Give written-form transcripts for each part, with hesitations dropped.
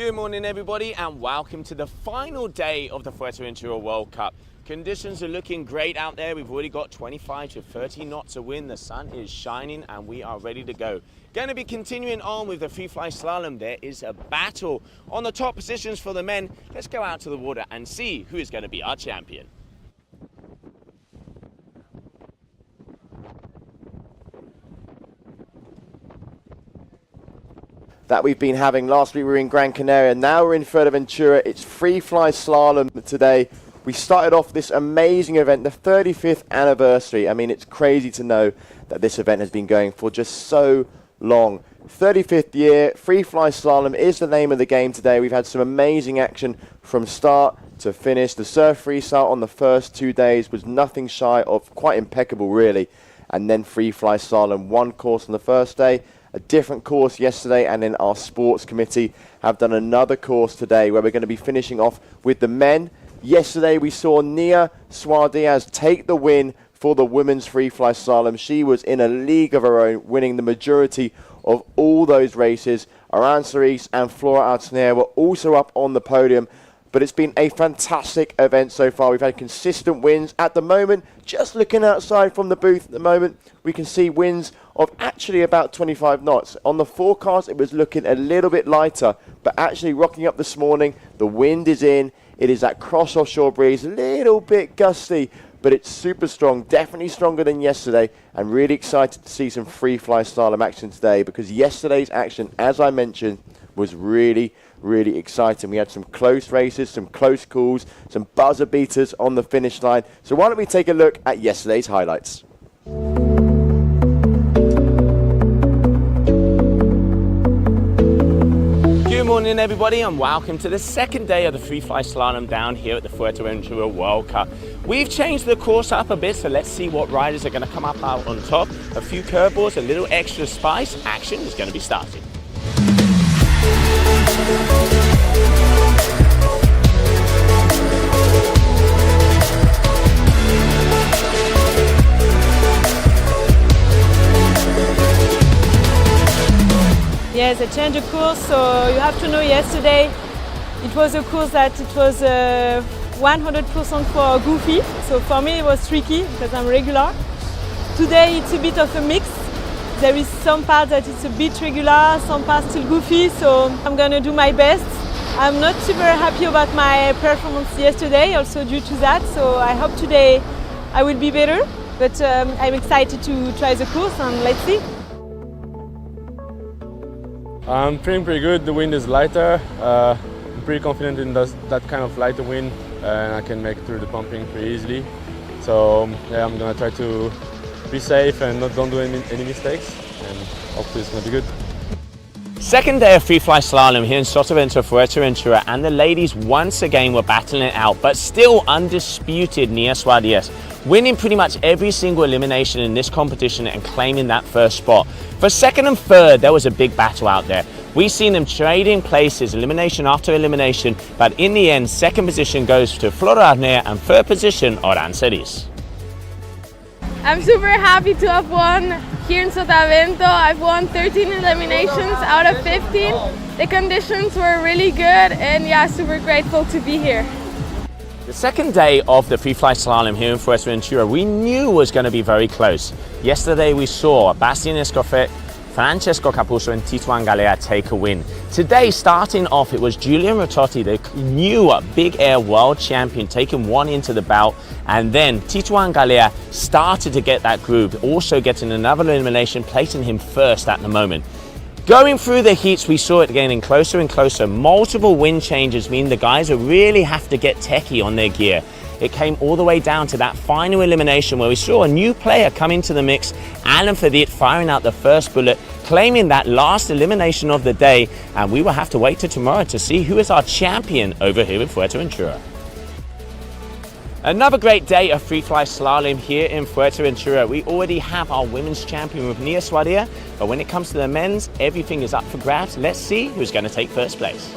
Good morning everybody and welcome to the final day of the Fuerteventura World Cup. Conditions are looking great out there. We've already got 25 to 30 knots of wind. The sun is shining and we are ready to go. Going to be continuing on with the FreeFly-Slalom. There is a battle on the top positions for the men. Let's go out to the water and see who is going to be our champion. That we've been having. Last week we were in Gran Canaria, now we're in Fuerteventura. It's FreeFly-Slalom today. We started off this amazing event, the 35th anniversary. I mean, it's crazy to know that this event has been going for just so long. 35th year, FreeFly-Slalom is the name of the game today. We've had some amazing action from start to finish. The Surf-Freestyle on the first 2 days was nothing shy of quite impeccable, really. And then FreeFly-Slalom, one course on the first day, a different course yesterday, and then our sports committee have done another course today where we're going to be finishing off with the men. Yesterday we saw Nia Suarez take the win for the women's FreeFly-Slalom. She was in a league of her own, winning the majority of all those races. Aranceris and Flora Artner were also up on the podium. But it's been a fantastic event so far. We've had consistent wins. At the moment, just looking outside from the booth at the moment, we can see winds of actually about 25 knots. On the forecast, it was looking a little bit lighter, but actually rocking up this morning, the wind is in. It is that cross offshore breeze, a little bit gusty, but it's super strong, definitely stronger than yesterday, and really excited to see some FreeFly-Slalom action today, because yesterday's action, as I mentioned, was really exciting. We had some close races, some close calls, some buzzer beaters on the finish line. So why don't we take a look at yesterday's highlights. Good morning everybody and welcome to the second day of the FreeFly-Slalom down here at the Fuerteventura World Cup. We've changed the course up a bit, so let's see what riders are going to come up out on top. A few curveballs, a little extra spice. Action is going to be starting. Yes, I changed the course, so you have to know yesterday it was a course that it was 100% for goofy, so for me it was tricky because I'm regular. Today it's a bit of a mix. There is some parts that it's a bit regular, some parts still goofy, so I'm gonna do my best. I'm not super happy about my performance yesterday, also due to that, so I hope today I will be better, but I'm excited to try the course and let's see. I'm feeling pretty good. The wind is lighter. I'm pretty confident in that kind of lighter wind, and I can make it through the pumping pretty easily. So yeah, I'm gonna try to be safe and don't do any mistakes, and hopefully it's gonna be good. Second day of FreeFly-Slalom here in Sotavento, Fuerteventura, and the ladies once again were battling it out, but still undisputed Nia Suarez, winning pretty much every single elimination in this competition and claiming that first spot. For second and third, there was a big battle out there. We've seen them trading places, elimination after elimination, but in the end, second position goes to Flora Artner and third position, Aranceris. I'm super happy to have won here in Sotavento. I've won 13 eliminations out of 15. The conditions were really good, and yeah, super grateful to be here. The second day of the FreeFly-Slalom here in Fuerteventura, we knew was going to be very close. Yesterday we saw Bastian Escoffet, Francesco Capuzzo and Tito Angalea take a win. Today, starting off, it was Julian Rototti, the new big air world champion, taking one into the belt, and then Tito Angalea started to get that groove, also getting another elimination, placing him first at the moment. Going through the heats, we saw it getting closer and closer. Multiple wind changes mean the guys really have to get techie on their gear. It came all the way down to that final elimination where we saw a new player come into the mix, Alan Fadit firing out the first bullet, claiming that last elimination of the day, and we will have to wait till tomorrow to see who is our champion over here in Fuerteventura. Another great day of FreeFly-Slalom here in Fuerteventura. We already have our women's champion with Nia Suarez, but when it comes to the men's, everything is up for grabs. Let's see who's going to take first place.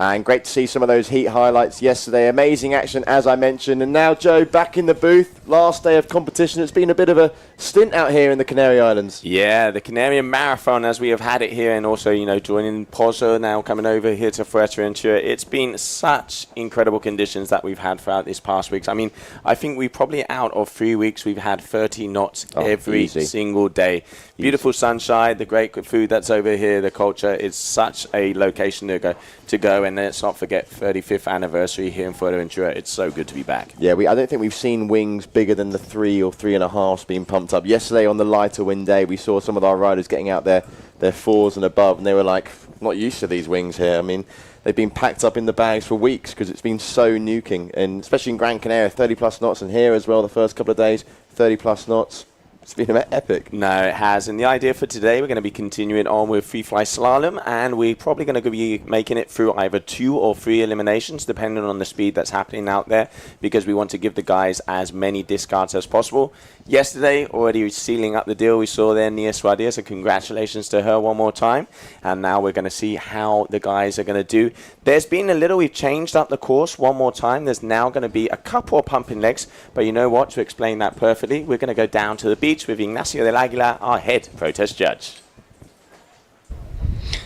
And great to see some of those heat highlights yesterday. Amazing action, as I mentioned. And now, Joe, back in the booth. Last day of competition. It's been a bit of a stint out here in the Canary Islands. Yeah, the Canarian Marathon, as we have had it here, and also, you know, joining Pozo, now coming over here to Fuerteventura. It's been such incredible conditions that we've had throughout this past weeks. I mean, I think we probably, out of 3 weeks, we've had 30 knots every single day. Beautiful sunshine, the great food that's over here, the culture. It's such a location to go. And let's not forget 35th anniversary here in Fuerteventura. It's so good to be back. Yeah, I don't think we've seen wings bigger than the 3 or 3.5s being pumped up. Yesterday on the lighter wind day, we saw some of our riders getting out their 4s and above, and they were like, not used to these wings here. I mean, they've been packed up in the bags for weeks because it's been so nuking, and especially in Gran Canaria, 30 plus knots, and here as well the first couple of days, 30 plus knots. It's been epic. No, it has. And the idea for today, we're going to be continuing on with FreeFly-Slalom, and we're probably going to be making it through either 2 or 3 eliminations, depending on the speed that's happening out there, because we want to give the guys as many discards as possible. Yesterday, already sealing up the deal, we saw there Nia Swadia, so congratulations to her one more time. And now we're going to see how the guys are going to do. There's been we've changed up the course one more time. There's now going to be a couple of pumping legs, but you know what, to explain that perfectly, we're going to go down to the beach with Ignacio del Aguilar, our head protest judge.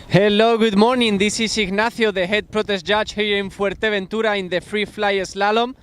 Hello, good morning. This is Ignacio, the head protest judge here in Fuerteventura in the FreeFly-Slalom.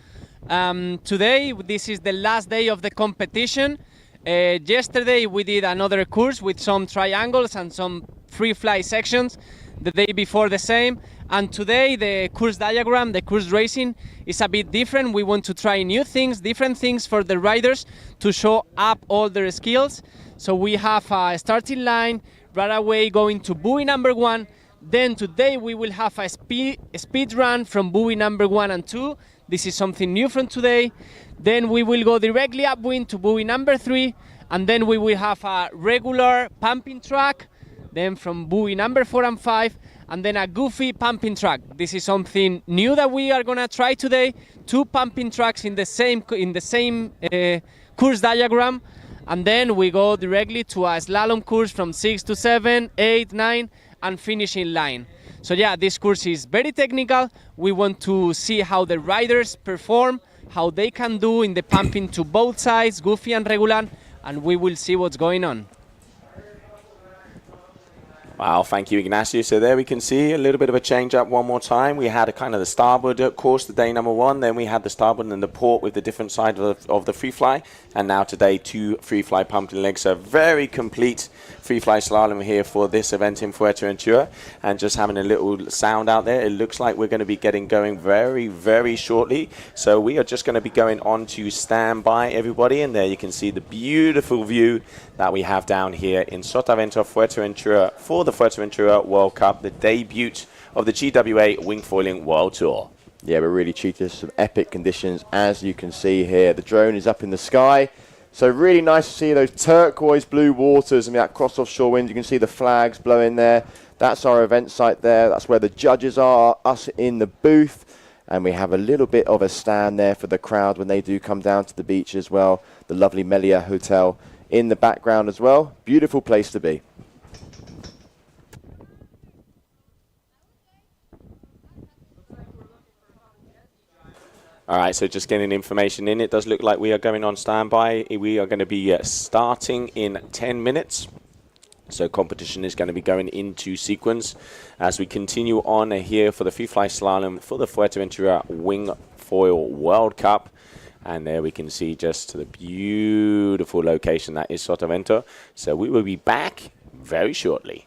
Today, this is the last day of the competition. Yesterday, we did another course with some triangles and some free fly sections. The day before, the same. And today, the course diagram, the course racing, is a bit different. We want to try new things, different things for the riders to show up all their skills. So we have a starting line, right away going to buoy number 1. Then today we will have a speed run from buoy number 1 and 2. This is something new from today. Then we will go directly upwind to buoy number 3. And then we will have a regular pumping track. Then from buoy number 4 and 5. And then a goofy pumping track. This is something new that we are gonna try today. 2 pumping tracks in the same course diagram. And then we go directly to a slalom course from 6 to 7, 8, 9, and finish in line. So yeah, this course is very technical. We want to see how the riders perform, how they can do in the pumping to both sides, goofy and regular, and we will see what's going on. Wow, thank you, Ignacio. So there we can see a little bit of a change up one more time. We had a kind of the starboard course, the day number 1. Then we had the starboard and the port with the different side of the free fly. And now today, 2 free fly pumping legs. So very complete free fly slalom here for this event in Fuerteventura. And just having a little sound out there, it looks like we're going to be getting going very, very shortly. So we are just going to be going on to stand by, everybody. And there you can see the beautiful view that we have down here in Sotavento, Fuerteventura, for the Fuerteventura World Cup, the debut of the GWA Wingfoil World Tour. Yeah, we're really cheated. Some epic conditions, as you can see here. The drone is up in the sky. So really nice to see those turquoise blue waters and that cross offshore wind. You can see the flags blowing there. That's our event site there. That's where the judges are, us in the booth. And we have a little bit of a stand there for the crowd when they do come down to the beach as well. The lovely Melia Hotel in the background as well. Beautiful place to be. All right, so just getting information in. It does look like we are going on standby. We are going to be starting in 10 minutes. So competition is going to be going into sequence as we continue on here for the FreeFly-Slalom for the Fuerteventura Wingfoil World Cup. And there we can see just the beautiful location that is Sotavento. So we will be back very shortly.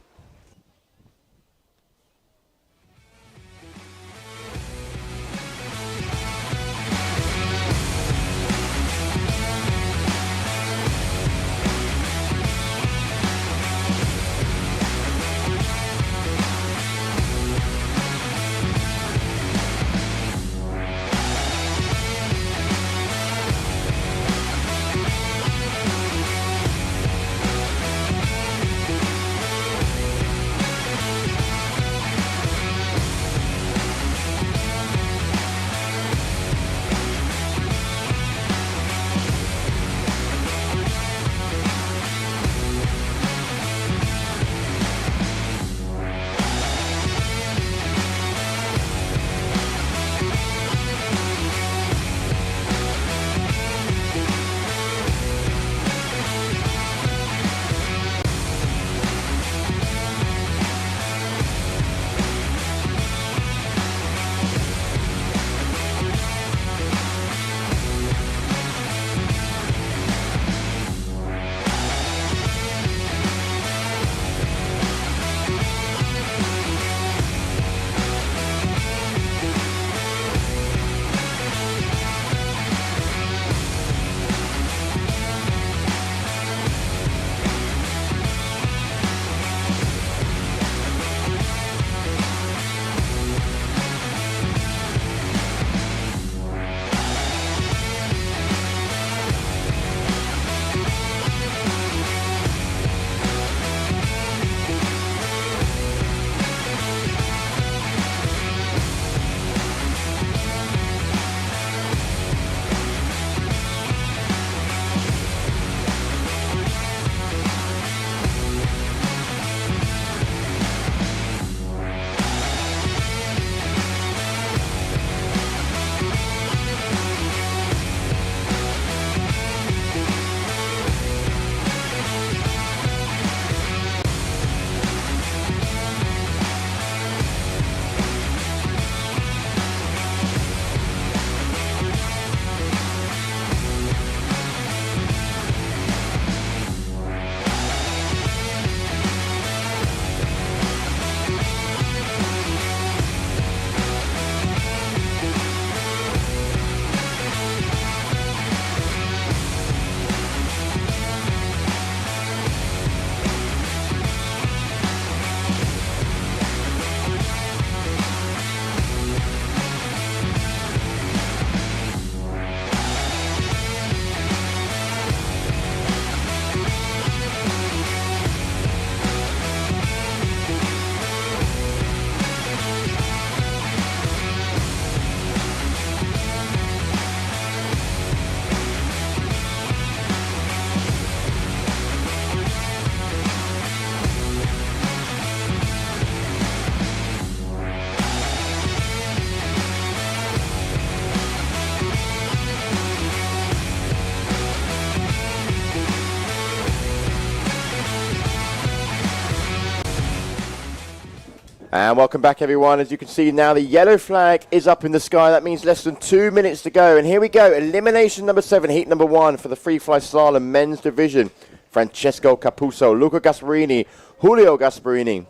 And welcome back, everyone. As you can see now, the yellow flag is up in the sky. That means less than 2 minutes to go. And here we go. Elimination number 7, heat number 1 for the Free-Fly-Slalom men's division. Francesco Capuzzo, Luca Gasparini, Julio Gasparini,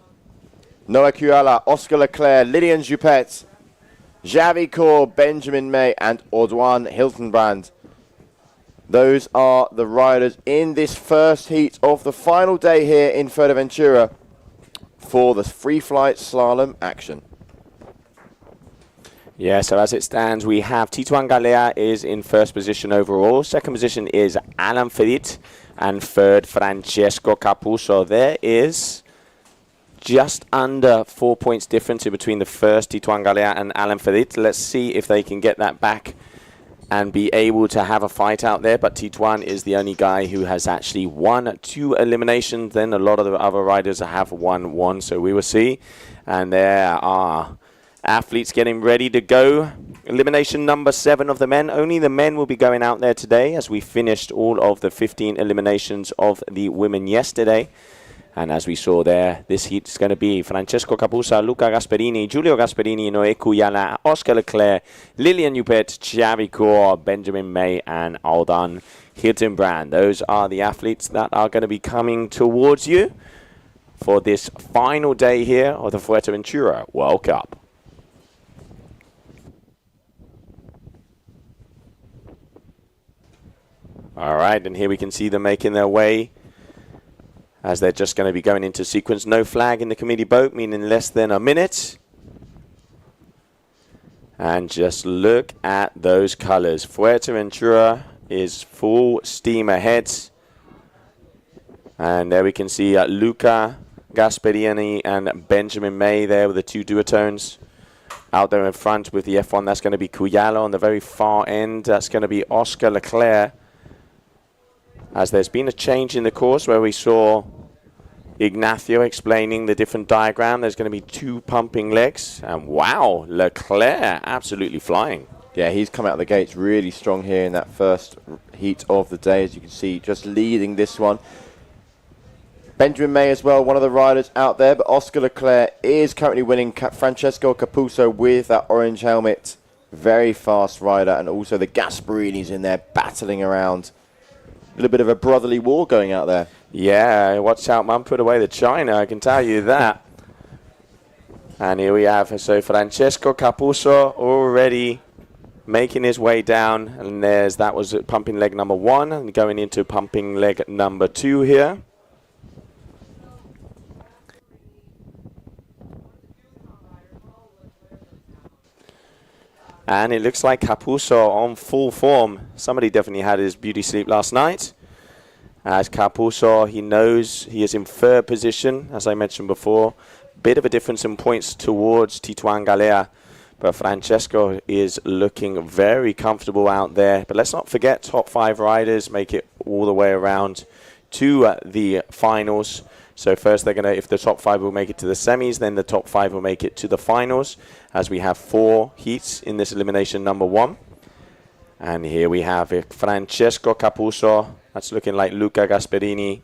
Noah Cuyala, Oscar Leclerc, Lilian Juppet, Javi Kaur, Benjamin May, and Audouin Hiltenbrand. Those are the riders in this first heat of the final day here in Fuerteventura for the free-fly-slalom action. Yeah, so as it stands, we have Tituan Galea is in first position overall. Second position is Alan Ferit, and third, Francesco Capuzzo. There is just under 4 points difference in between the first Tituan Galea and Alan Ferit. Let's see if they can get that back and be able to have a fight out there. But Tituan is the only guy who has actually won 2 eliminations. Then a lot of the other riders have won 1, so we will see. And there are athletes getting ready to go. Elimination number 7 of the men. Only the men will be going out there today, as we finished all of the 15 eliminations of the women yesterday. And as we saw there, this heat is going to be Francesco Capuzzo, Luca Gasparini, Giulio Gasparini, Noé Cuyala, Oscar Leclerc, Lilian Juppet, Xavi Kaur, Benjamin May, and Audouin Hiltenbrand. Those are the athletes that are going to be coming towards you for this final day here of the Fuerteventura World Cup. All right, and here we can see them making their way as they're just going to be going into sequence. No flag in the committee boat, meaning less than a minute. And just look at those colors. Fuerteventura is full steam ahead. And there we can see Luca Gasparini and Benjamin May there with the 2 duotones. Out there in front with the F1, that's going to be Cuyala. On the very far end, that's going to be Oscar Leclerc. As there's been a change in the course where we saw Ignacio explaining the different diagram. There's going to be 2 pumping legs. And wow, Leclerc absolutely flying. Yeah, he's come out of the gates really strong here in that first heat of the day. As you can see, just leading this one. Benjamin May as well, one of the riders out there. But Oscar Leclerc is currently winning. Francesco Capuzzo with that orange helmet. Very fast rider. And also the Gasparinis in there battling around. A little bit of a brotherly war going out there. Yeah, watch out, Mum. Put away the China, I can tell you that. And here we have, so Francesco Capuzzo already making his way down. And that was pumping leg number 1. And going into pumping leg number 2 here. And it looks like Capuzzo on full form. Somebody definitely had his beauty sleep last night. As Capuzzo, he knows he is in third position, as I mentioned before. Bit of a difference in points towards Tituan Galea. But Francesco is looking very comfortable out there. But let's not forget, top 5 riders make it all the way around to the finals. So first they're going to, if the top 5 will make it to the semis, then the top 5 will make it to the finals, as we have 4 heats in this elimination number 1. And here we have Francesco Capuzzo. That's looking like Luca Gasparini.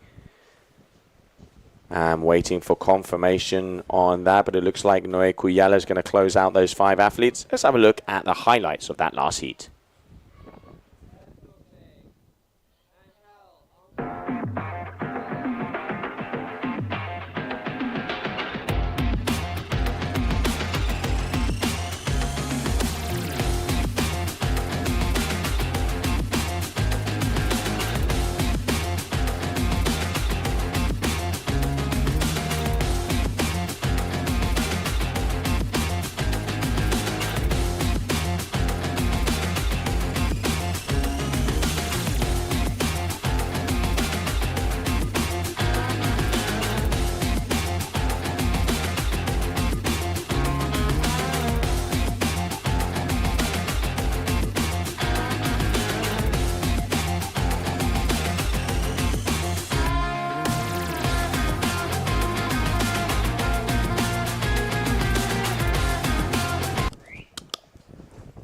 I'm waiting for confirmation on that, but it looks like Noé Cuyala is going to close out those 5 athletes. Let's have a look at the highlights of that last heat.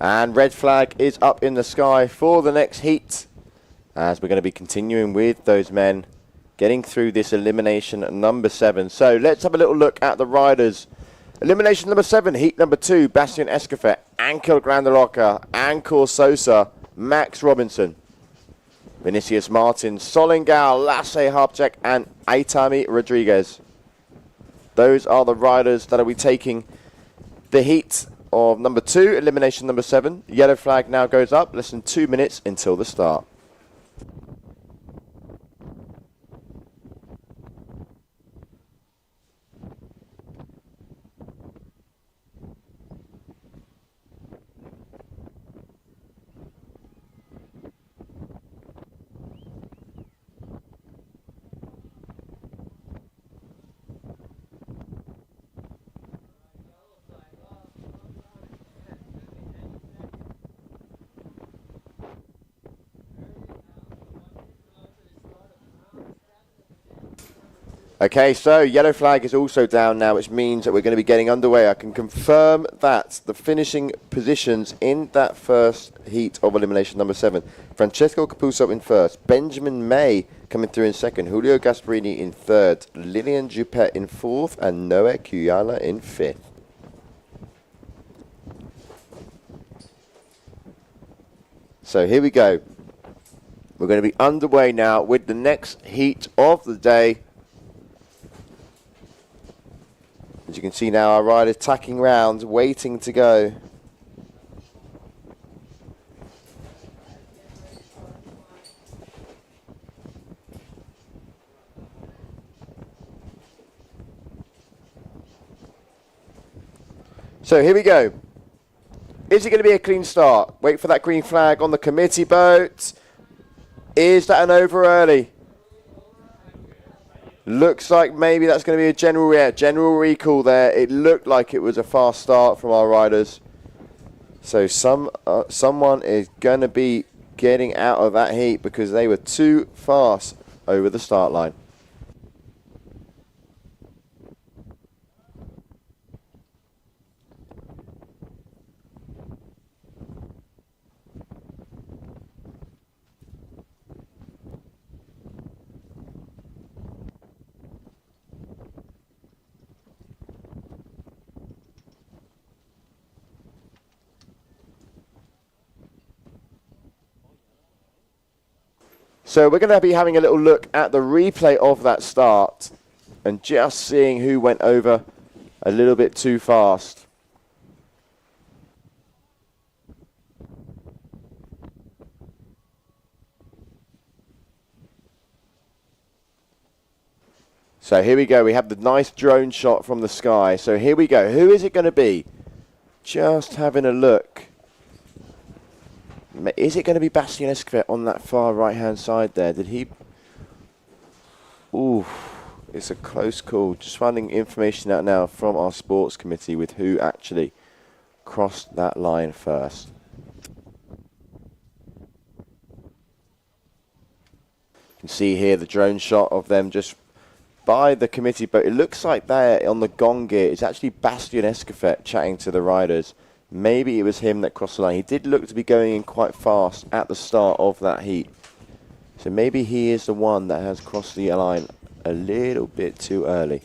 And red flag is up in the sky for the next heat, as we're going to be continuing with those men getting through this elimination number 7. So let's have a little look at the riders Elimination number 7, heat number 2, Bastian Escofet, Ankel Grandeloca, Ancor Sosa, Max Robinson, Vinicius Martin, Solingal, Lasse Harpchek, and Aitami Rodriguez. Those are the riders that will be taking the heat of number 2, elimination number 7. Yellow flag now goes up, less than 2 minutes until the start. Okay, so yellow flag is also down now, which means that we're going to be getting underway. I can confirm that the finishing positions in that first heat of elimination number 7. Francesco Capuzzo in first, Benjamin May coming through in second, Julio Gasparini in third, Lilian Juppet in fourth, and Noe Kuyala in fifth. So here we go. We're going to be underway now with the next heat of the day. As you can see now, our riders tacking round, waiting to go. So here we go. Is it going to be a clean start? Wait for that green flag on the committee boat. Is that an over early? Looks like maybe that's going to be a general recall there. It looked like it was a fast start from our riders. So someone is going to be getting out of that heat because they were too fast over the start line. So we're going to be having a little look at the replay of that start and just seeing who went over a little bit too fast. So here we go. We have the nice drone shot from the sky. So here we go. Who is it going to be? Just having a look. Is it going to be Bastien Escofet on that far right-hand side there? Did he... Ooh, it's a close call. Just finding information out now from our sports committee with who actually crossed that line first. You can see here the drone shot of them just by the committee boat. It looks like there on the gong gear, it's actually Bastien Escofet chatting to the riders. Maybe it was him that crossed the line. He did look to be going in quite fast at the start of that heat. So maybe he is the one that has crossed the line a little bit too early.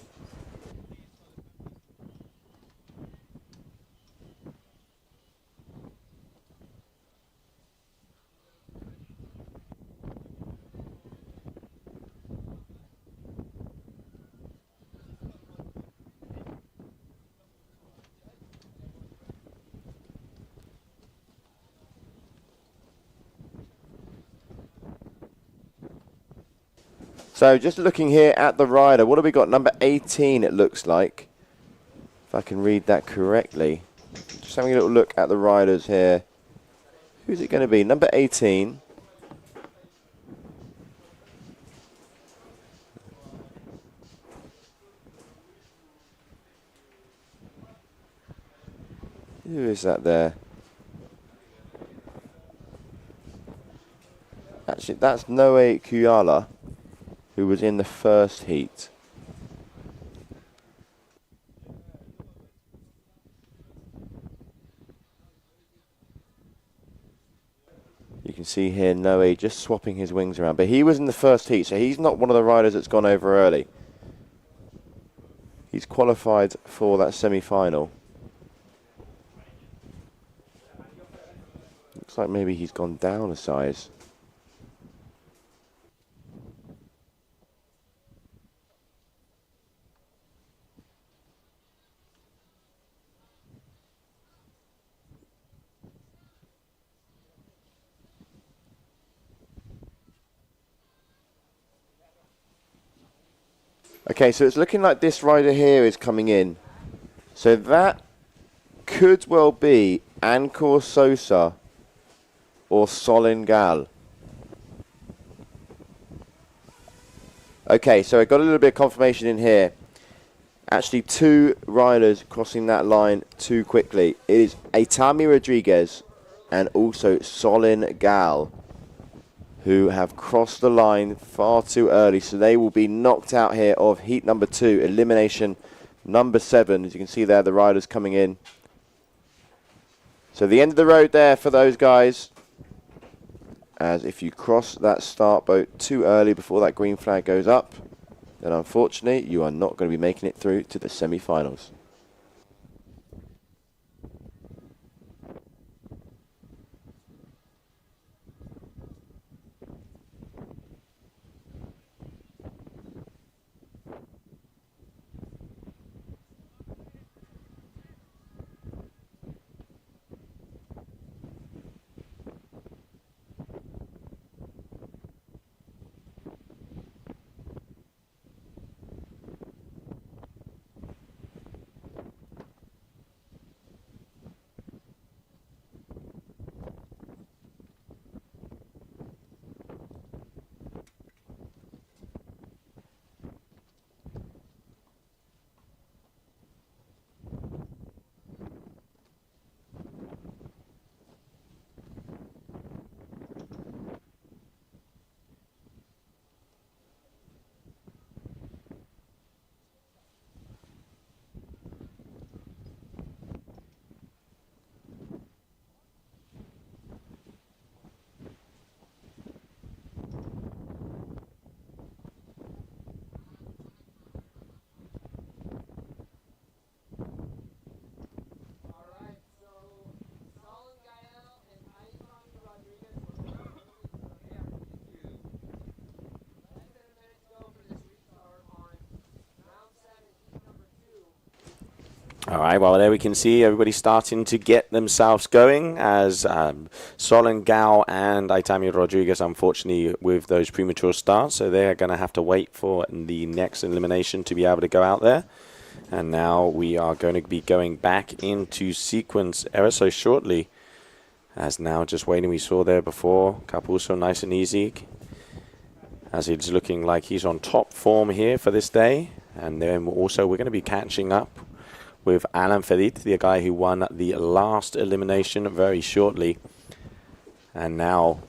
So just looking here at the rider, what have we got? Number 18 it looks like, if I can read that correctly. Just having a little look at the riders here. Who's it going to be? Number 18. Who is that there? Actually, that's Noe Kuyala, who was in the first heat. You can see here Noe just swapping his wings around, but he was in the first heat, so he's not one of the riders that's gone over early. he's qualified for that semi-final. Looks like maybe he's gone down a size. Okay, so it's looking like this rider here is coming in. So that could well be Ancor Sosa or Solin Gal. Okay, so I got a little bit of confirmation in here. Actually, two riders crossing that line too quickly. It is Aitami Rodriguez and also Solin Gal, who have crossed the line far too early. So they will be knocked out here of heat number 2, elimination number 7. As you can see there, the riders coming in. So the end of the road there for those guys. As if you cross that start boat too early before that green flag goes up, then unfortunately you are not going to be making it through to the semi-finals. All right, well, there we can see everybody starting to get themselves going as Solin Gao and Aitami Rodriguez, unfortunately, with those premature starts. So they're going to have to wait for the next elimination to be able to go out there. And now we are going to be going back into sequence ever so shortly. As now just waiting, we saw there before, Capuzzo nice and easy. As it's looking like he's on top form here for this day. And then also we're going to be catching up with Alan Ferit, the guy who won the last elimination very shortly. And now,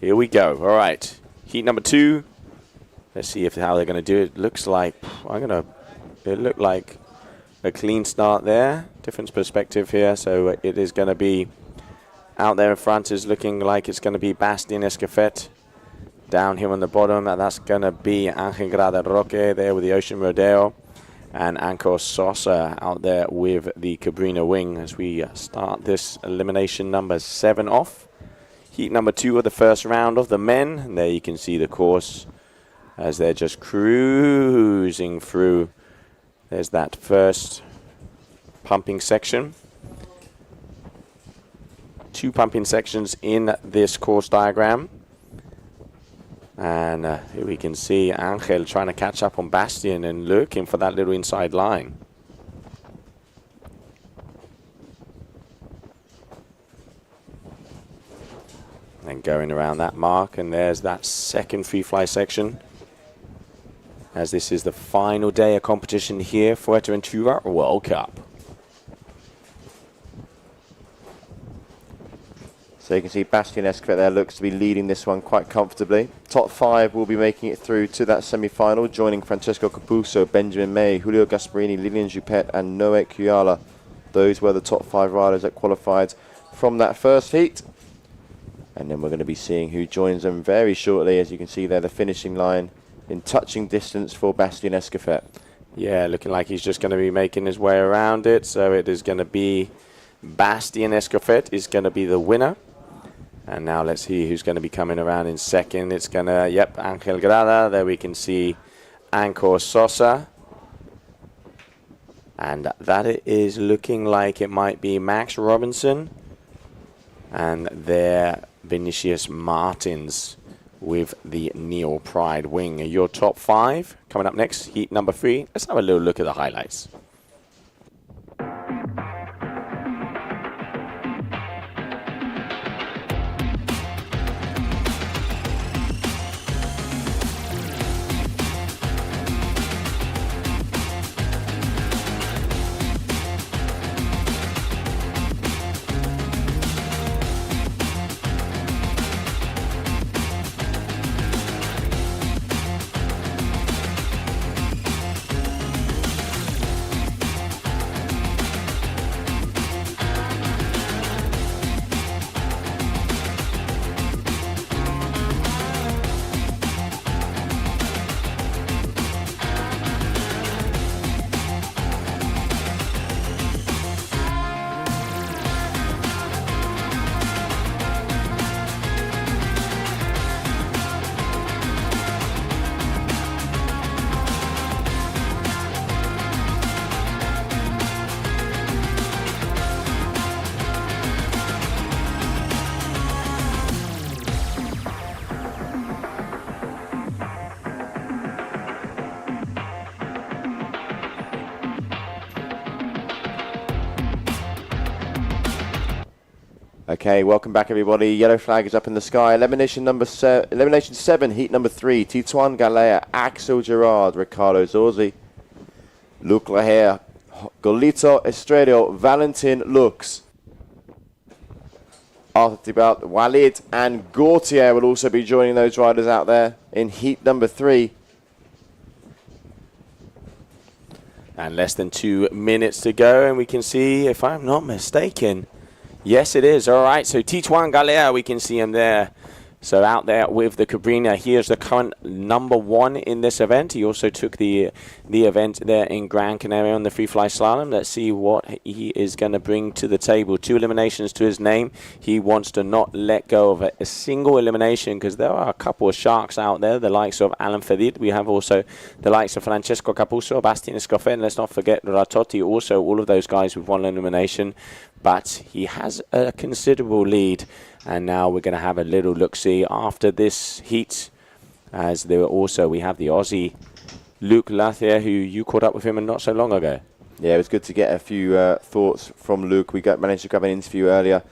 here we go. All right, heat number 2. Let's see how they're going to do it. Looks like, it looked like a clean start there. Different perspective here. So it is going to be, out there in front is looking like it's going to be Bastien Escafet. Down here on the bottom, that's going to be Angel Grada Roque there with the Ocean Rodeo. And Ancor Sosa out there with the Cabrina Wing as we start this elimination number 7 off. Heat number 2 of the first round of the men. And there you can see the course as they're just cruising through. There's that first pumping section. 2 pumping sections in this course diagram. And here we can see Angel trying to catch up on Bastien and looking for that little inside line. And going around that mark, and there's that second free fly section. As this is the final day of competition here for Fuerteventura World Cup. So you can see Bastien Escafet there looks to be leading this one quite comfortably. Top 5 will be making it through to that semi-final, joining Francesco Capuzzo, Benjamin May, Julio Gasparini, Lilian Juppet and Noé Kuyala. Those were the top 5 riders that qualified from that first heat. And then we're going to be seeing who joins them very shortly. As you can see there, the finishing line in touching distance for Bastien Escafet. Yeah, looking like he's just going to be making his way around it. So it is going to be Bastien Escoffet is going to be the winner. And now let's see who's going to be coming around in second. It's going to, yep, Angel Grada. There we can see Anko Sosa. And that it is looking like it might be Max Robinson. And there, Vinicius Martins with the Neo Pride wing. Your top 5 coming up next, heat number 3. Let's have a little look at the highlights. Okay, welcome back everybody. Yellow flag is up in the sky. Elimination 7, heat number 3. Tituan Galea, Axel Gerard, Ricardo Zorzi, Luc Laher, Golito Estrado, Valentin Lux, Arthur Tibalt, Walid and Gautier will also be joining those riders out there in heat number 3. And less than 2 minutes to go, and we can see, if I'm not mistaken, yes, it is. All right, so Tituan Galea, we can see him there. So out there with the Cabrina. He is the current number 1 in this event. He also took the event there in Gran Canaria on the FreeFly-Slalom. Let's see what he is going to bring to the table. 2 eliminations to his name. He wants to not let go of a single elimination because there are a couple of sharks out there, the likes of Alan Fedid. We have also the likes of Francesco Capuzzo, Bastien Escoffet, and let's not forget Ratotti. Also, all of those guys with 1 elimination. But he has a considerable lead. And now we're going to have a little look-see after this heat, as there we have the Aussie Luc Lathier, who you caught up with him not so long ago. Yeah, it was good to get a few thoughts from Luc. We managed to grab an interview earlier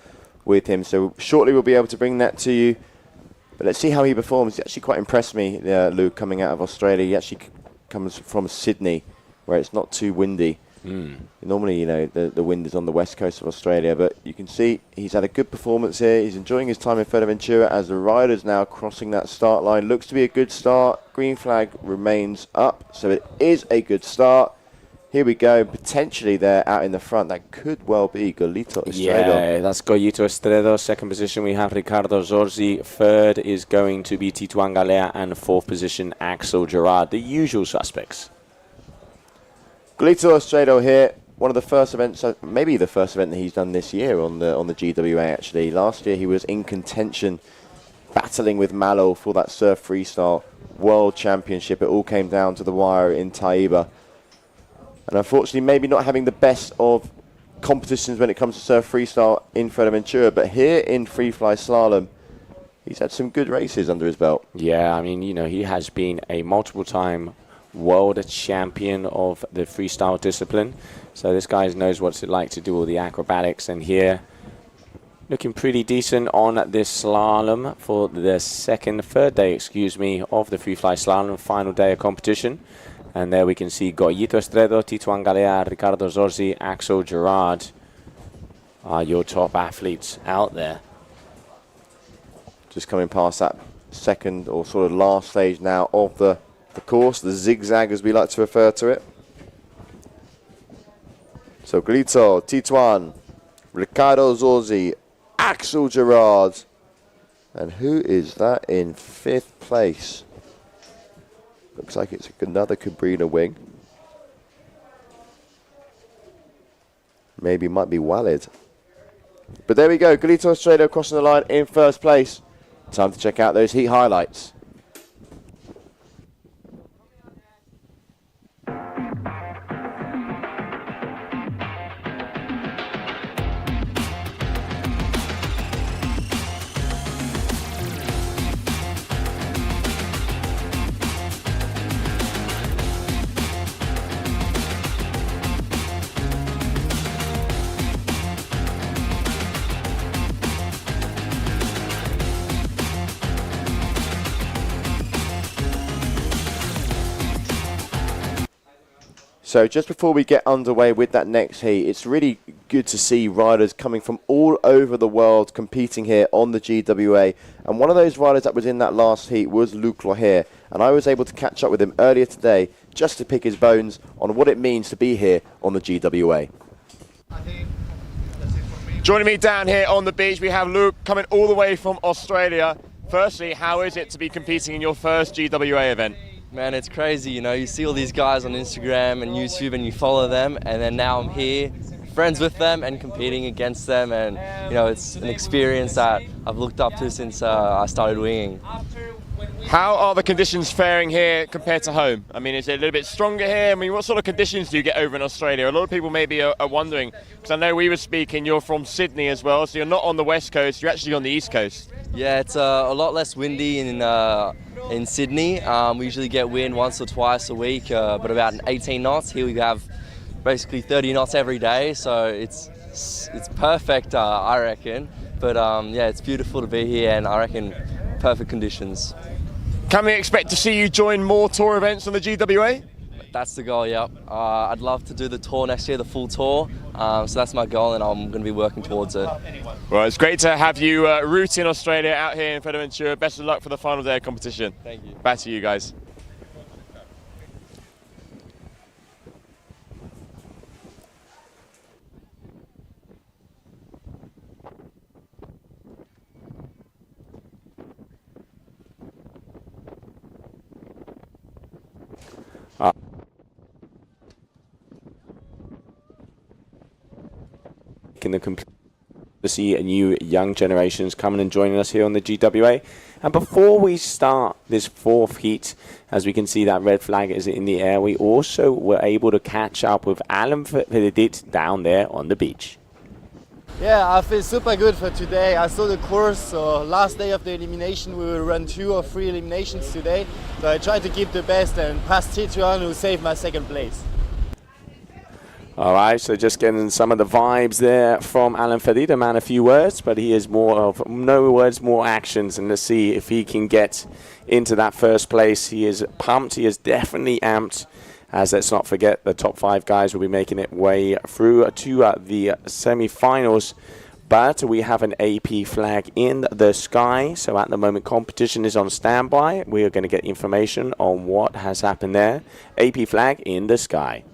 with him, so shortly we'll be able to bring that to you. But let's see how he performs. He actually quite impressed me, Luc, coming out of Australia. He actually comes from Sydney, where it's not too windy. Normally, you know, the wind is on the west coast of Australia, but you can see he's had a good performance here. He's enjoying his time in Fuerteventura as the rider's now crossing that start line. Looks to be a good start. Green flag remains up, so it is a good start. Here we go. Potentially there out in the front. That could well be Golito Estredo. Yeah, that's Golito Estredo. Second position, we have Ricardo Zorzi. Third is going to be Tituan Galea. And fourth position, Axel Gerard. The usual suspects. Golito Estredo here, one of the first events, maybe the first event that he's done this year on the GWA actually. Last year he was in contention, battling with Malo for that Surf Freestyle World Championship. It all came down to the wire in Taiba. And unfortunately maybe not having the best of competitions when it comes to Surf Freestyle in Fuerteventura, but here in FreeFly-Slalom, he's had some good races under his belt. Yeah, I mean, you know, he has been a multiple-time world champion of the freestyle discipline. So this guy knows what it's like to do all the acrobatics. And here, looking pretty decent on this slalom for the third day, of the FreeFly-Slalom, final day of competition. And there we can see Golito Estredo, Tituan Galea, Ricardo Zorzi, Axel Gerard are your top athletes out there. Just coming past that second or sort of last stage now of the course, the zigzag as we like to refer to it. So Golito, Tituan, Ricardo Zorzi, Axel Gerard, and who is that in 5th place? Looks like it's another Cabrina wing. Maybe it might be Walid. But there we go, Galito Estrada crossing the line in first place. Time to check out those heat highlights. So just before we get underway with that next heat, it's really good to see riders coming from all over the world competing here on the GWA. And one of those riders that was in that last heat was Luke Loher. And I was able to catch up with him earlier today just to pick his bones on what it means to be here on the GWA. Joining me down here on the beach, we have Luke coming all the way from Australia. Firstly, how is it to be competing in your first GWA event? Man, it's crazy, you know, you see all these guys on Instagram and YouTube and you follow them, and then now I'm here, friends with them and competing against them, and you know, it's an experience that I've looked up to since I started winging. How are the conditions faring here compared to home? I mean, is it a little bit stronger here? I mean, what sort of conditions do you get over in Australia? A lot of people maybe are wondering, because I know we were speaking, you're from Sydney as well, so you're not on the west coast, you're actually on the east coast. Yeah, it's a lot less windy in Sydney. We usually get wind once or twice a week, but about 18 knots. Here we have basically 30 knots every day, so it's perfect, I reckon. But yeah, it's beautiful to be here, and I reckon perfect conditions. Can we expect to see you join more tour events on the GWA? That's the goal, yep. I'd love to do the tour next year, the full tour. So that's my goal, and I'm going to be working towards it. Well, it's great to have you rooting Australia out here in Fuerteventura. Best of luck for the final day of competition. Thank you. Back to you guys. To see new young generations coming and joining us here on the GWA. And before we start this fourth heat, as we can see that red flag is in the air, we also were able to catch up with Alan Fedit down there on the beach. Yeah, I feel super good for today. I saw the course, so last day of the elimination we will run 2 or 3 eliminations today. So I tried to keep the best and pass Tituan, who saved my second place. All right, so just getting some of the vibes there from Alan Fedit, a man a few words, but he is more of no words, more actions, and let's see if he can get into that first place. He is pumped, he is definitely amped, as let's not forget the top 5 guys will be making it way through to the semi-finals. But we have an AP flag in the sky, so at the moment competition is on standby. We are going to get information on what has happened there. AP flag in the sky.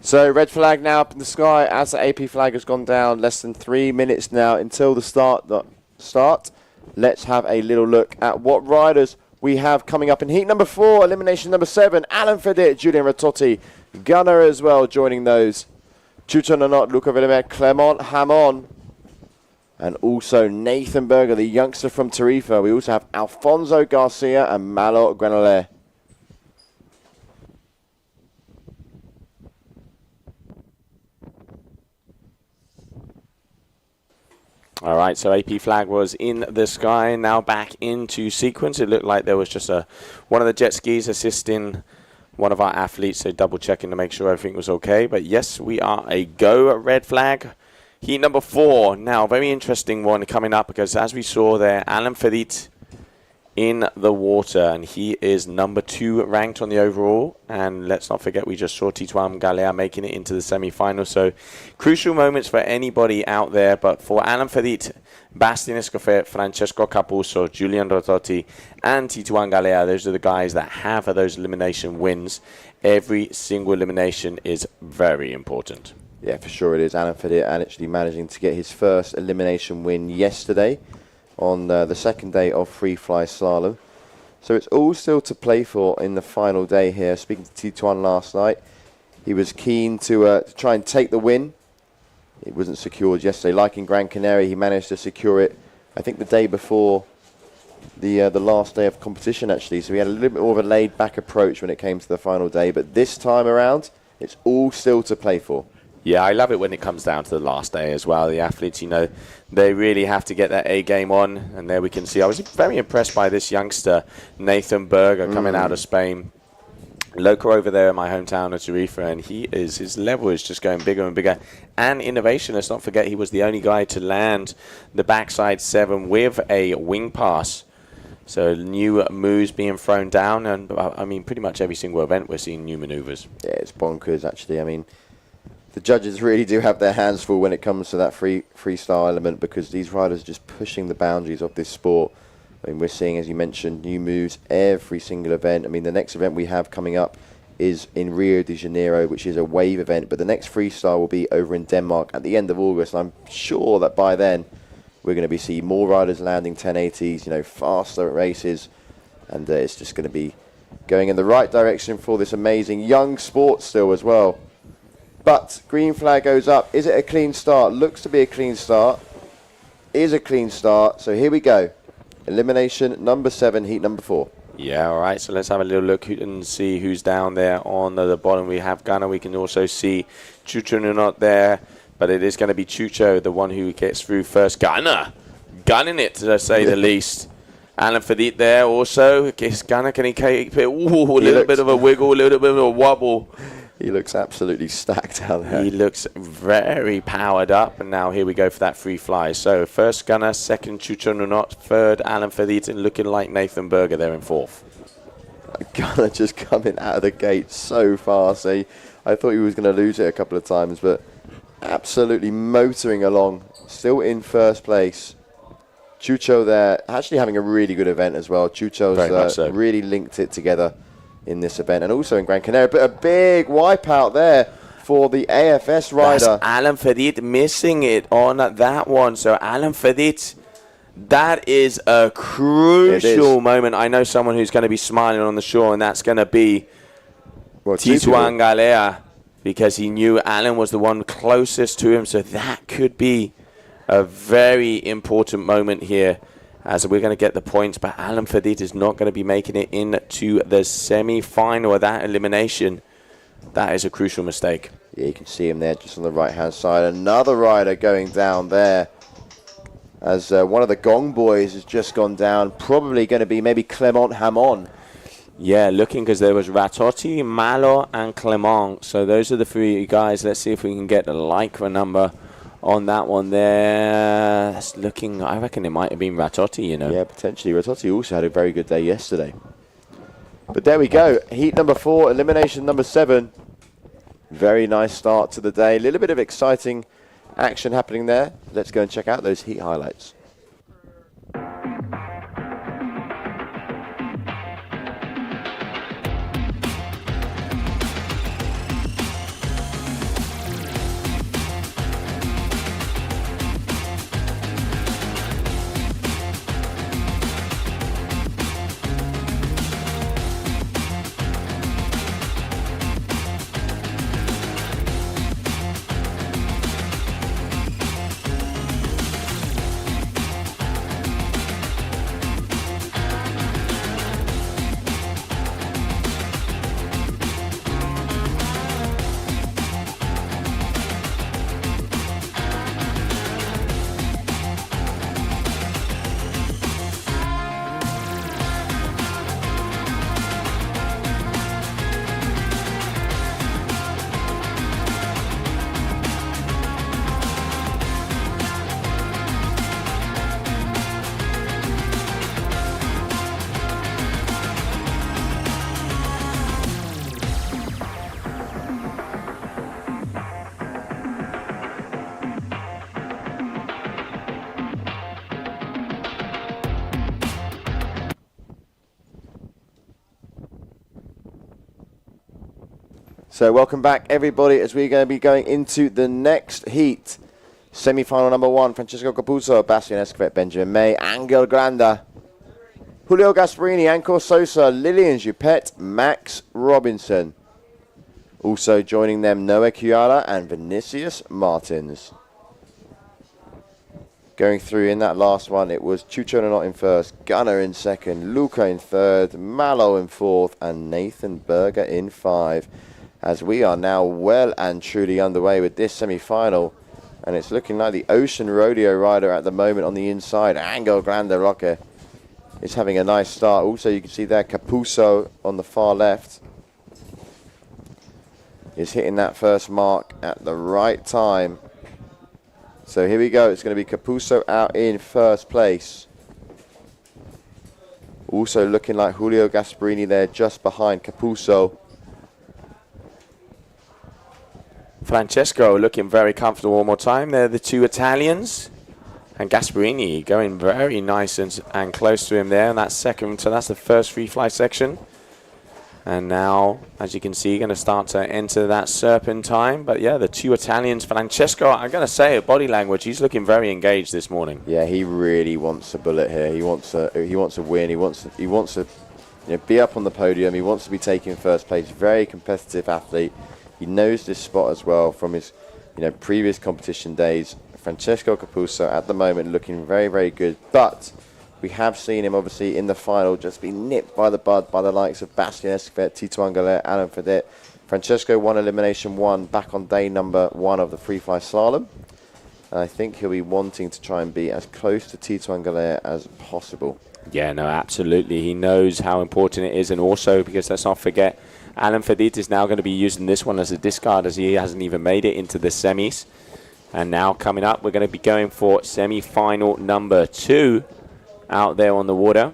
So red flag now up in the sky as the AP flag has gone down. Less than 3 minutes now until the start. Let's have a little look at what riders we have coming up in heat number 4, elimination number 7. Alan Fedit, Julian Ratotti, Gunnar as well joining those. Chucho Nanot, Luca Villemert, Clement Hamon, and also Nathan Berger, the youngster from Tarifa. We also have Alfonso Garcia and Malo Granoller. All right, so AP flag was in the sky, now back into sequence. It looked like there was just one of the jet skis assisting one of our athletes, so double checking to make sure everything was okay. But yes, we are a go red flag. Heat number 4. Now, very interesting one coming up because as we saw there, Alan Ferit in the water, and he is number 2 ranked on the overall. And let's not forget, we just saw Tituan Galea making it into the semi-final. So crucial moments for anybody out there. But for Alan Ferit, Bastien Escoffet, Francesco Capuzzo, Julian Rototti, and Tituan Galea, those are the guys that have those elimination wins. Every single elimination is very important. Yeah, for sure it is. Alan Fedit actually managing to get his first elimination win yesterday on the second day of Free-Fly-Slalom. So it's all still to play for in the final day here. Speaking to Tituan last night, he was keen to try and take the win. It wasn't secured yesterday. Like in Gran Canaria, he managed to secure it, I think, the day before the last day of competition, actually. So he had a little bit more of a laid-back approach when it came to the final day. But this time around, it's all still to play for. Yeah, I love it when it comes down to the last day as well. The athletes, you know, they really have to get that A game on. And there we can see, I was very impressed by this youngster, Nathan Berger, coming out of Spain. Local over there in my hometown of Tarifa, and his level is just going bigger and bigger. And innovation, let's not forget, he was the only guy to land the backside 7 with a wing pass. So new moves being thrown down, and I mean, pretty much every single event we're seeing new maneuvers. Yeah, it's bonkers, actually. I mean, the judges really do have their hands full when it comes to that freestyle element, because these riders are just pushing the boundaries of this sport. I mean, we're seeing, as you mentioned, new moves every single event. I mean, the next event we have coming up is in Rio de Janeiro, which is a wave event, but the next freestyle will be over in Denmark at the end of August. And I'm sure that by then we're going to be seeing more riders landing 1080s, you know, faster races, and it's just going to be going in the right direction for this amazing young sport still as well. But green flag goes up. Is it a clean start? Looks to be a clean start. Is a clean start. So here we go. Elimination number 7, heat number 4. Yeah, all right. So let's have a little look and see who's down there on the bottom. We have Gunnar. We can also see Chucho not there, but it is going to be Chucho, the one who gets through first. Gunnar, gunning it, to say the least. Alan Fedit there also. Gunnar, can he keep it? Ooh, a little bit of a wiggle, a little bit of a wobble. He looks absolutely stacked out there. He looks very powered up, and now here we go for that free fly. So first Gunnar, second Chucho Nunot, third Alan Fedit, and looking like Nathan Berger there in 4th. Gunnar just coming out of the gate so fast. I thought he was going to lose it a couple of times, but absolutely motoring along, still in first place. Chucho there, actually having a really good event as well. Chucho's really linked it together in this event, and also in Gran Canaria. But a big wipeout there for the AFS rider. That's Alan Fedit missing it on that one. So Alan Fedit, that is a crucial moment. I know someone who's going to be smiling on the shore, and that's going to be Tituan Galea, because he knew Alan was the one closest to him. So that could be a very important moment here, as we're going to get the points, but Alan Fedit is not going to be making it into the semi-final of that elimination. That is a crucial mistake. Yeah, you can see him there just on the right-hand side. Another rider going down there, as one of the Gong boys has just gone down. Probably going to be maybe Clement Hamon. Yeah, looking, because there was Ratotti, Malo, and Clement. So those are the 3 guys. Let's see if we can get the Lycra number on that one there. That's looking, I reckon it might have been Ratotti, you know. Yeah, potentially. Ratotti also had a very good day yesterday. But there we go. Heat number 4, elimination number 7. Very nice start to the day. A little bit of exciting action happening there. Let's go and check out those heat highlights. So welcome back, everybody, as we're going to be going into the next heat. Semi-final number 1, Francesco Capuzzo, Bastian Escovet, Benjamin May, Angel Granda, Julio Gasparini, Ancor Sosa, Lilian Juppet, Max Robinson. Also joining them, Noah Chiara and Vinicius Martins. Going through in that last one, it was Chucho Nanot in first, Gunnar in second, Luca in third, Malo in fourth, and Nathan Berger in 5. As we are now well and truly underway with this semi-final. And it's looking like the Ocean Rodeo rider at the moment on the inside. Angel Grande Roque is having a nice start. Also, you can see there Capuzzo on the far left is hitting that first mark at the right time. So here we go. It's going to be Capuzzo out in first place. Also looking like Julio Gasparini there just behind Capuzzo. Francesco looking very comfortable one more time. They're the two Italians. And Gasparini going very nice and close to him there in that second. So that's the first free fly section. And now, as you can see, going to start to enter that serpentine. But yeah, the two Italians. Francesco, I'm going to say, body language, he's looking very engaged this morning. Yeah, he really wants a bullet here. He wants to win. He wants to be up on the podium. He wants to be taking first place. Very competitive athlete. He knows this spot as well from his previous competition days. Francesco Capuzzo at the moment looking very, very good. But we have seen him obviously in the final just be nipped by the bud by the likes of Bastien Escovet, Tito Angelet, Alain Fedet. Francesco won Elimination 1 back on day number 1 of the Free-Fly-Slalom. And I think he'll be wanting to try and be as close to Tito Angelet as possible. Yeah, no, absolutely. He knows how important it is. And also, because let's not forget, Alain Fedet is now going to be using this one as a discard as he hasn't even made it into the semis. And now coming up, we're going to be going for semi-final number 2 out there on the water.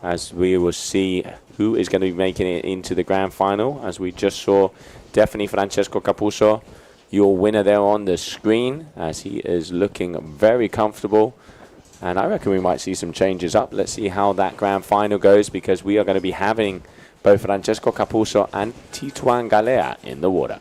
As we will see who is going to be making it into the grand final. As we just saw, definitely Francesco Capuzzo, your winner there on the screen. As he is looking very comfortable. And I reckon we might see some changes up. Let's see how that grand final goes, because we are going to be having both Francesco Capuzzo and Tituan Galea in the water.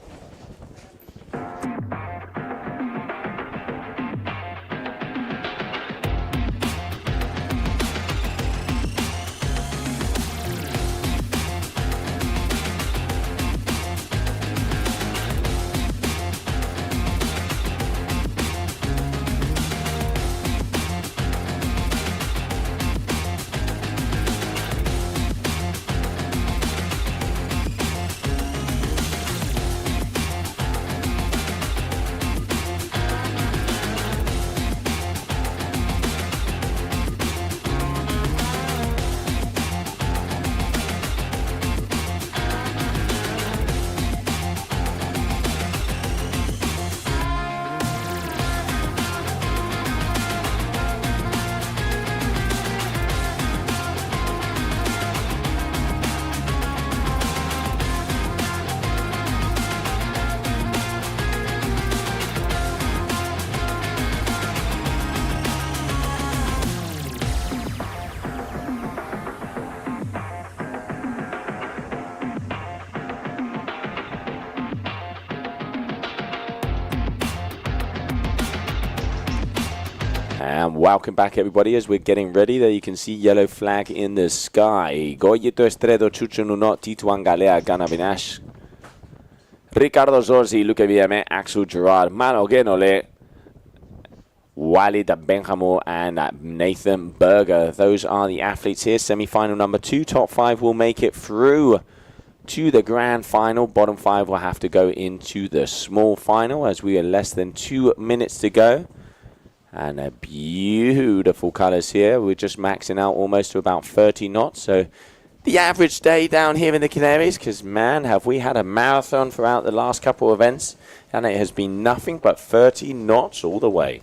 And welcome back, everybody, as we're getting ready. There you can see yellow flag in the sky. Goyeto Estredo, Chucho Nunot, Tituan Galea, Gana Vinash, Ricardo Zorzi, Luca Viame, Axel Gerard, Mano Genole, Walid Benjamo, and Nathan Berger. Those are the athletes here. Semi-final number 2. Top 5 will make it through to the grand final. Bottom 5 will have to go into the small final, as we are less than 2 minutes to go. And a beautiful colours here. We're just maxing out almost to about 30 knots. So the average day down here in the Canaries, because man, have we had a marathon throughout the last couple of events, and it has been nothing but 30 knots all the way.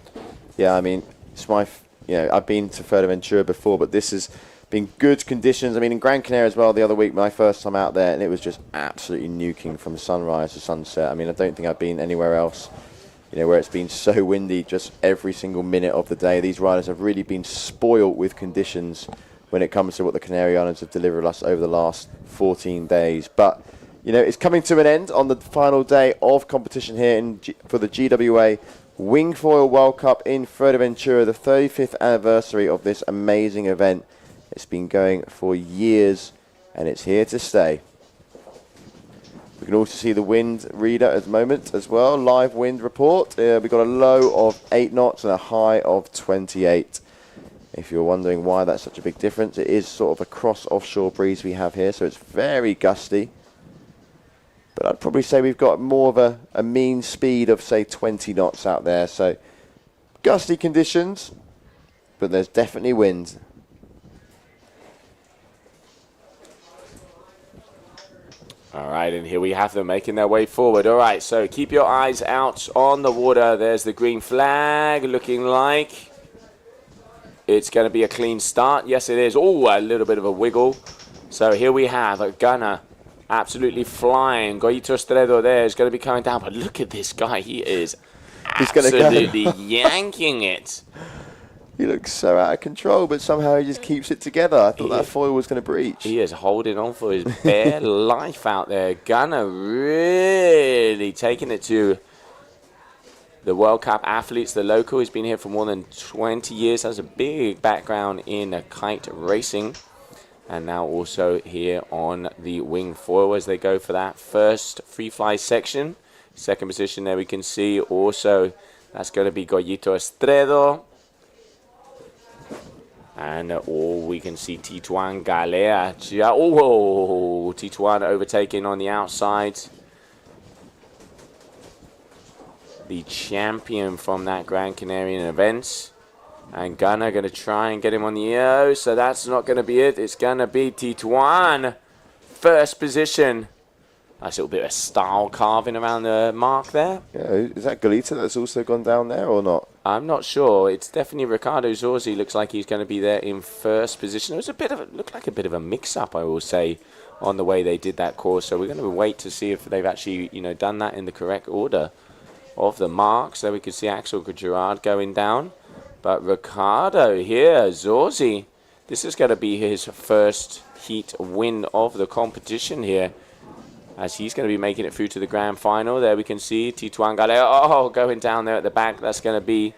Yeah, I mean, it's my, I've been to Fuerteventura before, but this has been good conditions. I mean, in Gran Canaria as well the other week, my first time out there, and it was just absolutely nuking from sunrise to sunset. I mean, I don't think I've been anywhere else, where it's been so windy just every single minute of the day. These riders have really been spoilt with conditions when it comes to what the Canary Islands have delivered us over the last 14 days. But You know, it's coming to an end on the final day of competition here for the GWA Wingfoil World Cup in Fuerteventura, the 35th anniversary of this amazing event. It's been going for years and it's here to stay. We can also see the wind reader at the moment as well, live wind report. We've got a low of 8 knots and a high of 28. If you're wondering why that's such a big difference, it is sort of a cross offshore breeze we have here, so it's very gusty. But I'd probably say we've got more of a mean speed of, say, 20 knots out there. So gusty conditions, but there's definitely wind. All right, and here we have them making their way forward. All right, so keep your eyes out on the water. There's the green flag looking like it's going to be a clean start. Yes, it is. Oh, a little bit of a wiggle. So here we have a gunner absolutely flying. Goyito Izquierdo there is going to be coming down. But look at this guy. He is absolutely yanking it. He looks so out of control, but somehow he just keeps it together. I thought that foil was going to breach. He is holding on for his bare life out there. Gunner really taking it to the World Cup athletes, the local. He's been here for more than 20 years. Has a big background in kite racing. And now also here on the wing foil as they go for that first free fly section. Second position there we can see also that's going to be Goyito Izquierdo. And we can see Tituan Galea. Oh, Tituan overtaking on the outside. The champion from that Gran Canarian event. And Gunner going to try and get him on the EO. So that's not going to be it. It's going to be Tituan. First position. Nice little bit of style carving around the mark there. Yeah, is that Galita that's also gone down there or not? I'm not sure. It's definitely Ricardo Zorzi. Looks like he's going to be there in first position. It was looked like a bit of a mix-up, I will say, on the way they did that course. So we're going to wait to see if they've actually, done that in the correct order of the marks. So we can see Axel Gerard going down. But Ricardo here, Zorzi, this is going to be his first heat win of the competition here, as he's going to be making it through to the grand final. There we can see Tituan Galeo, going down there at the back. That's going to be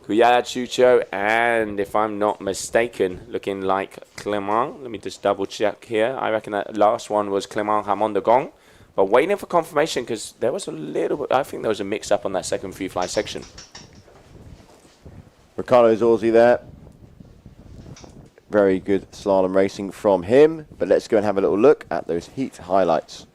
Cuyala Chucho, and if I'm not mistaken, looking like Clement. Let me just double check here. I reckon that last one was Clement Hamon de Gong. But waiting for confirmation, because there was a little bit, I think there was a mix-up on that second free fly section. Ricardo Zorzi there. Very good slalom racing from him. But let's go and have a little look at those heat highlights.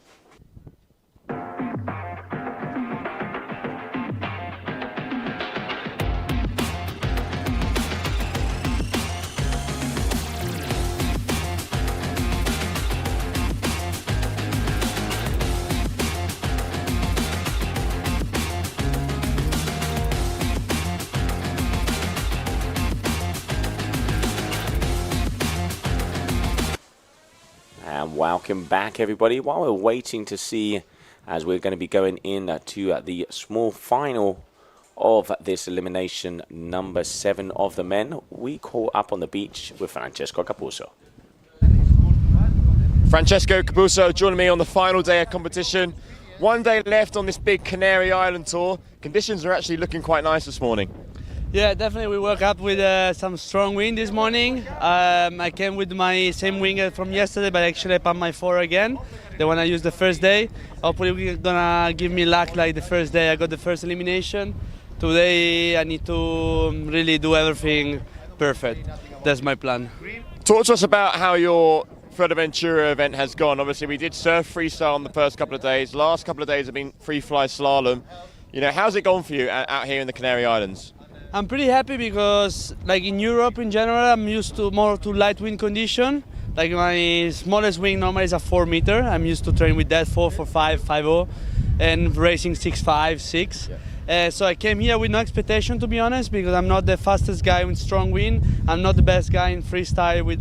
And welcome back, everybody. While we're waiting to see, as we're going to be going in to the small final of this elimination number 7 of the men, we caught up on the beach with Francesco Capuzzo. Francesco Capuzzo joining me on the final day of competition. One day left on this big Canary Island tour. Conditions are actually looking quite nice this morning. Yeah, definitely. We woke up with some strong wind this morning. I came with my same wing from yesterday, but actually I pumped my 4 again, the one I used the first day. Hopefully we're gonna give me luck like the first day I got the first elimination. Today I need to really do everything perfect. That's my plan. Talk to us about how your Fuerteventura event has gone. Obviously we did surf freestyle on the first couple of days. Last couple of days have been free fly slalom. How's it gone for you out here in the Canary Islands? I'm pretty happy because, like in Europe in general, I'm used to more to light wind condition. Like my smallest wing normally is a 4 meter. I'm used to train with that 4.45, 5.0, and racing 6.5, 6. Yeah. So I came here with no expectation, to be honest, because I'm not the fastest guy with strong wind. I'm not the best guy in freestyle with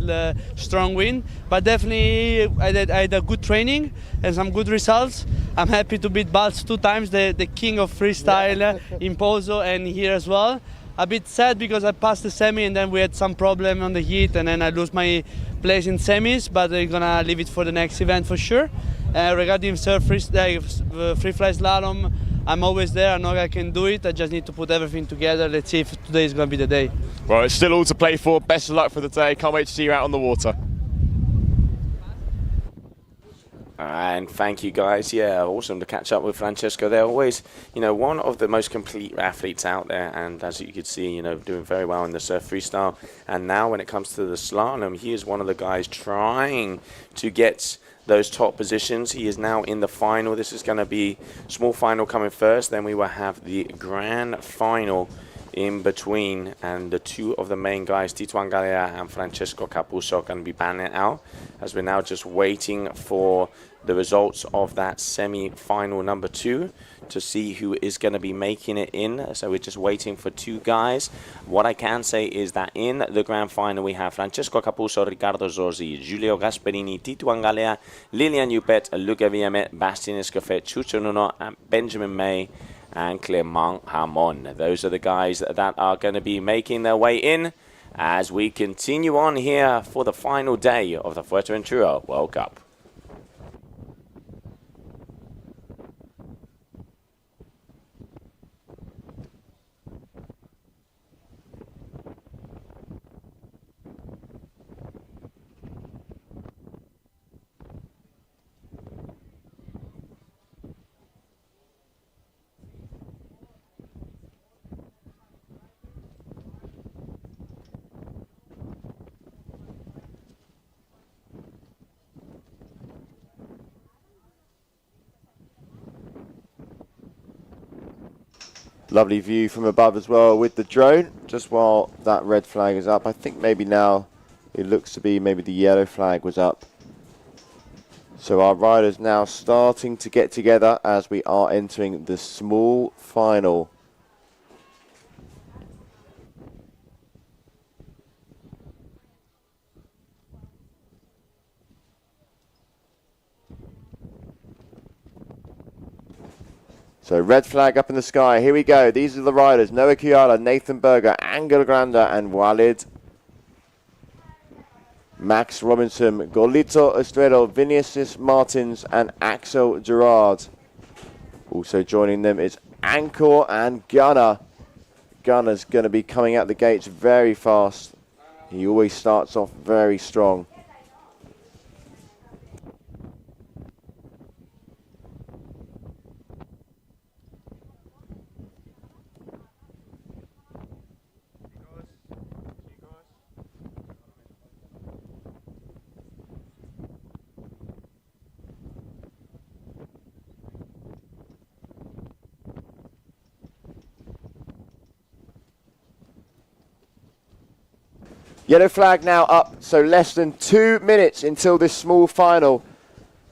strong wind. But definitely I had a good training and some good results. I'm happy to beat Balz 2 times, the king of freestyle in Pozo and here as well. A bit sad because I passed the semi and then we had some problem on the heat and then I lose my place in semis, but I'm gonna leave it for the next event for sure. Regarding free-fly-slalom, I'm always there. I know I can do it. I just need to put everything together. Let's see if today is going to be the day. Well, it's still all to play for. Best of luck for the day. Can't wait to see you out on the water. And thank you guys. Yeah, awesome to catch up with Francesco. They're always, one of the most complete athletes out there. And as you could see, doing very well in the surf freestyle. And now when it comes to the slalom, he is one of the guys trying to get those top positions. He is now in the final. This is going to be small final coming first. Then we will have the grand final in between, and the two of the main guys, Tito Angalea and Francesco Capuzzo, are going to be banning it out, as we're now just waiting for the results of that semi-final number 2 to see who is going to be making it in. So we're just waiting for 2 guys. What I can say is that in the grand final we have Francesco Capuzzo, Riccardo Zorzi, Giulio Gasperini, Tito Angalea, Lilian Yupet, Luca Villamet, Bastien Escoffet, Chucho Nuno, and Benjamin May and Clement Hamon. Those are the guys that are going to be making their way in as we continue on here for the final day of the Fuerteventura World Cup. Lovely view from above as well with the drone, just while that red flag is up. I think maybe now it looks to be maybe the yellow flag was up. So our riders now starting to get together as we are entering the small final. So red flag up in the sky. Here we go. These are the riders. Noah Kiala, Nathan Berger, Angel Granda and Walid. Max Robinson, Golito Estrella, Vinicius Martins and Axel Gerard. Also joining them is Ancor and Gunnar. Gunnar's going to be coming out the gates very fast. He always starts off very strong. Yellow flag now up, so less than 2 minutes until this small final.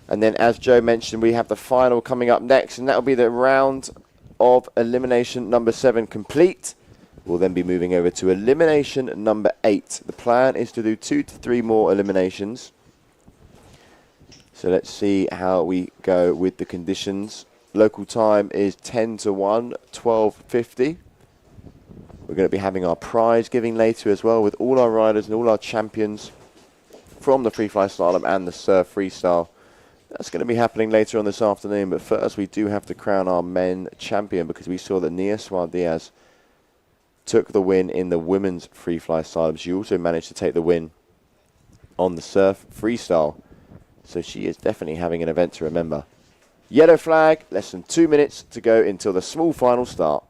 And then, as Joe mentioned, we have the final coming up next, and that will be the round of elimination number 7 complete. We'll then be moving over to elimination number 8. The plan is to do 2 to 3 more eliminations. So let's see how we go with the conditions. Local time is 10 to 1, 12:50. We're going to be having our prize giving later as well with all our riders and all our champions from the free fly slalom and the surf freestyle. That's going to be happening later on this afternoon, but first we do have to crown our men champion because we saw that Nia Suarez Diaz took the win in the women's free fly slalom. She also managed to take the win on the surf freestyle. So she is definitely having an event to remember. Yellow flag, less than 2 minutes to go until the small final start.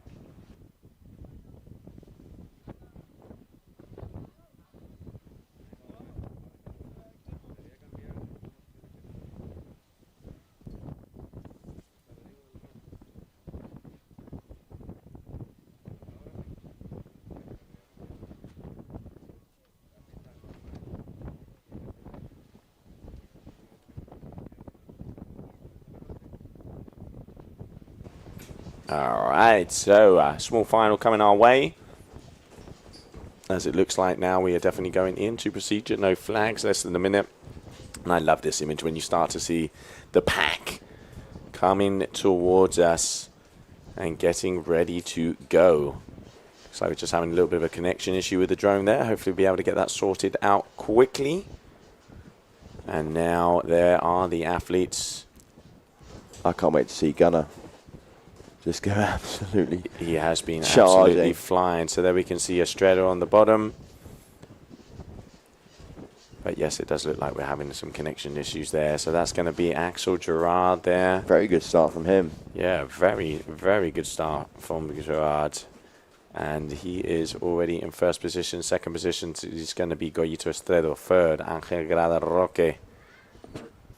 All right, so small final coming our way. As it looks like now we are definitely going into procedure. No flags, less than a minute. And I love this image when you start to see the pack coming towards us and getting ready to go. Looks like we're just having a little bit of a connection issue with the drone there. Hopefully we'll be able to get that sorted out quickly. And now there are the athletes I can't wait to see Gunnar just go absolutely. He has been charging. absolutely flying. So there we can see Izquierdo on the bottom. But yes, it does look like we're having some connection issues there. So that's going to be Axel Gerard there. Very good start from him. Yeah, very, very good start from Gerard. And he is already in first position. Second position is going to be Goyito Estredo. Third, Angel Grada Roque.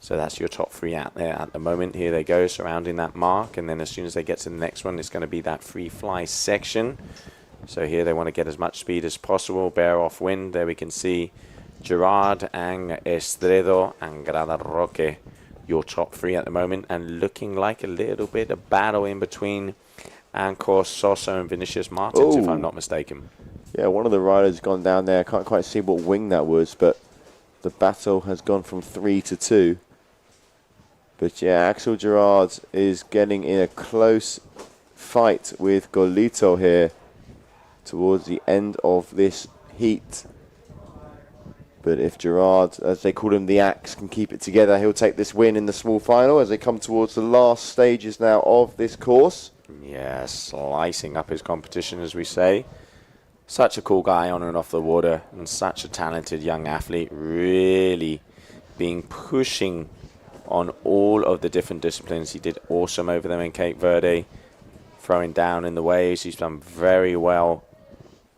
So that's your top three out there at the moment. Here they go, surrounding that mark. And then as soon as they get to the next one, it's going to be that free fly section. So here they want to get as much speed as possible, bear off wind. There we can see Gerard, Ang Estredo, and Grada Roque, your top three at the moment. And looking like a little bit of battle in between Anko Soso and Vinicius Martins, if I'm not mistaken. Yeah, one of the riders gone down there. I can't quite see what wing that was, but the battle has gone from 3 to 2. But yeah, Axel Gerard is getting in a close fight with Golito here towards the end of this heat. But if Gerard, as they call him, the Axe, can keep it together, he'll take this win in the small final as they come towards the last stages now of this course. Yeah, slicing up his competition, as we say. Such a cool guy on and off the water, and such a talented young athlete, really being pushing on all of the different disciplines. He did awesome over there in Cape Verde, throwing down in the waves. He's done very well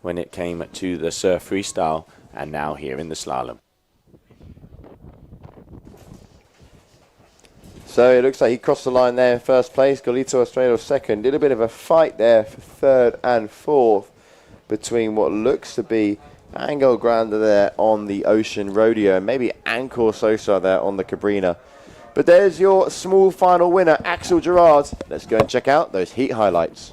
when it came to the surf freestyle, and now here in the slalom. So it looks like he crossed the line there in first place. Golito Estredo second. Did a bit of a fight there for third and fourth between what looks to be Angel Grande there on the Ocean Rodeo and maybe Anko Sosa there on the Cabrina. But there's your small final winner, Axel Gerard. Let's go and check out those heat highlights.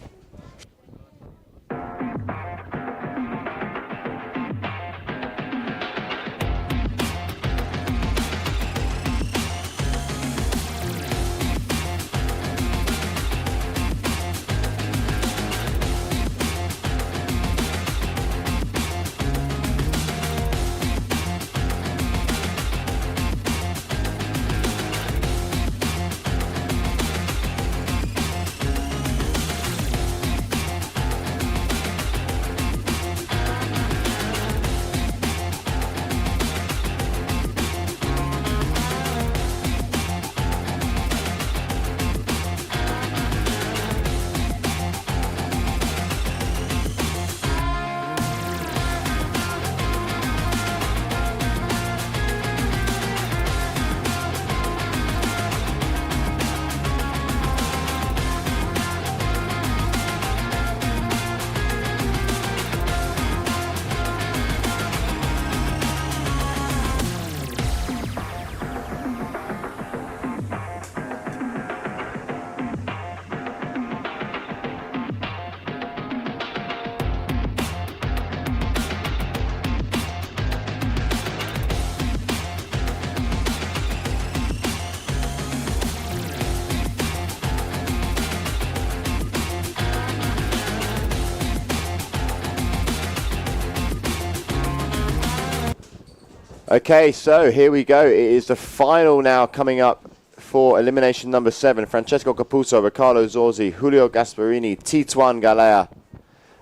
Okay, so here we go. It is the final now coming up for elimination number 7. Francesco Capuzzo, Riccardo Zorzi, Julio Gasparini, Tituan Galea,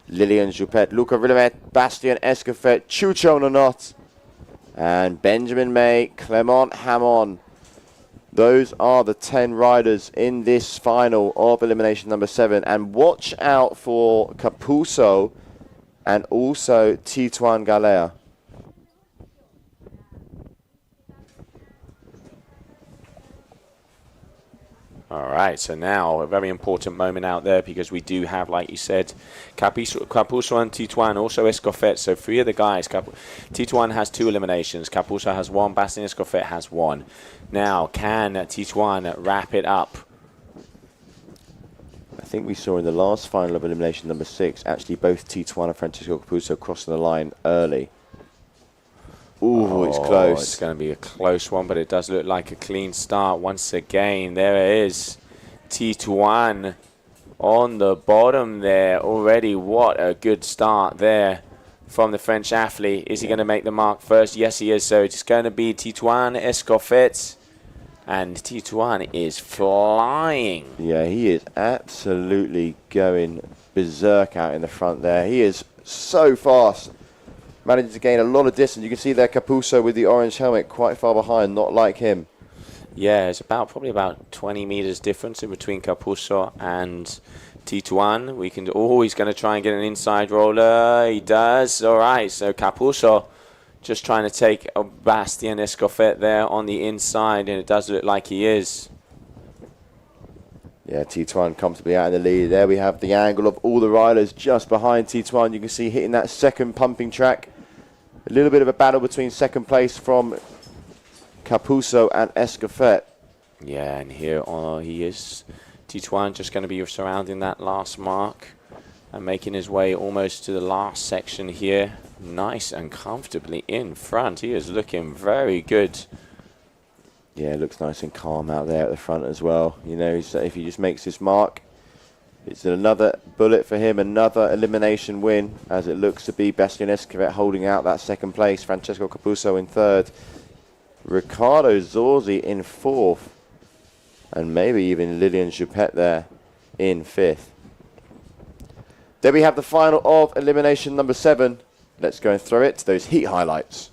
Lilian Juppet, Luca Rillamet, Bastien Escofet, Chucho Nonot, and Benjamin May, Clement Hamon. Those are the 10 riders in this final of elimination number 7. And watch out for Capuzzo and also Tituan Galea. All right, so now a very important moment out there because we do have, like you said, Capuzzo and Tituan, also Escofet. So 3 of the guys. Tituan has 2 eliminations. Capuzzo has 1. Bastien Escofet has 1. Now, can Tituan wrap it up? I think we saw in the last final of elimination number 6, actually both Tituan and Francesco Capuzzo crossing the line early. Ooh, it's close. It's going to be a close one, but it does look like a clean start once again. There it is. Tituan on the bottom there already. What a good start there from the French athlete. Is he going to make the mark first? Yes, he is. So it's going to be Tituan Escofet And Tituan is flying. Yeah, he is absolutely going berserk out in the front there. He is so fast. Managing to gain a lot of distance. You can see there Capuzzo with the orange helmet quite far behind, not like him. Yeah, it's probably about 20 meters difference in between Capuzzo and Tituan. We can he's going to try and get an inside roller. He does. All right, so Capuzzo just trying to take Bastien Escoffet there on the inside, and it does look like he is. Yeah, Tituan comfortably out in the lead. There we have the angle of all the riders just behind Tituan. You can see hitting that second pumping track. A little bit of a battle between second place from Capuzzo and Escoffet. Yeah, and here he is. Tituan just going to be surrounding that last mark and making his way almost to the last section here. Nice and comfortably in front. He is looking very good. Yeah, it looks nice and calm out there at the front as well. You know, if he just makes this mark, it's another bullet for him, another elimination win, as it looks to be Bastien Escoffet holding out that second place, Francesco Capuzzo in third, Riccardo Zorzi in fourth, and maybe even Lilian Juppet there in fifth. There we have the final of elimination number 7. Let's go and throw it to those heat highlights.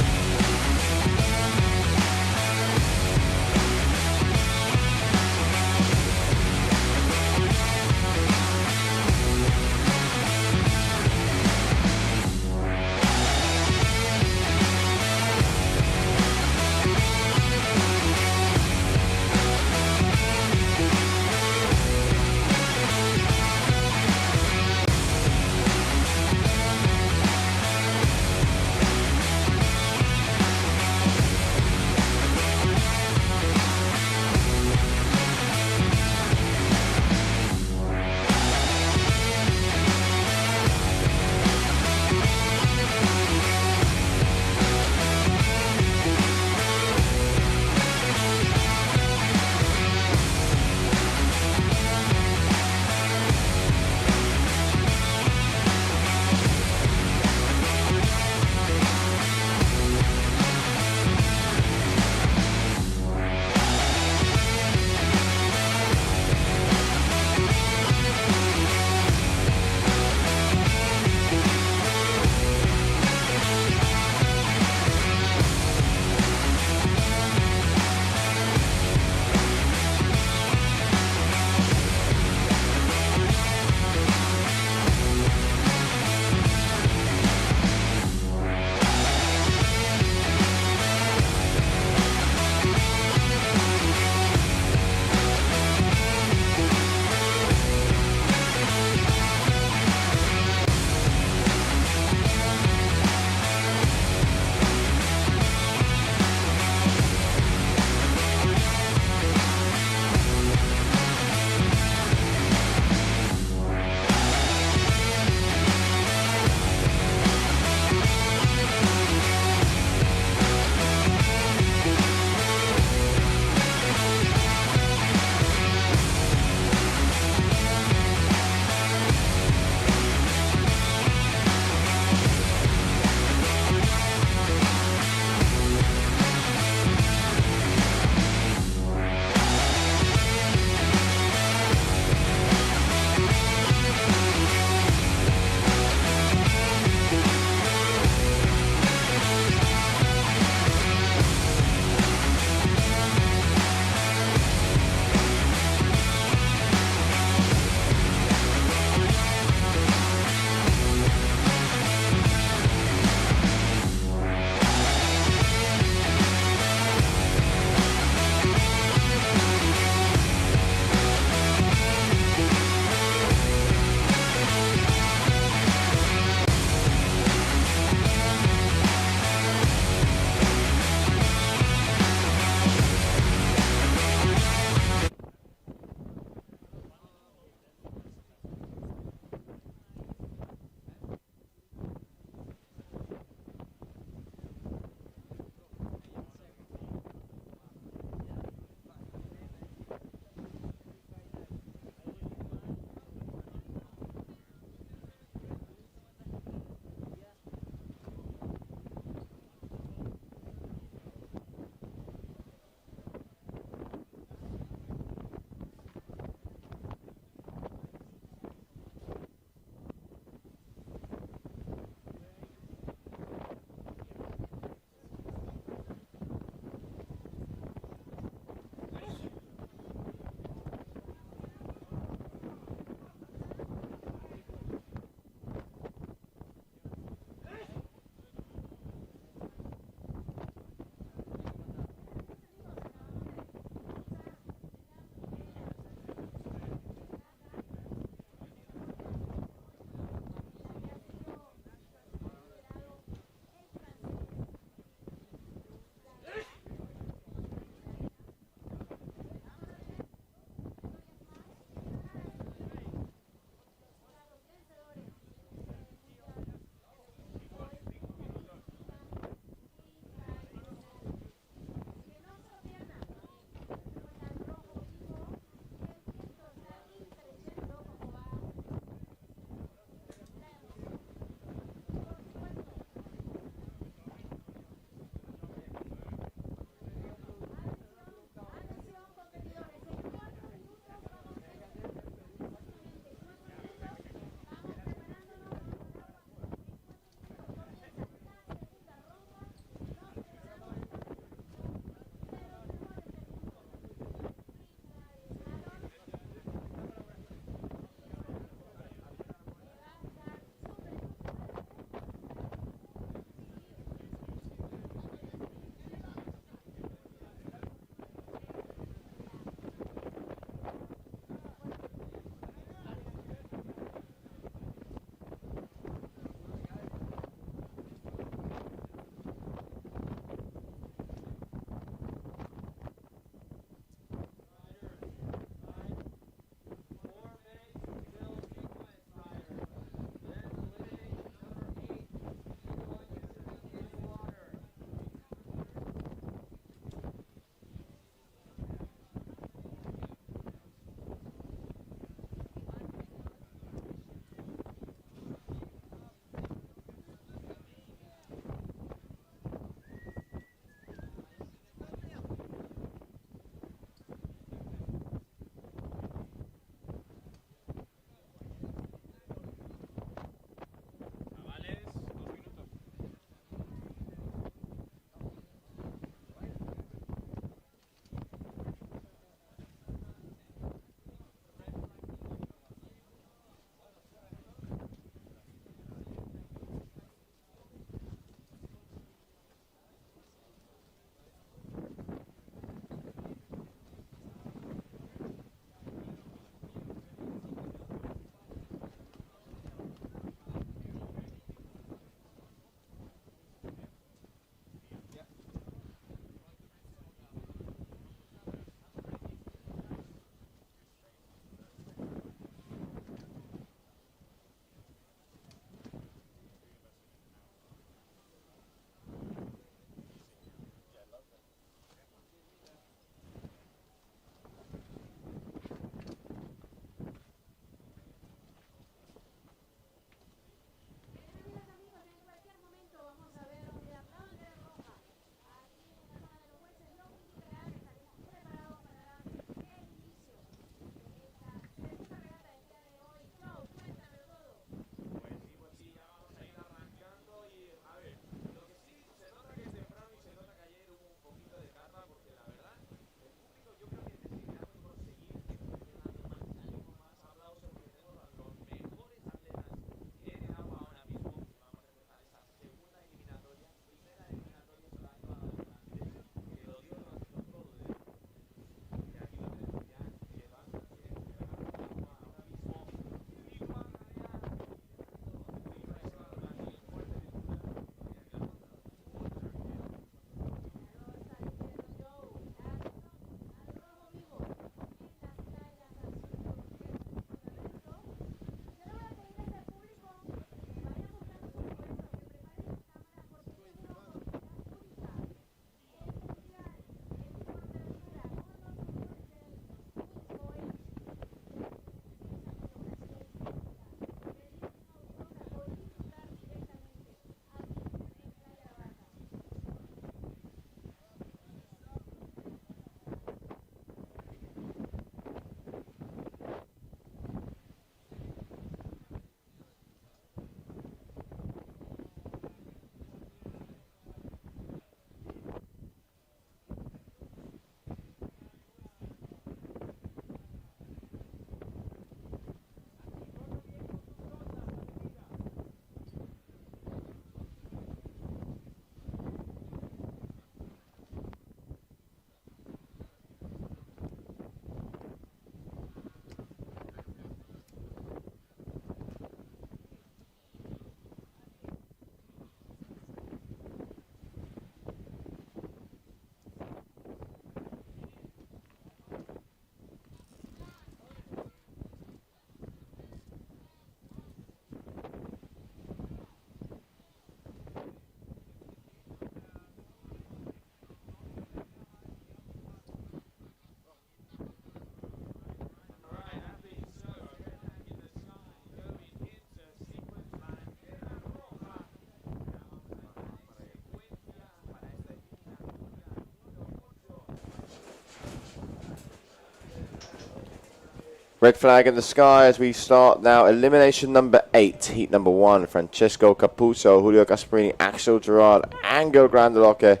Red flag in the sky as we start now. Elimination number 8, heat number 1. Francesco Capuzzo, Julio Gasparini, Axel Gerard, Angel Grandeloque,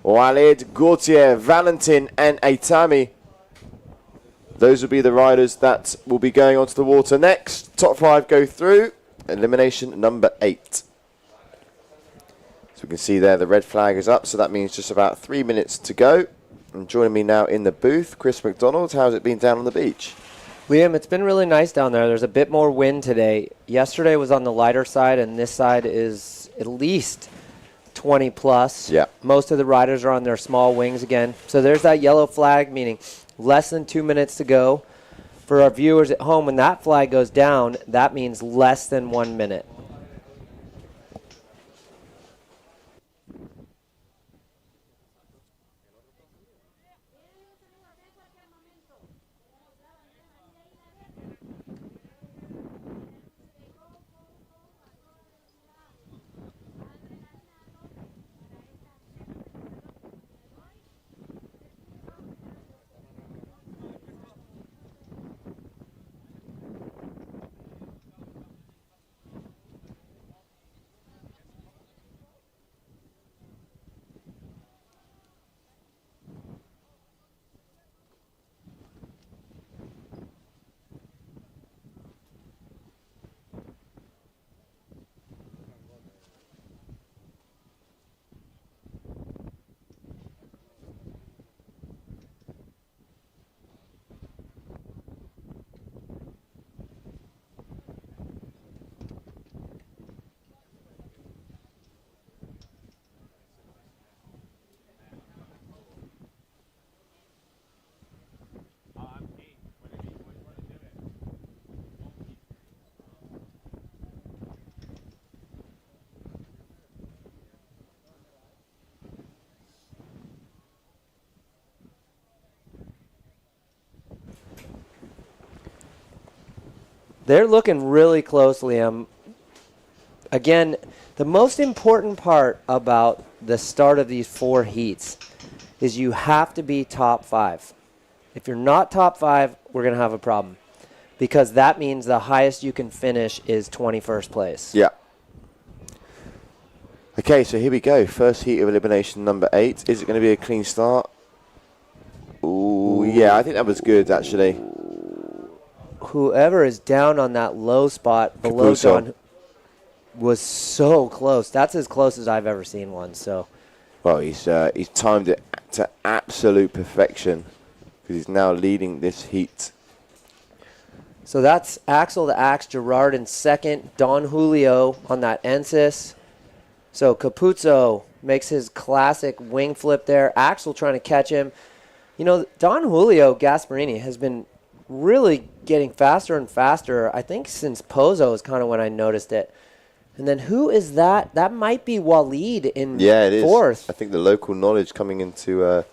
Walid, Gautier, Valentin, and Aitami. Those will be the riders that will be going onto the water next. Top 5 go through. Elimination number 8. So we can see there the red flag is up, so that means just about 3 minutes to go. And joining me now in the booth, Chris McDonald. How's it been down on the beach? Liam, it's been really nice down there. There's a bit more wind today. Yesterday was on the lighter side, and this side is at least 20 plus. Yeah. Most of the riders are on their small wings again. So there's that yellow flag, meaning less than 2 minutes to go. For our viewers at home, when that flag goes down, that means less than 1 minute. They're looking really close, Liam. Again, the most important part about the start of these 4 heats is you have to be top 5. If you're not top 5, we're going to have a problem, because that means the highest you can finish is 21st place. Yeah. Okay, so here we go. First heat of elimination number 8. Is it going to be a clean start? Ooh, yeah, I think that was good, actually. Whoever is down on that low spot below John was so close. That's as close as I've ever seen one. So, well, he's timed it to absolute perfection because he's now leading this heat. So that's Axel the Axe Gerard in second, Don Julio on that Ensis. So Capuzzo makes his classic wing flip there. Axel trying to catch him. You know, Don Julio Gasparini has been really getting faster and faster. I think since Pozo is kind of when I noticed it. And then who is that? That might be Walid in fourth. I think the local knowledge coming into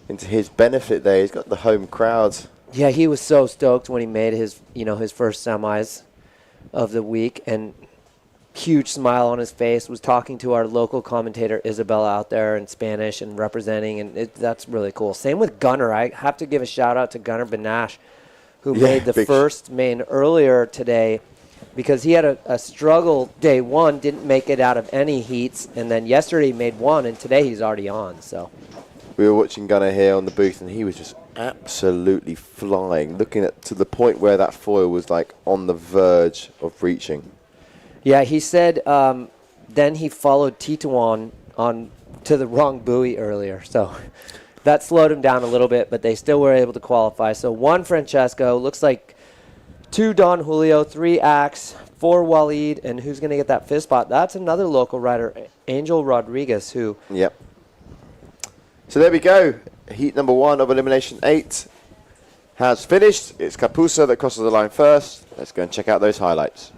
his benefit there. He's got the home crowd. Yeah, he was so stoked when he made his, his first semis of the week, and huge smile on his face. Was talking to our local commentator Isabella out there in Spanish and representing, and that's really cool. Same with Gunnar. I have to give a shout out to Gunnar Benash, who made the first main earlier today, because he had a struggle day one, didn't make it out of any heats, and then yesterday he made one, and today he's already on. So we were watching Gunnar here on the booth, and he was just absolutely flying, looking at to the point where that foil was like on the verge of reaching. Yeah, he said then he followed Tituan on to the wrong buoy earlier, so that slowed him down a little bit, but they still were able to qualify. So 1 Francesco, looks like 2 Don Julio, 3 Axe, 4 Walid, and who's going to get that 5th spot? That's another local rider, Angel Rodriguez, who... Yep. So there we go. Heat number 1 of Elimination 8 has finished. It's Capuzzo that crosses the line first. Let's go and check out those highlights.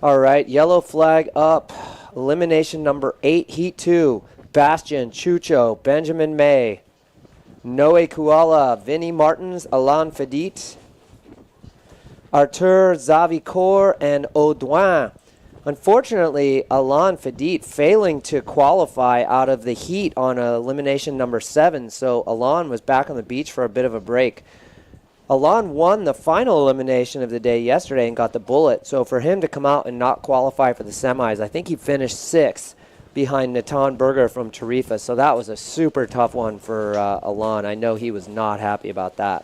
All right, yellow flag up. Elimination number 8, Heat 2. Bastian, Chucho, Benjamin May, Noe Kuala, Vinny Martins, Alain Fedit, Arthur Zavicor, and Audouin. Unfortunately, Alain Fedit failing to qualify out of the heat on elimination number 7, so Alain was back on the beach for a bit of a break. Alain won the final elimination of the day yesterday and got the bullet, so for him to come out and not qualify for the semis, I think he finished 6th behind Natan Berger from Tarifa, so that was a super tough one for Alain. I know he was not happy about that.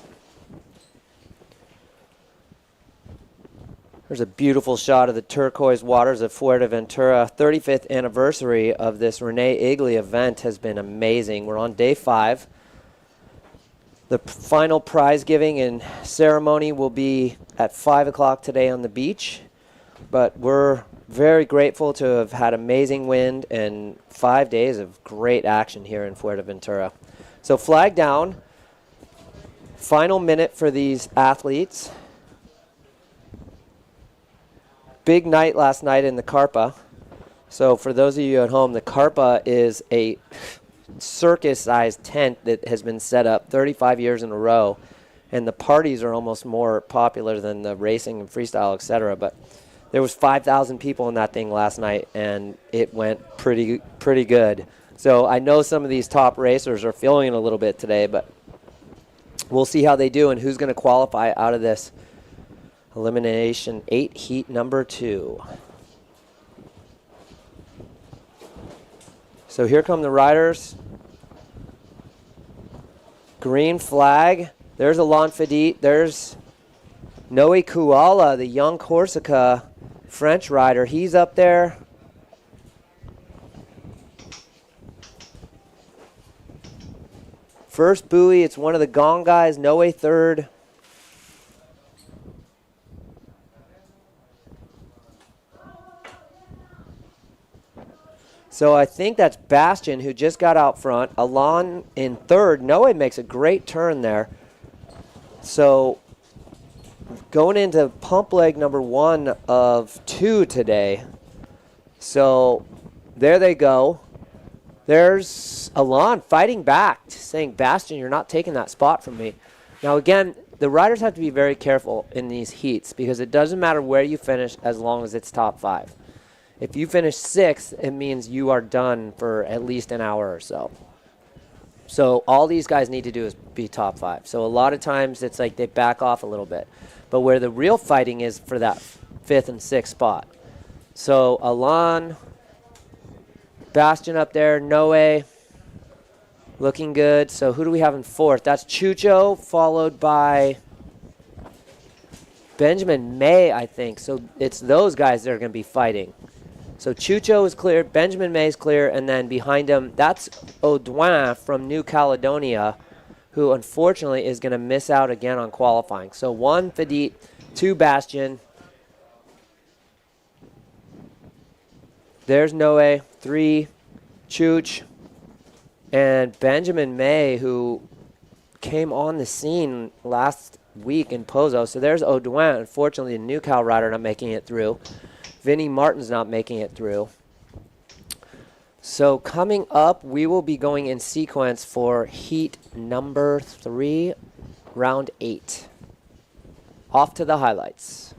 There's a beautiful shot of the turquoise waters of Fuerteventura. 35th anniversary of this Rene Igli event has been amazing. We're on day 5. The final prize giving and ceremony will be at 5 o'clock today on the beach. But we're very grateful to have had amazing wind and 5 days of great action here in Fuerteventura. So flag down. Final minute for these athletes. Big night last night in the Carpa. So for those of you at home, the Carpa is a circus-sized tent that has been set up 35 years in a row, and the parties are almost more popular than the racing and freestyle, etc. But there was 5,000 people in that thing last night, and it went pretty good. So I know some of these top racers are feeling it a little bit today, but we'll see how they do and who's going to qualify out of this Elimination 8 heat number 2. So here come the riders. Green flag. There's Alain Fedit. There's Noe Kuala, the young Corsica French rider. He's up there. First buoy, it's one of the Gong guys. Noe third. So I think that's Bastian who just got out front. Alain in third. Noe makes a great turn there. So going into pump leg number 1 of 2 today. So there they go. There's Alain fighting back, saying, Bastian, you're not taking that spot from me. Now again, the riders have to be very careful in these heats because it doesn't matter where you finish as long as it's top 5. If you finish 6th, it means you are done for at least an hour or so. So all these guys need to do is be top 5. So a lot of times it's like they back off a little bit. But where the real fighting is for that 5th and 6th spot. So Alain, Bastian up there, Noe, looking good. So who do we have in 4th? That's Chucho, followed by Benjamin May, I think. So it's those guys that are going to be fighting. So Chucho is clear, Benjamin May is clear, and then behind him, that's Audouin from New Caledonia, who unfortunately is going to miss out again on qualifying. So 1 Fedit, 2 Bastian. There's Noe, 3 Chuch, and Benjamin May, who came on the scene last week in Pozo. So there's Audouin, unfortunately, the New Cal rider not making it through. Vinny Martin's not making it through. So coming up, we will be going in sequence for heat number 3, round 8. Off to the highlights.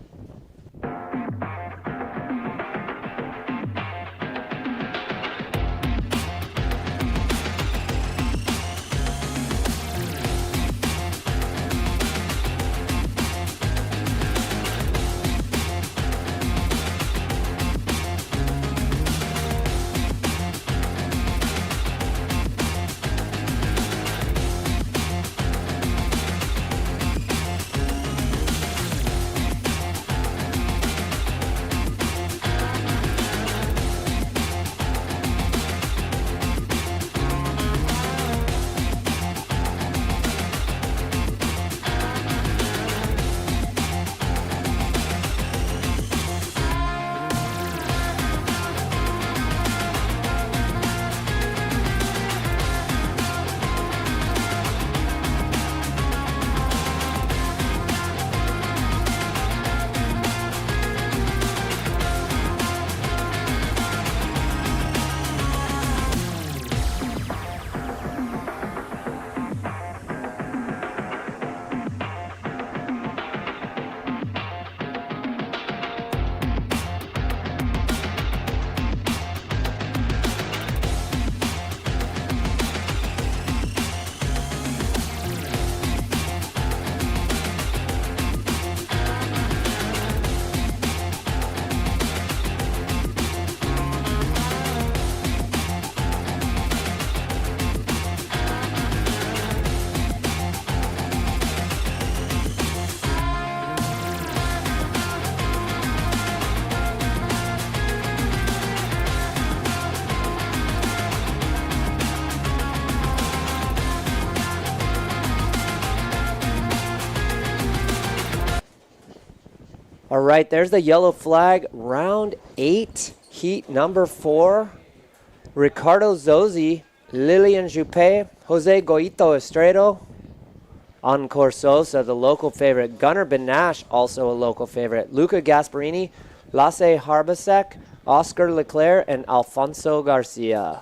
All right, there's the yellow flag. Round 8, heat number 4. Ricardo Zozzi, Lilian Juppé, Jose Goito Estredo, Encore Sosa, the local favorite. Gunnar Benash, also a local favorite. Luca Gasparini, Lasse Harbasek, Oscar Leclerc, and Alfonso Garcia.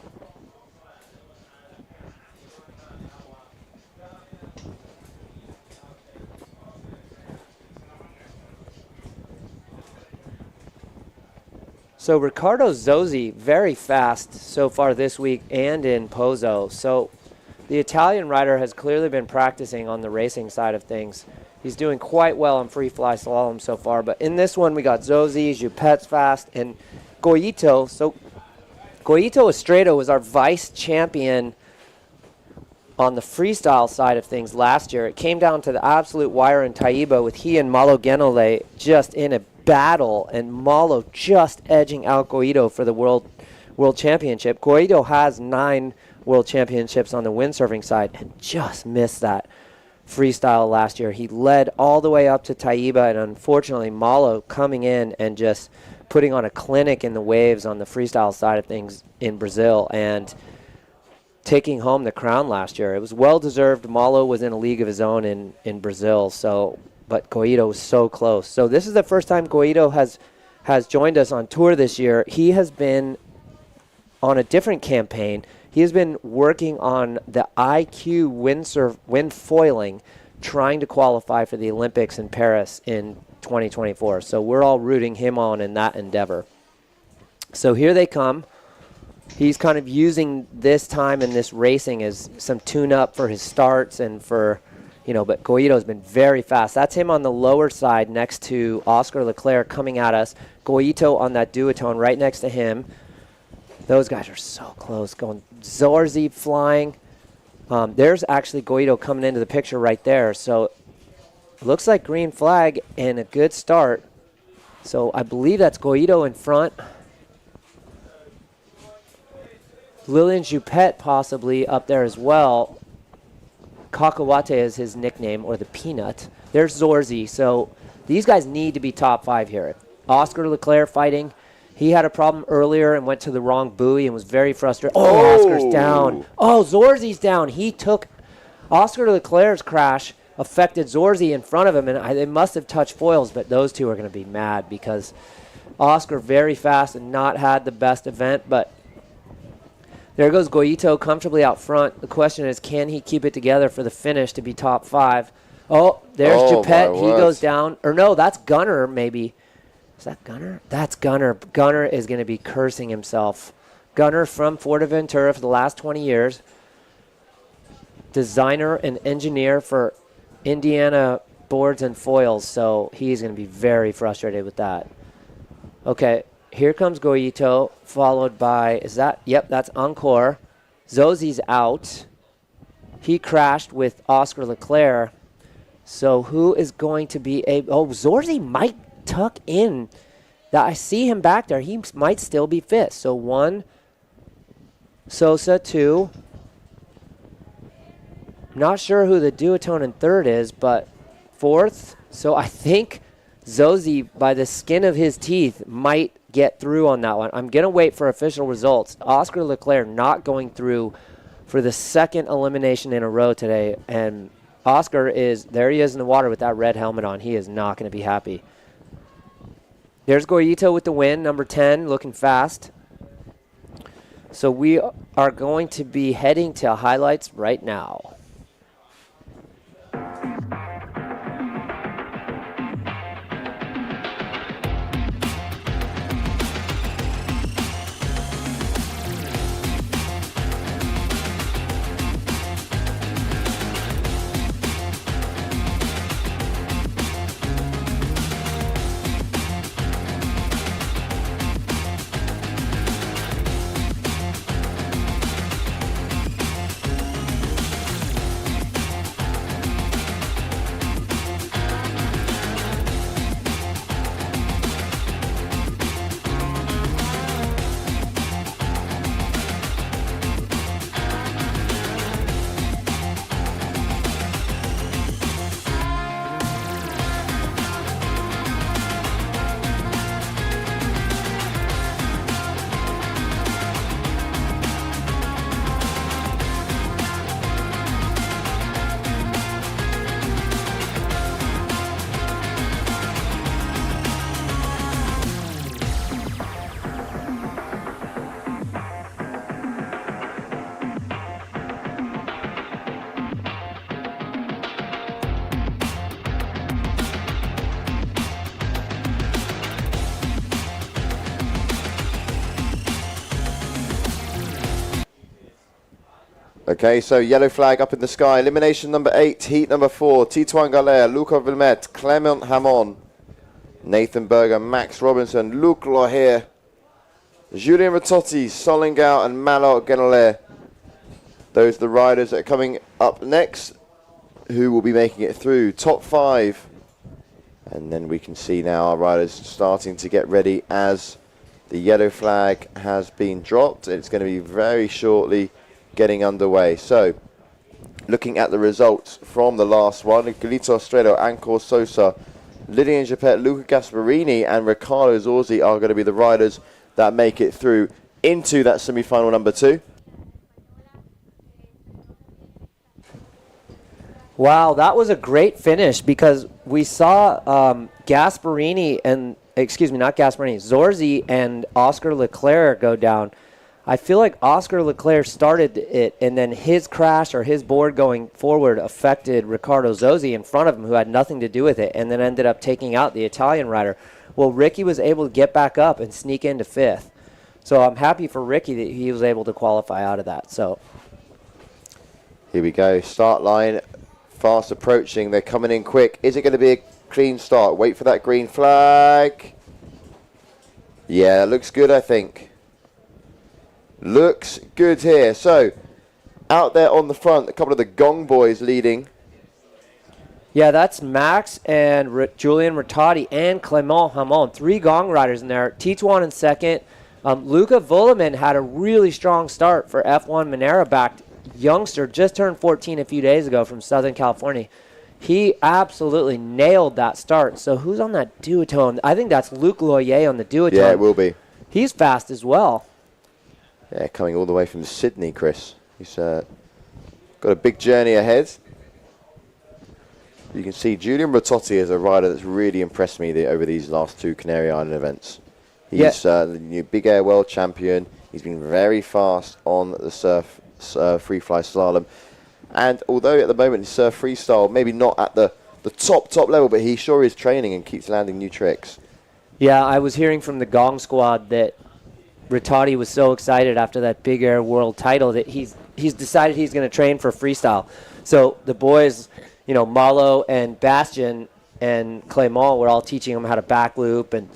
So Ricardo Zozzi, very fast so far this week and in Pozo. So the Italian rider has clearly been practicing on the racing side of things. He's doing quite well on FreeFly-Slalom so far. But in this one, we got Zozzi, Juppet's fast, and Goito. So Goito Estredo was our vice champion on the freestyle side of things last year. It came down to the absolute wire in Taiba with he and Malo Genole just in a battle, and Malo just edging out Goito for the world championship. Goito has 9 world championships on the windsurfing side and just missed that freestyle last year. He led all the way up to Taiba, and unfortunately Malo coming in and just putting on a clinic in the waves on the freestyle side of things in Brazil and taking home the crown last year. It was well deserved. Malo was in a league of his own in Brazil, so but Goito was so close. So this is the first time Goito has joined us on tour this year. He has been on a different campaign. He has been working on the IQ wingfoiling, trying to qualify for the Olympics in Paris in 2024. So we're all rooting him on in that endeavor. So here they come. He's kind of using this time and this racing as some tune-up for his starts and for, but Goito's been very fast. That's him on the lower side next to Oscar Leclerc coming at us. Goito on that duotone right next to him. Those guys are so close. Going Zorzi flying. There's actually Goito coming into the picture right there. So it looks like green flag and a good start. So I believe that's Goito in front. Lilian Juppé possibly up there as well. Cacahuate is his nickname, or the peanut. There's Zorzi. So these guys need to be top 5 here. Oscar Leclerc fighting. He had a problem earlier and went to the wrong buoy and was very frustrated. Oh, Oscar's down. Oh, Zorzi's down. He took Oscar Leclerc's crash, affected Zorzi in front of him, and they must have touched foils, but those two are going to be mad because Oscar very fast and not had the best event, but there goes Goito comfortably out front. The question is, can he keep it together for the finish to be top 5? Oh, there's Juppé. He goes down. Or no, that's Gunnar maybe. Is that Gunnar? That's Gunnar. Gunnar is going to be cursing himself. Gunnar from Fuerteventura for the last 20 years. Designer and engineer for Indiana boards and foils. So he's going to be very frustrated with that. Okay. Here comes Goito, followed by, that's Encore. Zozzi's out. He crashed with Oscar Leclerc. So who is going to be Zorzi might tuck in. I see him back there. He might still be 5th. So 1, Sosa 2. Not sure who the duotone in 3rd is, but 4th. So I think Zozzi, by the skin of his teeth, might get through on that one. I'm going to wait for official results. Oscar Leclerc not going through for the 2nd elimination in a row today. And Oscar there he is in the water with that red helmet on. He is not going to be happy. There's Goito with the win, number 10, looking fast. So we are going to be heading to highlights right now. Okay, so yellow flag up in the sky. Elimination number 8, heat number 4. Tituan Galea, Luca Vilmet, Clement Hamon, Nathan Berger, Max Robinson, Luc Lohier, Julien Ratotti, Solingau, and Malo Genole. Those are the riders that are coming up next, who will be making it through. Top 5. And then we can see now our riders starting to get ready as the yellow flag has been dropped. It's going to be very shortly getting underway. So, looking at the results from the last one, Galito Estrella, Ancor Sosa, Lilian Japet, Luca Gasparini, and Riccardo Zorzi are going to be the riders that make it through into that semi-final number 2. Wow, that was a great finish because we saw Gasparini and, excuse me, not Gasparini, Zorzi and Oscar Leclerc go down. I feel like Oscar Leclerc started it, and then his crash or his board going forward affected Riccardo Zorzi in front of him, who had nothing to do with it, and then ended up taking out the Italian rider. Well, Ricky was able to get back up and sneak into 5th. So I'm happy for Ricky that he was able to qualify out of that. So here we go. Start line fast approaching. They're coming in quick. Is it going to be a clean start? Wait for that green flag. Yeah, looks good, I think. Looks good here. So, out there on the front, a couple of the Gong boys leading. yeah, that's Max and Julian Ratotti and Clement Hamon. 3 Gong riders in there. Tituan in second. Luca Vuillemin had a really strong start for F1 Monera-backed youngster. Just turned 14 a few days ago from Southern California. He absolutely nailed that start. So who's on that duotone? I think that's Luc Loyer on the duotone. Yeah, it will be. He's fast as well. Yeah, coming all the way from Sydney, Chris. He's got a big journey ahead. You can see Julian Ratotti is a rider that's really impressed me over these last 2 Canary Island events. He's the new Big Air World Champion. He's been very fast on the surf free-fly-slalom. And although at the moment his surf freestyle, maybe not at the top level, but he sure is training and keeps landing new tricks. Yeah, I was hearing from the Gong squad that Ratotti was so excited after that Big Air World title that he's decided he's going to train for freestyle. So the boys, you know, Malo and Bastien and Clement were all teaching him how to back loop. And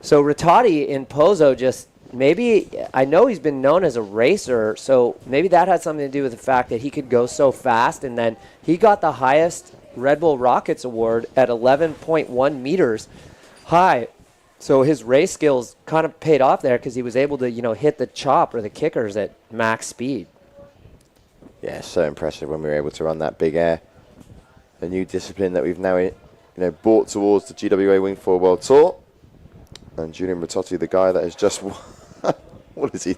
so Ratotti in Pozo just maybe, I know he's been known as a racer, so maybe that had something to do with the fact that he could go so fast. And then he got the highest Red Bull Rockets award at 11.1 meters high. So his race skills kind of paid off there because he was able to, you know, hit the chop or the kickers at max speed. Yeah, so impressive when we were able to run that big air. A new discipline that we've now, brought towards the GWA Wingfoil World Tour. And Julian Ratotti, the guy that has just won. What is he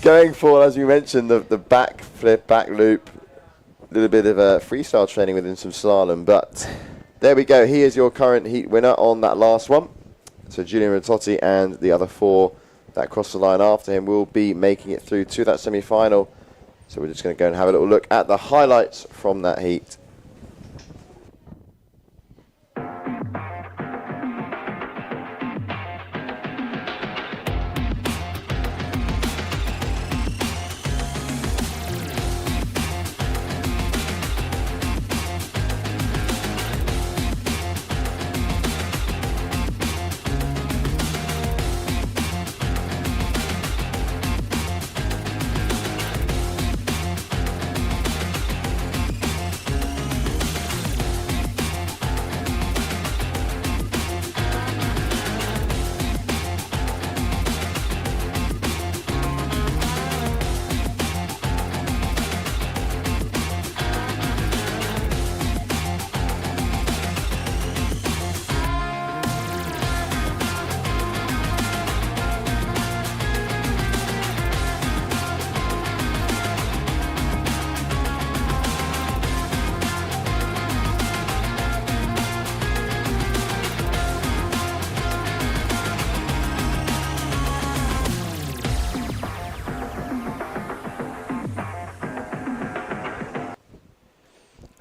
going for? As you mentioned, the back flip, back loop, a little bit of freestyle training within some slalom. But there we go. He is your current heat winner on that last one. So Julian Ratotti and the other 4 that cross the line after him will be making it through to that semi-final. So we're just going to go and have a little look at the highlights from that heat.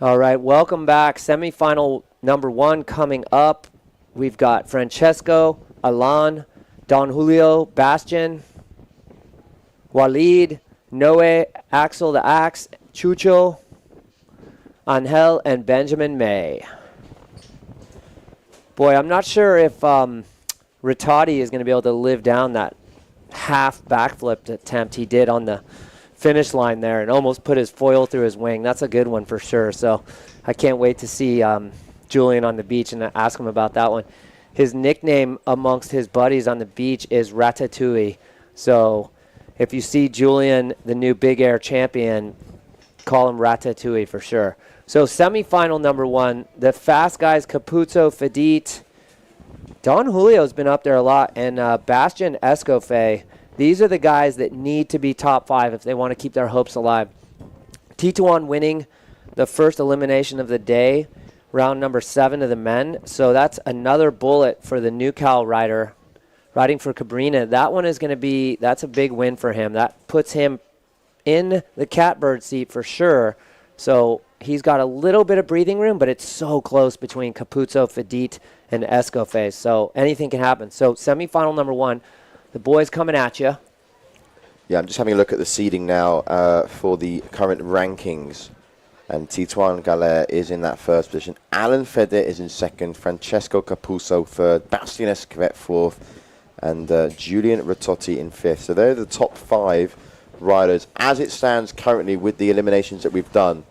All right, welcome back. Semifinal number 1 coming up. We've got Francesco, Alan, Don Julio, Bastien, Walid, Noe, Axel the Axe, Chucho, Angel, and Benjamin May. Boy, I'm not sure if Ritati is going to be able to live down that half backflip attempt he did on the finish line there and almost put his foil through his wing. That's a good one for sure. So I can't wait to see Julian on the beach and ask him about that one. His nickname amongst his buddies on the beach is Ratatouille. So if you see Julian, the new Big Air champion, call him Ratatouille for sure. So semifinal number 1, the fast guys, Capuzzo, Fedit, Don Julio's been up there a lot, and Bastian Escoffier. These are the guys that need to be top 5 if they want to keep their hopes alive. Tituan winning the first elimination of the day, round number 7 of the men. So that's another bullet for the NewCal rider riding for Cabrina. That one is going to be, that's a big win for him. That puts him in the catbird seat for sure. So he's got a little bit of breathing room, but it's so close between Capuzzo, Fedit, and Escoffier. So anything can happen. So semifinal number 1. The boys coming at you. Yeah, I'm just having a look at the seeding now for the current rankings. And Tituan Galer is in that first position. Alan Fedit is in second. Francesco Capuzzo third. Bastien Escovet fourth. And Julian Ritotti in fifth. So they're the top 5 riders. As it stands currently with the eliminations that we've done,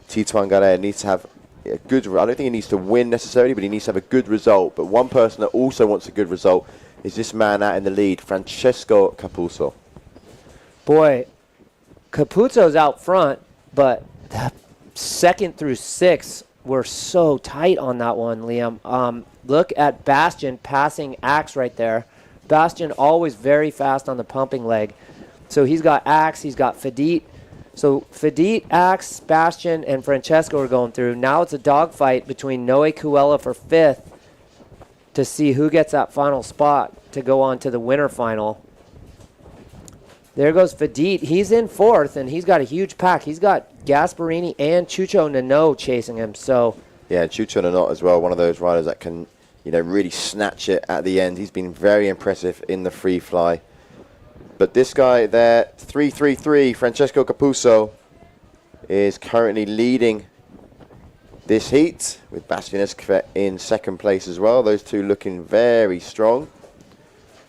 Tituan Galer needs to have a good, I don't think he needs to win necessarily, but he needs to have a good result. But one person that also wants a good result is this man out in the lead, Francesco Capuzzo. Boy, Capuzzo's out front, but the 2nd through 6th were so tight on that one, Liam. Look at Bastian passing Axe right there. Bastian always very fast on the pumping leg. So he's got Axe, he's got Fedit. So Fedit, Axe, Bastian, and Francesco are going through. Now it's a dogfight between Noe Cuella for 5th to see who gets that final spot to go on to the winter final. There goes Fedit. He's in 4th, and he's got a huge pack. He's got Gasparini and Chucho Nano chasing him. So yeah, Chucho Nano as well, one of those riders that can, you know, really snatch it at the end. He's been very impressive in the free fly. But this guy there, 333, Francesco Capuzzo, is currently leading this heat with Bastien Escovet in 2nd place as well. Those two looking very strong.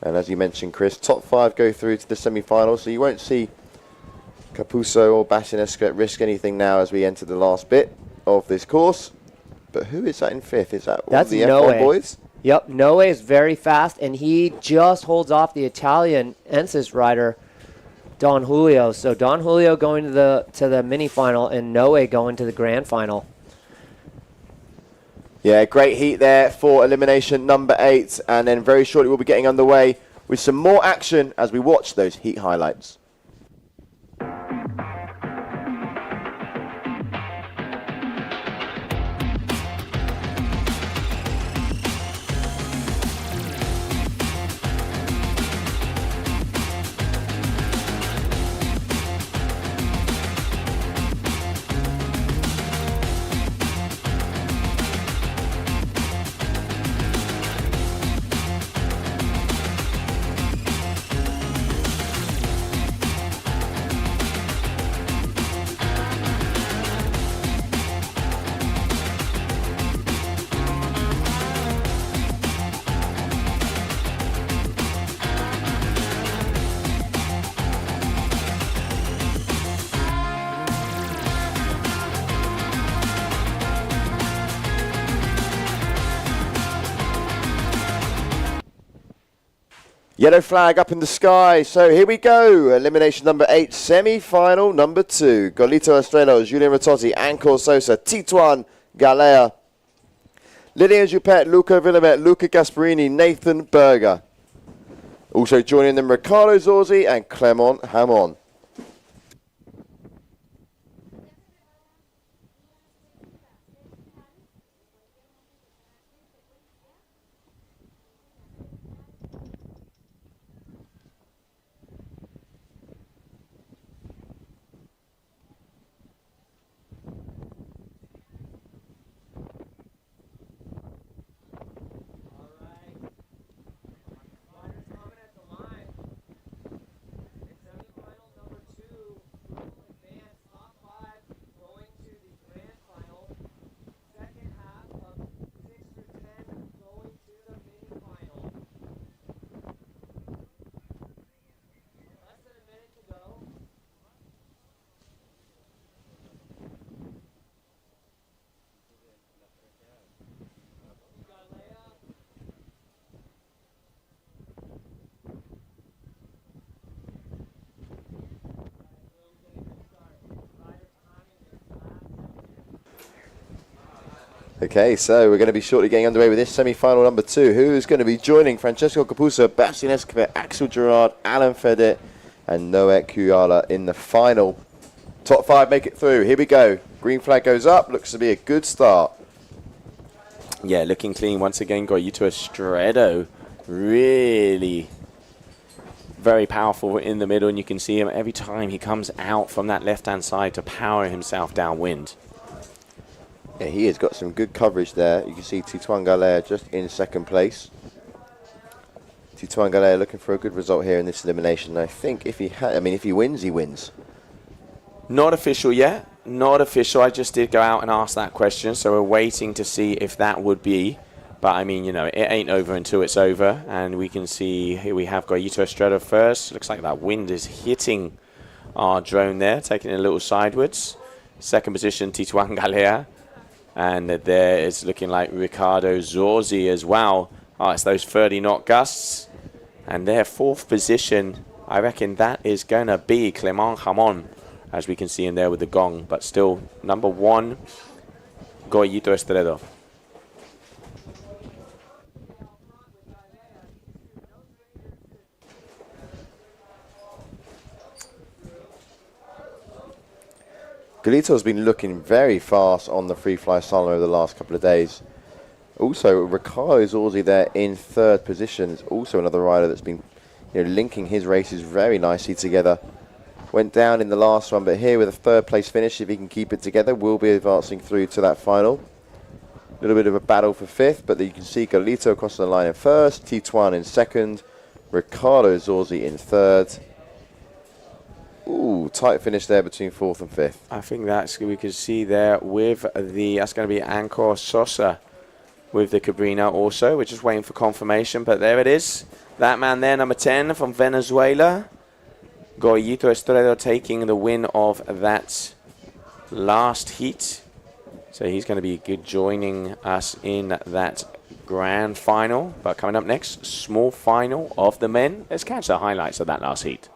And as you mentioned, Chris, top 5 go through to the semi-final, so you won't see Capuzzo or Bastien Escovet risk anything now as we enter the last bit of this course. But who is that in 5th? Is that one of the F1 boys? Yep, Noe is very fast, and he just holds off the Italian Ensis rider, Don Julio. So Don Julio going to the mini final, and Noe going to the grand final. Yeah, great heat there for elimination number 8. And then very shortly we'll be getting underway with some more action as we watch those heat highlights. Yellow flag up in the sky. So here we go. Elimination number 8, semi-final number 2. Golito Estrella, Julian Ritotti, Ancor Sosa, Tituan Galea, Lilian Juppet, Luca Villamet, Luca Gasparini, Nathan Berger. Also joining them, Ricardo Zorzi and Clement Hamon. Okay, so we're going to be shortly getting underway with this semi-final number 2. Who is going to be joining Francesco Capuzzo, Bastien Escobar, Axel Gerard, Alan Fedet, and Noé Kuyala in the final? Top 5 make it through. Here we go. Green flag goes up. Looks to be a good start. Yeah, looking clean once again. Goyito Estredo, really very powerful in the middle, and you can see him every time he comes out from that left-hand side to power himself downwind. Yeah, he has got some good coverage there. You can see Tituan Galea just in second place. Tituan Galea looking for a good result here in this elimination. I think if he wins, he wins. Not official yet. Not official. I just did go out and ask that question, so we're waiting to see if that would be. But I mean, you know, it ain't over until it's over. And we can see here we have Goyito Estrada first. Looks like that wind is hitting our drone there, taking it a little sideways. Second position, Tituan Galea. And there it's looking like Ricardo Zorzi as well. Oh, it's those 30 knot gusts. And their fourth position, I reckon that is going to be Clement Jamon, as we can see in there with the gong. But still, number 1, Goyito Estredo. Galito's been looking very fast on the FreeFly-Slalom over the last couple of days. Also, Ricardo Zorzi there in third position is also another rider that's been, you know, linking his races very nicely together. Went down in the last one, but here with a third place finish, if he can keep it together, will be advancing through to that final. A little bit of a battle for fifth, but you can see Galito across the line in first, Tituan in second, Ricardo Zorzi in third. Ooh, tight finish there between fourth and fifth. I think that's, we can see there with the, that's going to be Anchor Sosa with the Cabrina also. We're just waiting for confirmation, but there it is. That man there, number 10 from Venezuela. Goyito Estredo taking the win of that last heat. So he's going to be good joining us in that grand final. But coming up next, small final of the men. Let's catch the highlights of that last heat.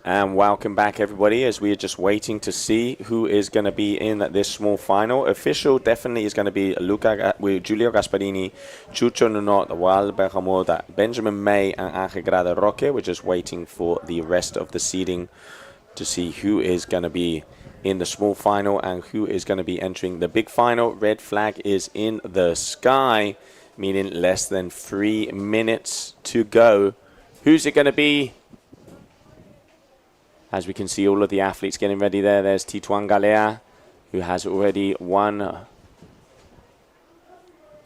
And welcome back, everybody, as we are just waiting to see who is going to be in this small final. Official definitely is going to be Giulio Gasparini, Chucho Nunot, Walber Hamoda, Benjamin May, and Angel Grada Roque. We're just waiting for the rest of the seeding to see who is going to be in the small final and who is going to be entering the big final. Red flag is in the sky, meaning less than 3 minutes to go. Who's it going to be? As we can see all of the athletes getting ready there. There's Tituan Galea, who has already won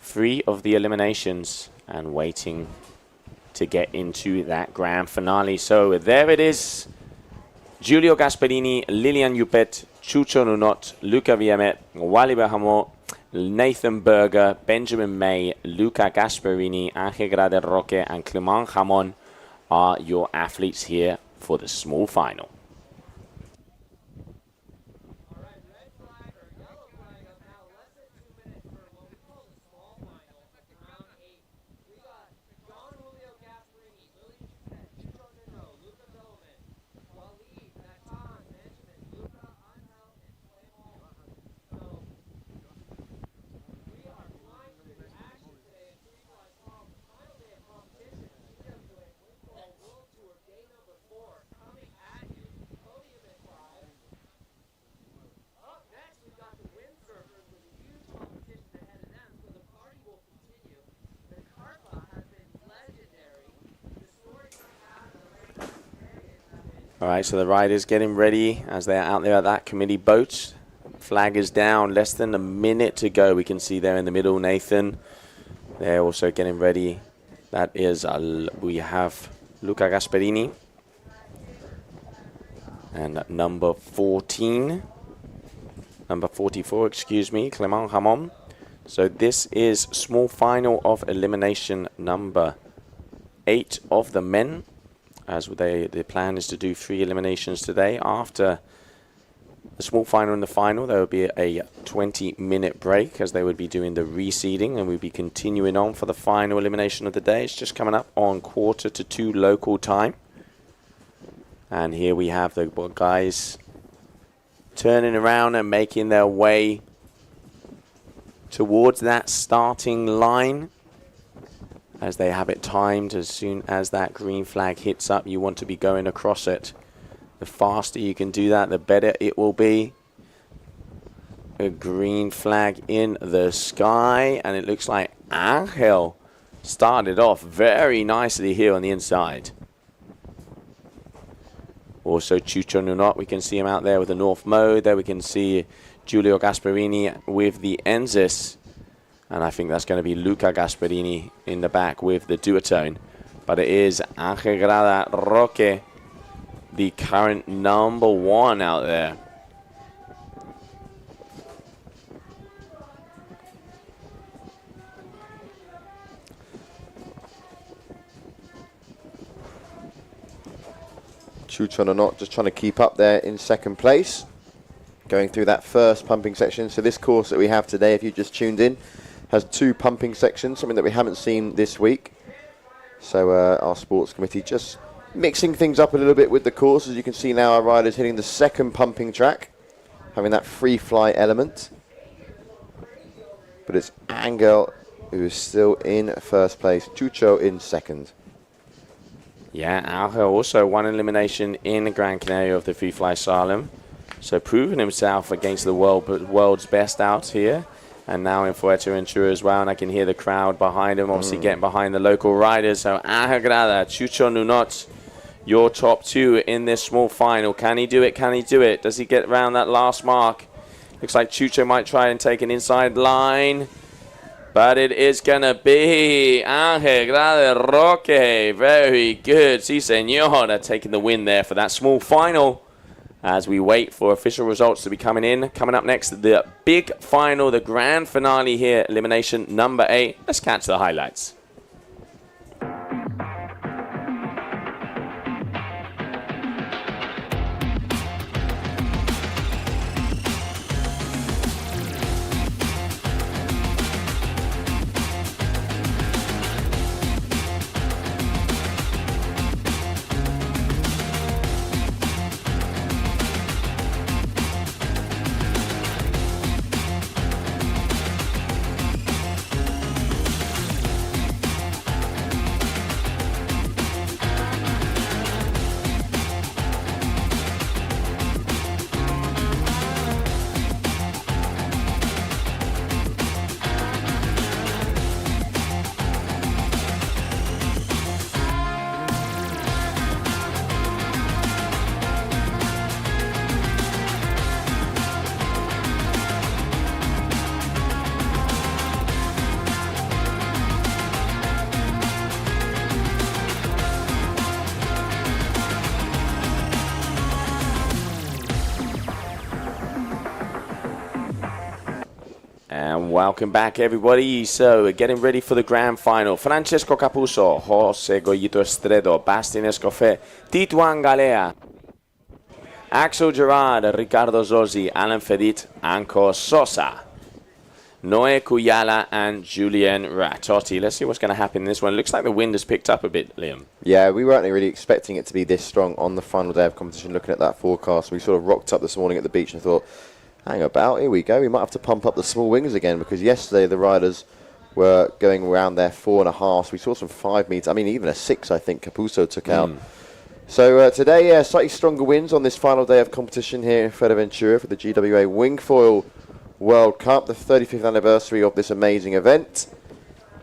3 of the eliminations and waiting to get into that grand finale. So there it is. Giulio Gasperini, Lilian Juppet, Chucho Nunot, Luca Viamet, Wally Berhamo, Nathan Berger, Benjamin May, Luca Gasperini, Ángel Grade Roque, and Clément Jamón are your athletes here for the small final. All right, so the riders getting ready as they're out there at that committee boat. Flag is down, less than a minute to go. We can see there in the middle, Nathan. They're also getting ready. That is, we have Luca Gasperini. And number 14, number 44, excuse me, Clément Jamón. So this is small final of elimination number 8 of the men. As the plan is to do 3 eliminations today. After the small final and the final, there will be a 20-minute break as they would be doing the reseeding, and we'll be continuing on for the final elimination of the day. It's just coming up on 1:45 local time. And here we have the guys turning around and making their way towards that starting line. As they have it timed, as soon as that green flag hits up, you want to be going across it. The faster you can do that, the better it will be. A green flag in the sky, and it looks like Angel started off very nicely here on the inside. Also Chucho Nunot, we can see him out there with the North Mode. There we can see Giulio Gasperini with the Enzis. And I think that's going to be Luca Gasperini in the back with the duotone. But it is Ángel Grade Roque, the current number 1 out there. Chucho Nunot just trying to keep up there in second place. Going through that first pumping section. So this course that we have today, if you just tuned in, has 2 pumping sections, something that we haven't seen this week. So our sports committee just mixing things up a little bit with the course. As you can see now, our riders hitting the second pumping track, having that free fly element. But it's Angel who is still in first place, Chucho in second. Yeah, Angel also 1 elimination in Gran Canaria of the FreeFly-Slalom. So proving himself against the world's best out here. And now in Fuerteventura as well, and I can hear the crowd behind him, obviously getting behind the local riders. So Ángel Grade, Chucho Nunot, your top 2 in this small final. Can he do it? Can he do it? Does he get around that last mark? Looks like Chucho might try and take an inside line. But it is going to be Ángel Grade Roque. Very good. Sí, señor. Taking the win there for that small final. As we wait for official results to be coming in. Coming up next, the big final, the grand finale here, elimination number 8. Let's catch the highlights. And welcome back, everybody. So, we're getting ready for the grand final. Francesco Capuzzo, Jose Goyito Estredo, Bastien Escoffet, Tituan Galea, Axel Gerard, Ricardo Zozzi, Alan Fedit, Anko Sosa, Noé Cuyala, and Julien Ratotti. Let's see what's going to happen in this one. Looks like the wind has picked up a bit, Liam. Yeah, we weren't really expecting it to be this strong on the final day of competition. Looking at that forecast, we sort of rocked up this morning at the beach and thought, hang about, here we go. We might have to pump up the small wings again, because yesterday the riders were going around their 4.5. We saw some 5 meters. I mean, even a 6, I think, Capuzzo took out. So today, yeah, slightly stronger winds on this final day of competition here in Fuerteventura for the GWA Wingfoil World Cup, the 35th anniversary of this amazing event.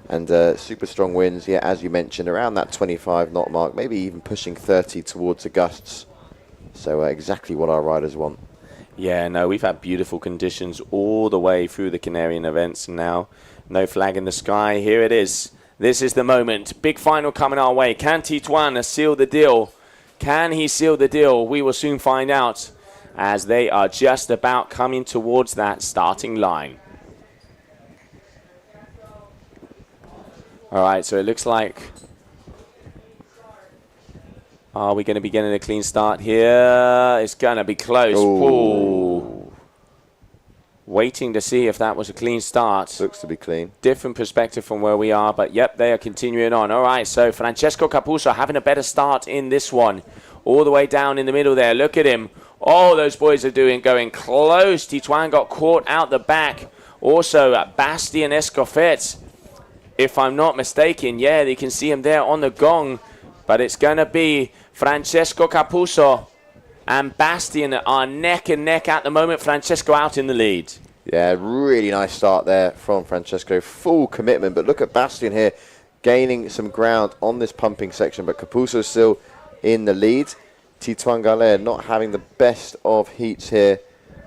And super strong winds, yeah, as you mentioned, around that 25 knot mark, maybe even pushing 30 towards the gusts. So exactly what our riders want. Yeah, no, we've had beautiful conditions all the way through the Canarian events, and now no flag in the sky. Here it is. This is the moment. Big final coming our way. Can Tituan seal the deal? Can he seal the deal? We will soon find out, as they are just about coming towards that starting line. All right, so it looks like... Are we going to be getting a clean start here? It's going to be close. Ooh. Waiting to see if that was a clean start. Looks to be clean. Different perspective from where we are, but yep, they are continuing on. All right, so Francesco Capuzzo having a better start in this one. All the way down in the middle there. Look at him. Oh, those boys are going close. Tituan got caught out the back. Also, Bastien Escoffet, if I'm not mistaken. Yeah, you can see him there on the gong. But it's going to be Francesco Capuzzo and Bastien are neck and neck at the moment. Francesco out in the lead. Yeah, really nice start there from Francesco. Full commitment. But look at Bastien here gaining some ground on this pumping section. But Capuzzo still in the lead. Tituan Galer not having the best of heats here,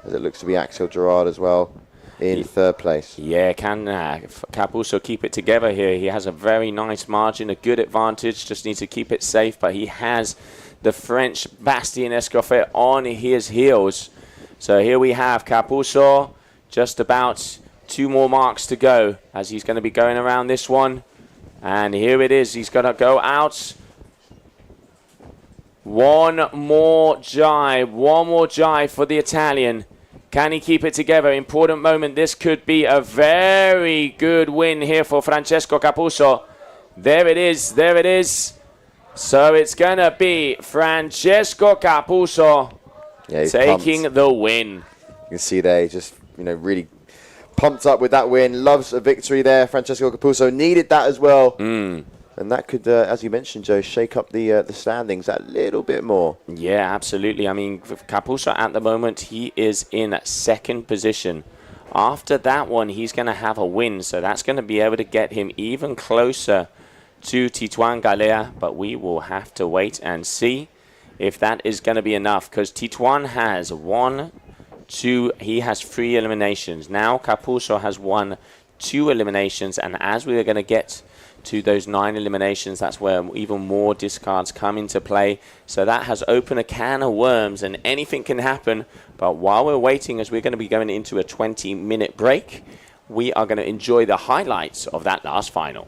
as it looks to be Axel Gerard as well in third place. Yeah, can Capuzzo keep it together here? He has a very nice margin, a good advantage, just needs to keep it safe, but he has the French Bastien Escoffet on his heels. So here we have Capuzzo, just about 2 more marks to go, as he's going to be going around this one. And here it is, he's going to go out. One more jive for the Italian. Can he keep it together? Important moment. This could be a very good win here for Francesco Capuzzo. There it is. There it is. So it's going to be Francesco Capuzzo taking the win. You can see there, he just, really pumped up with that win. Loves a victory there. Francesco Capuzzo needed that as well. And that could, as you mentioned, Joe, shake up the standings that little bit more. Yeah, absolutely. I mean, Capuzzo at the moment, he is in 2nd position. After that one, he's going to have a win. So that's going to be able to get him even closer to Tituan Galea. But we will have to wait and see if that is going to be enough. Because Tituan has 1, 2, he has 3 eliminations. Now Capuzzo has 1, 2 eliminations. And as we are going to get to those 9 eliminations, that's where even more discards come into play. So that has opened a can of worms, and anything can happen. But while we're waiting, as we're going to be going into a 20-minute break, we are going to enjoy the highlights of that last final.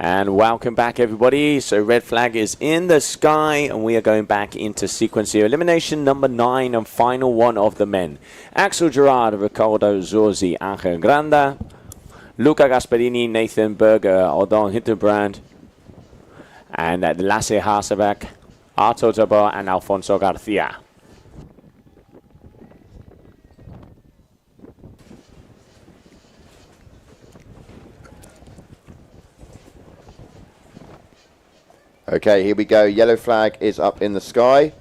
And welcome back, everybody. So red flag is in the sky, and we are going back into sequence here. Elimination number 9 and final one of the men. Axel Gerard, Ricardo Zorzi, Angel Granda, Luca Gasperini, Nathan Berger, Odon Hitterbrand, and Lasse Hasebeck, Arto Tabor, and Alfonso Garcia. Okay, here we go. Yellow flag is up in the sky.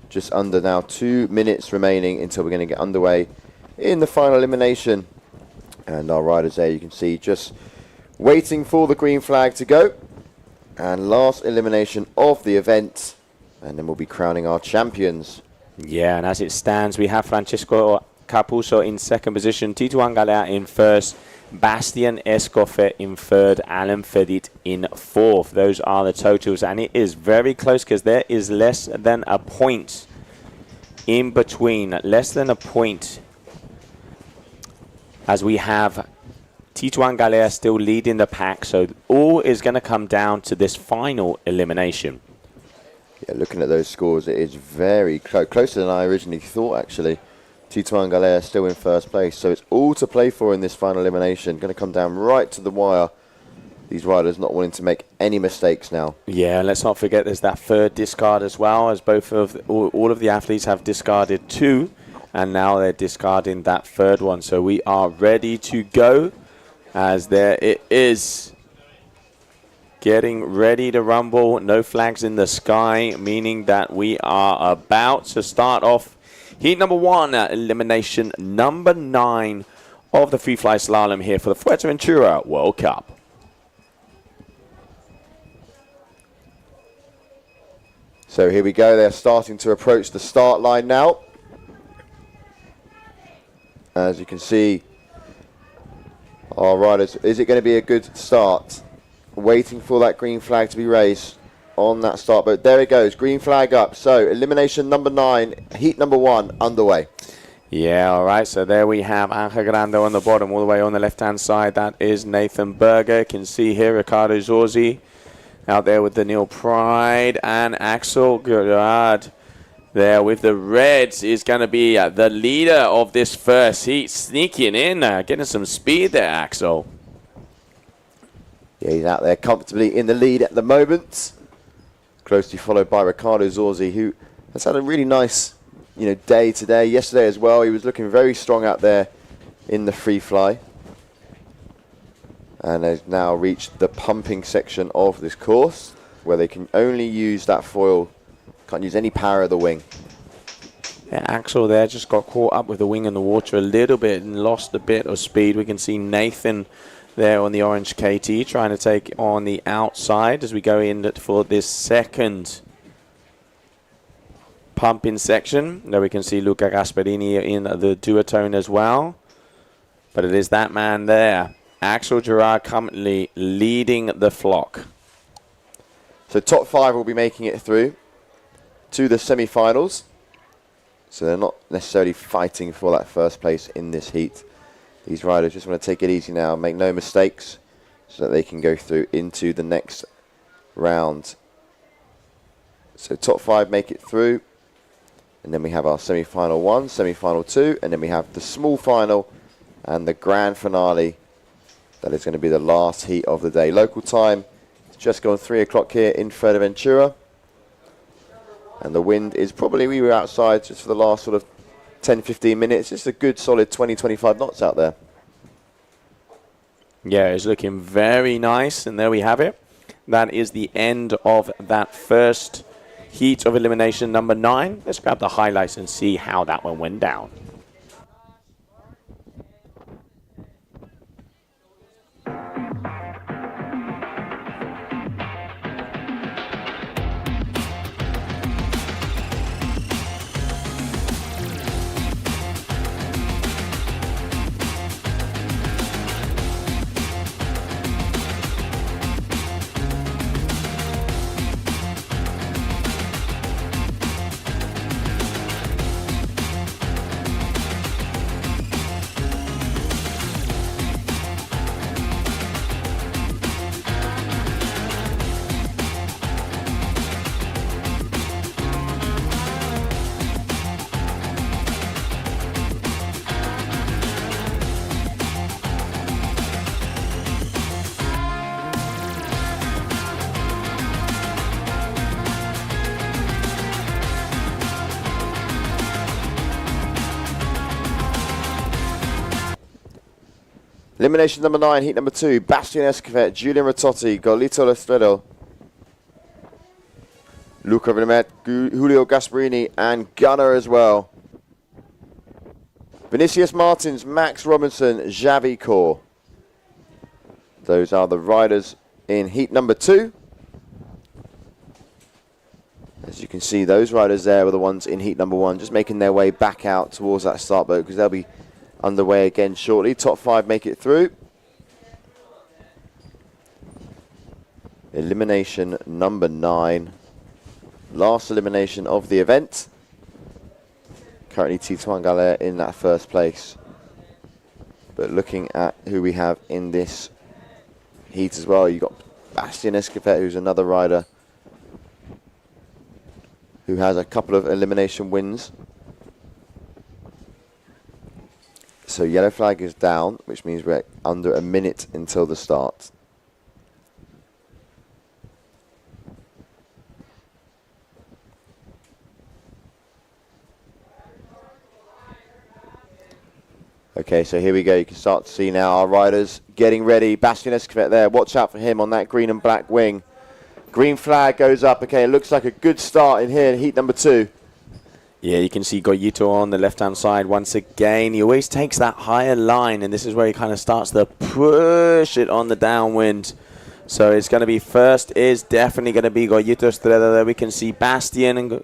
Just under now 2 minutes remaining until we're going to get underway in the final elimination. And our riders there, you can see, just waiting for the green flag to go. And last elimination of the event. And then we'll be crowning our champions. Yeah, and as it stands, we have Francesco Capuzzo in second position, Tito Angalea in first, Bastian Escofet in third, Alan Fedit in fourth. Those are the totals, and it is very close because there is less than a point in between. Less than a point, as we have Tito Angalea still leading the pack. So all is going to come down to this final elimination. Yeah, looking at those scores, it is very closer than I originally thought, actually. Tito Angalea still in first place, so it's all to play for in this final elimination. Going to come down right to the wire. These riders not wanting to make any mistakes now. Yeah, let's not forget there's that third discard as well, as all of the athletes have discarded 2, and now they're discarding that third one. So we are ready to go, as there it is. Getting ready to rumble. No flags in the sky, meaning that we are about to start off heat number 1, elimination number 9 of the FreeFly-Slalom here for the Fuerteventura World Cup. So here we go. They're starting to approach the start line now. As you can see, our riders, is it going to be a good start? Waiting for that green flag to be raised on that start boat. There it goes, green flag up. So elimination number 9, heat number 1 underway. Yeah, all right, so there we have Angel Grande on the bottom, all the way on the left-hand side. That is Nathan Berger. You can see here Ricardo Zorzi out there with the Neil Pride, and Axel Gerard there with the reds is going to be the leader of this first heat, sneaking in, getting some speed there, Axel. Yeah, he's out there comfortably in the lead at the moment. Closely followed by Ricardo Zorzi, who has had a really nice, day today. Yesterday as well, he was looking very strong out there in the free fly. And has now reached the pumping section of this course, where they can only use that foil, can't use any power of the wing. Yeah, Axel there just got caught up with the wing in the water a little bit and lost a bit of speed. We can see Nathan there on the orange KT trying to take on the outside as we go in for this second pumping section. There we can see Luca Gasperini in the duotone as well. But it is that man there, Axel Gerard, currently leading the flock. So top 5 will be making it through to the semi-finals. So they're not necessarily fighting for that first place in this heat. These riders just want to take it easy now, make no mistakes, so that they can go through into the next round. So top 5 make it through. And then we have our semi-final 1, semi-final 2, and then we have the small final and the grand finale. That is going to be the last heat of the day. Local time, it's just gone 3 o'clock here in Fuerteventura. And the wind is probably, we were outside just for the last sort of 10-15 minutes. Just a good solid 20-25 knots out there. Yeah, it's looking very nice, and there we have it. That is the end of that first heat of elimination number 9. Let's grab the highlights and see how that one went down. Elimination number 9, heat number 2, Bastian Escofet, Julian Ratotti, Golito Lestredo, Luca Vimet, Julio Gasparini, and Gunnar as well. Vinicius Martins, Max Robinson, Xavi Core. Those are the riders in heat number 2. As you can see, those riders there were the ones in heat number 1, just making their way back out towards that start boat because they'll be underway again shortly. Top 5 make it through. Elimination number 9. Last elimination of the event. Currently Tituan Galea in that first place. But looking at who we have in this heat as well, you've got Bastian Escofet, who's another rider who has a couple of elimination wins. So yellow flag is down, which means we're under a minute until the start. Okay, so here we go. You can start to see now our riders getting ready. Bastian Escofet there. Watch out for him on that green and black wing. Green flag goes up. Okay, it looks like a good start in here in heat number 2. Yeah, you can see Goyito on the left-hand side once again. He always takes that higher line, and this is where he kind of starts to push it on the downwind. So it's going to be first is definitely going to be Goyito Estrella. There we can see Bastian and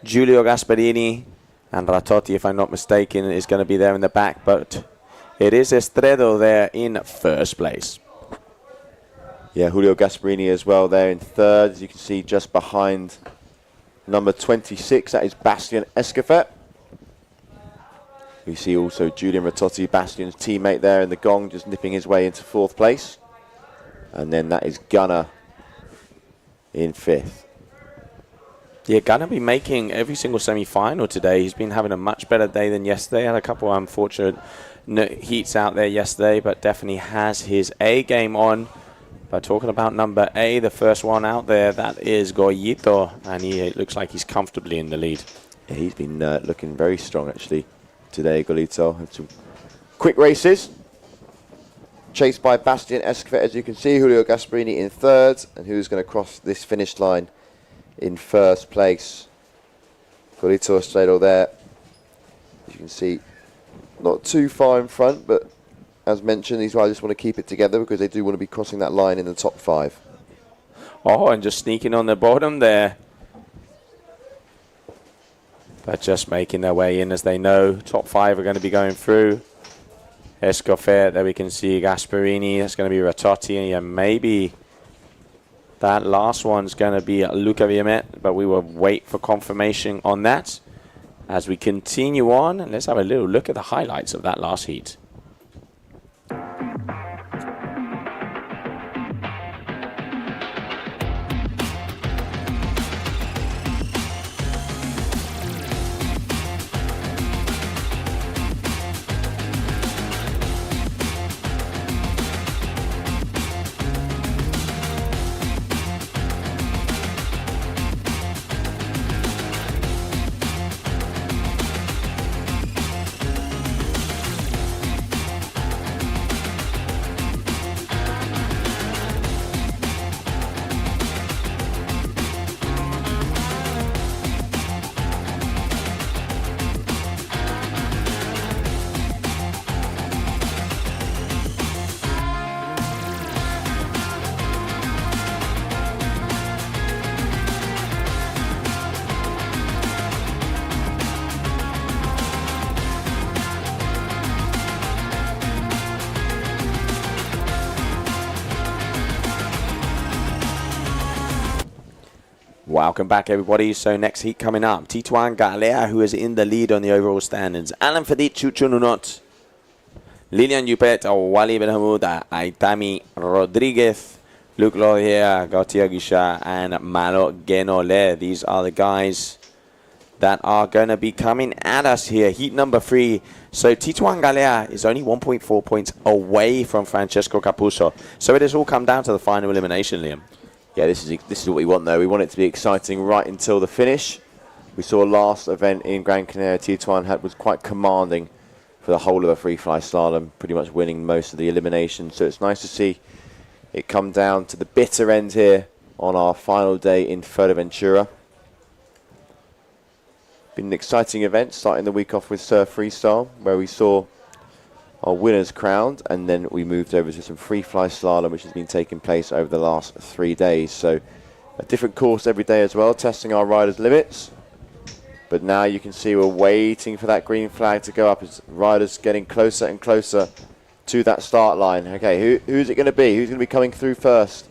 Giulio Gasparini. And Ratotti, if I'm not mistaken, is going to be there in the back. But it is Estredo there in first place. Yeah, Julio Gasparini as well there in third. As you can see, just behind number 26, that is Bastian Escofet. We see also Julian Ratotti, Bastian's teammate there in the gong, just nipping his way into 4th place. And then that is Gunnar in 5th. Yeah, Gunnar be making every single semi-final today. He's been having a much better day than yesterday. Had a couple of unfortunate heats out there yesterday, but definitely has his A game on. But talking about number A, the first one out there, that is Goyito, and it looks like he's comfortably in the lead. Yeah, he's been looking very strong actually today, Goyito. Had some quick races. Chased by Bastian Escofet, as you can see, Julio Gasparini in 3rd, and who's going to cross this finish line in 1st place. Goyito Estrella there. As you can see, not too far in front, but as mentioned, these riders want to keep it together because they do want to be crossing that line in the top 5. Oh, and just sneaking on the bottom there. But just making their way in as they know. Top 5 are going to be going through. Escofet, there we can see Gasparini. That's going to be Ratotti. And maybe that last one's going to be Luca Vimet. But we will wait for confirmation on that. As we continue on, and let's have a little look at the highlights of that last heat. Welcome back, everybody. So next heat coming up, Tituan Galea, who is in the lead on the overall standards. Alan Fedit, Chucho Nunot, Lilian Yupet, Wally Benhamud, Aitami Rodriguez, Luke Lohier, Gautier Guicha, and Malo Genole. These are the guys that are going to be coming at us here. Heat number 3. So Tituan Galea is only 1.4 points away from Francesco Capuzzo. So it has all come down to the final elimination, Liam. Yeah, this is what we want, though. We want it to be exciting right until the finish. We saw last event in Gran Canaria, Tituan was quite commanding for for the whole of the free fly slalom, pretty much winning most of the elimination. So it's nice to see it come down to the bitter end here on our final day in Fuerteventura. Been an exciting event, starting the week off with surf freestyle, where we saw our winners crowned, and then we moved over to some free fly slalom, which has been taking place over the last 3 days. So a different course every day as well, testing our riders' limits. But now you can see we're waiting for that green flag to go up as riders getting closer and closer to that start line. Okay, who's it going to be? Who's going to be coming through first?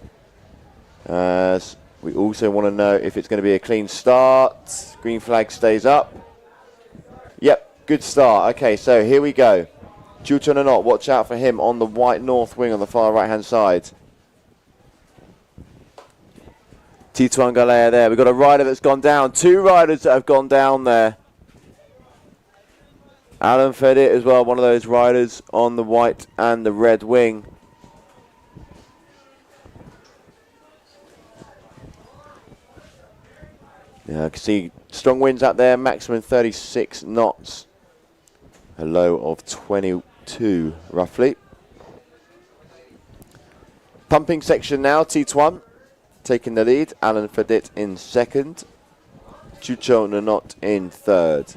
As we also want to know if it's going to be a clean start. Green flag stays up. Yep, good start. Okay, so here we go. Chucho Nanot, watch out for him on the white north wing on the far right hand side. Tituan Galea there. We've got a rider that's gone down. 2 riders that have gone down there. Alan Fedit as well, one of those riders on the white and the red wing. Yeah, I can see strong winds out there, maximum 36 knots. A low of 22, roughly. Pumping section now, Tituan taking the lead. Alan Fedit in second. Chucho Nanot in third.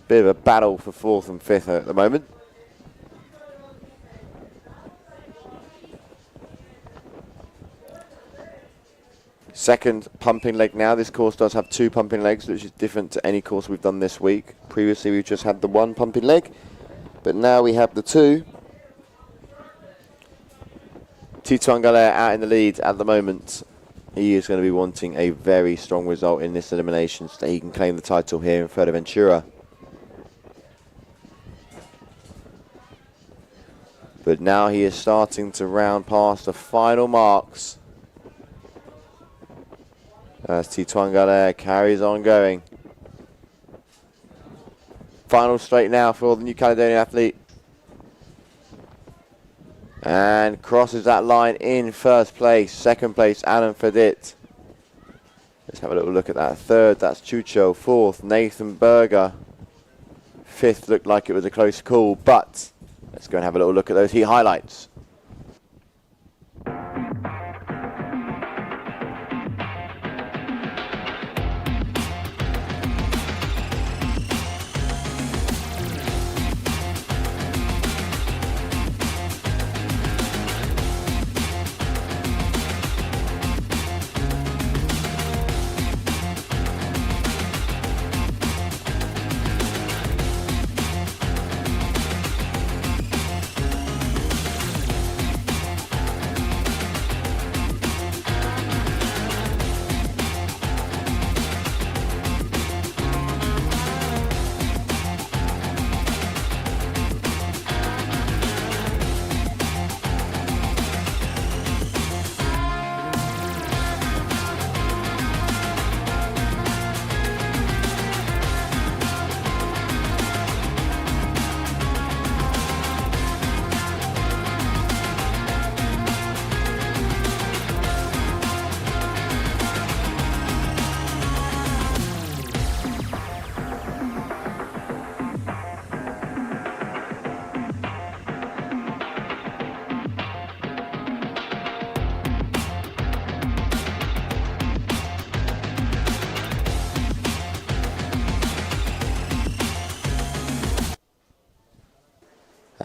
Bit of a battle for 4th and 5th at the moment. Second pumping leg now. This course does have 2 pumping legs, which is different to any course we've done this week. Previously we've just had the 1 pumping leg, but now we have the 2. Tituan Galea out in the lead at the moment. He is going to be wanting a very strong result in this elimination so that he can claim the title here in Fuerteventura. But now he is starting to round past the final marks. As Tituan Galea carries on going. Final straight now for the New Caledonian athlete. And crosses that line in first place. Second place, Alan Fedit. Let's have a little look at that. Third, that's Chucho. Fourth, Nathan Berger. Fifth looked like it was a close call, but let's go and have a little look at those heat highlights.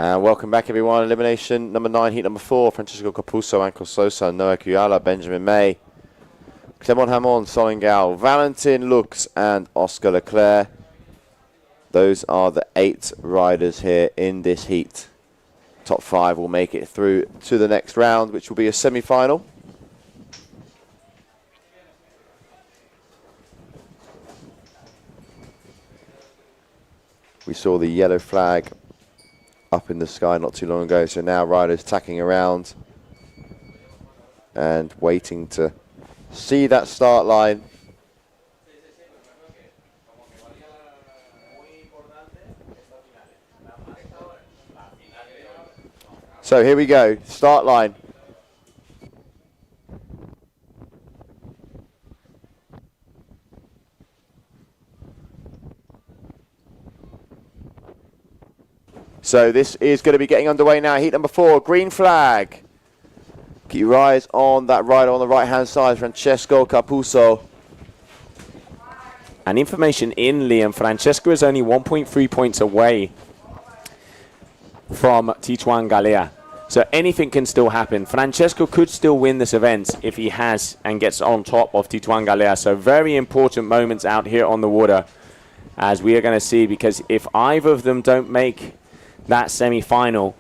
And welcome back, everyone. Elimination number 9, heat number 4. Francisco Capuzzo, Anko Sosa, Noah Kuyala, Benjamin May, Clement Hamon, Solingal, Valentin Lux, and Oscar Leclerc. Those are the 8 riders here in this heat. Top 5 will make it through to the next round, which will be a semi-final. We saw the yellow flag up in the sky not too long ago, so now riders tacking around and waiting to see that start line. So here we go, start line. So this is going to be getting underway now. Heat number 4, green flag. Keep your eyes on that rider on the right-hand side, Francesco Capuzzo. And information in, Liam, Francesco is only 1.3 points away from Tituan Galea. So anything can still happen. Francesco could still win this event if he has and gets on top of Tituan Galea. So very important moments out here on the water, as we are going to see, because if either of them don't make that semi-final,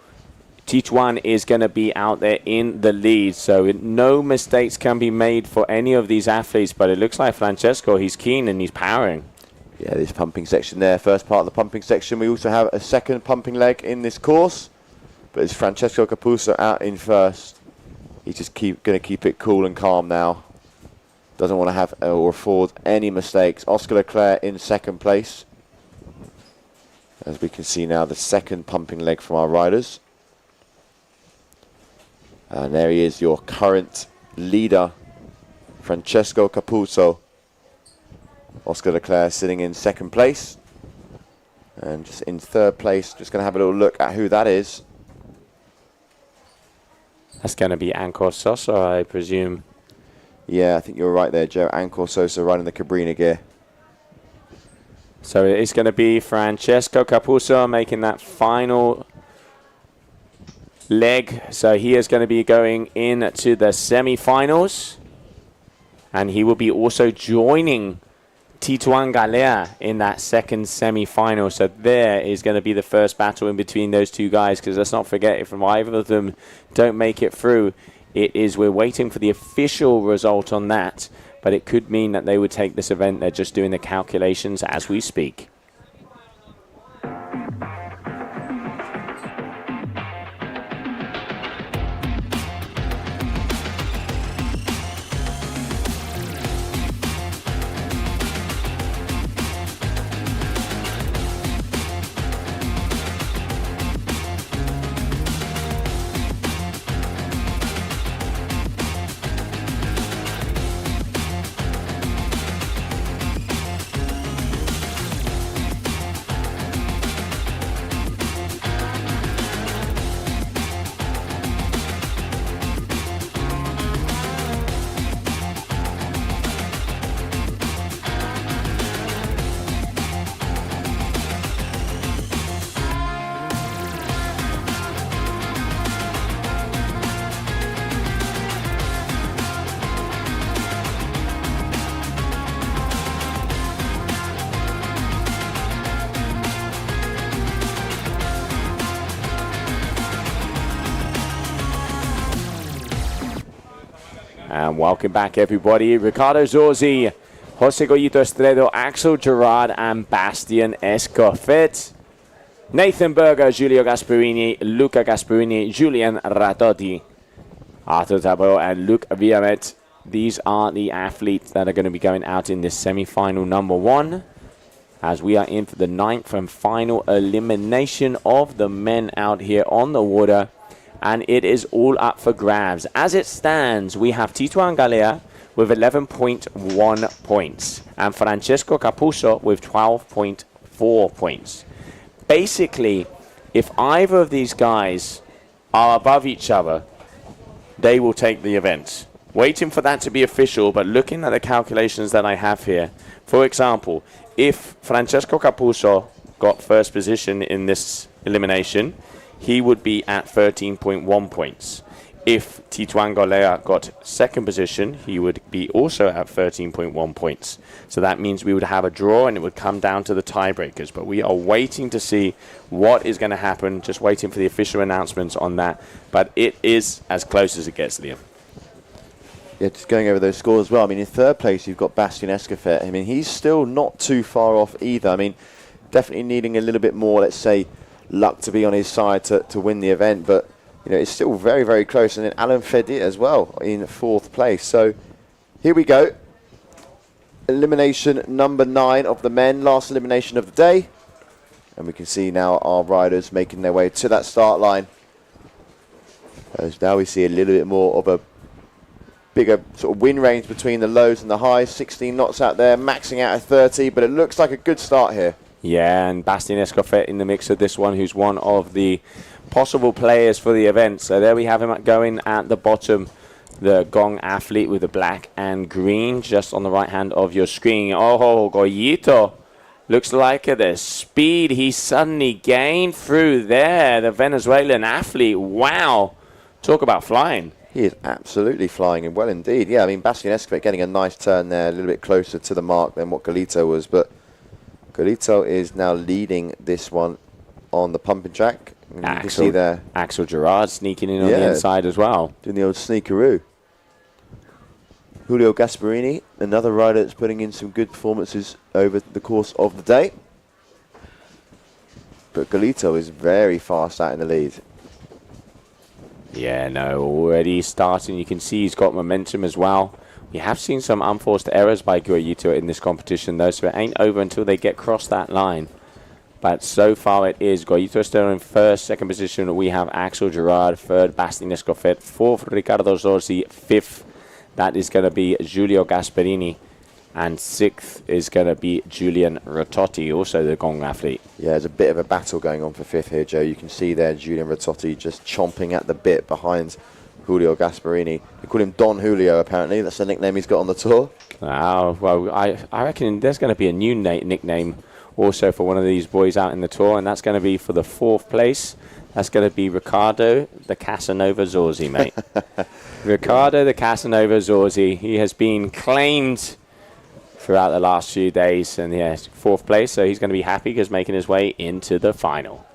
Tituan is going to be out there in the lead. So no mistakes can be made for any of these athletes, but it looks like Francesco, he's keen and he's powering. Yeah, this pumping section there, first part of the pumping section. We also have a second pumping leg in this course, but it's Francesco Capuzzo out in first. He's just going to keep it cool and calm now. Doesn't want to have or afford any mistakes. Oscar Leclerc in second place. As we can see now, the second pumping leg from our riders. And there he is, your current leader, Francesco Capuzzo. Oscar Leclerc sitting in second place. And just in third place, just going to have a little look at who that is. That's going to be Ancor Sosa, I presume. Yeah, I think you're right there, Joe. Ancor Sosa riding the Cabrina gear. So it's going to be Francesco Capuzzo making that final leg. So he is going to be going into the semi-finals. And he will be also joining Tituan Galea in that second semi-final. So there is going to be the first battle in between those two guys, because let's not forget, if either of them don't make it through, we're waiting for the official result on that, but it could mean that they would take this event. They're just doing the calculations as we speak. And welcome back, everybody. Ricardo Zorzi, Jose Goyito Estredo, Axel Gerard, and Bastian Escoffet. Nathan Berger, Giulio Gasparini, Luca Gasparini, Julian Ratotti, Arthur Tabot, and Luc Villamet. These are the athletes that are going to be going out in this semi-final number 1, as we are in for the 9th and final elimination of the men out here on the water. And it is all up for grabs. As it stands, we have Tituan Galea with 11.1 points and Francesco Capuzzo with 12.4 points. Basically, if either of these guys are above each other, they will take the event. Waiting for that to be official, but looking at the calculations that I have here, for example, if Francesco Capuzzo got first position in this elimination, he would be at 13.1 points. If Tituan Galea got second position, he would be also at 13.1 points. So that means we would have a draw and it would come down to the tiebreakers. But we are waiting to see what is going to happen, just waiting for the official announcements on that. But it is as close as it gets, Liam. Yeah, just going over those scores as well. I mean, in third place, you've got Bastian Escoffet. I mean, he's still not too far off either. I mean, definitely needing a little bit more, let's say, luck to be on his side to win the event, but you know, it's still very, very close. And then Alan Fedit as well in fourth place. So here we go. Elimination number 9 of the men, last elimination of the day. And we can see now our riders making their way to that start line. As now we see a little bit more of a bigger sort of wind range between the lows and the highs. 16 knots out there, maxing out at 30, but it looks like a good start here. Yeah, and Bastien Escoffet in the mix of this one, who's one of the possible players for the event. So there we have him going at the bottom, the gong athlete with the black and green, just on the right hand of your screen. Oh, Goyito. Looks like the speed he suddenly gained through there, the Venezuelan athlete. Wow. Talk about flying. He is absolutely flying and well indeed. Yeah, I mean, Bastien Escoffet getting a nice turn there, a little bit closer to the mark than what Golito was. But Golito is now leading this one on the pumping track. And you can see there Axel Gerard sneaking in on the inside as well. Doing the old sneakeroo. Julio Gasparini, another rider that's putting in some good performances over the course of the day. But Golito is very fast out in the lead. Yeah, no, already starting. You can see he's got momentum as well. We have seen some unforced errors by Goyito in this competition, though, so it ain't over until they get across that line. But so far it is. Goyito still in first, second position. We have Axel Gerard, third, Bastien Escoffet, fourth, Ricardo Zorzi, fifth. That is going to be Giulio Gasparini. And sixth is going to be Julian Rototti, also the gong athlete. Yeah, there's a bit of a battle going on for fifth here, Joe. You can see there Julian Rototti just chomping at the bit behind Julio Gasparini. They call him Don Julio, apparently. That's the nickname he's got on the tour. Wow, well, I reckon there's going to be a new nickname also for one of these boys out in the tour, and that's going to be for the fourth place. That's going to be Ricardo the Casanova Zorzi, mate. Ricardo the Casanova Zorzi. He has been claimed throughout the last few days, and yeah, fourth place, so he's going to be happy because making his way into the final.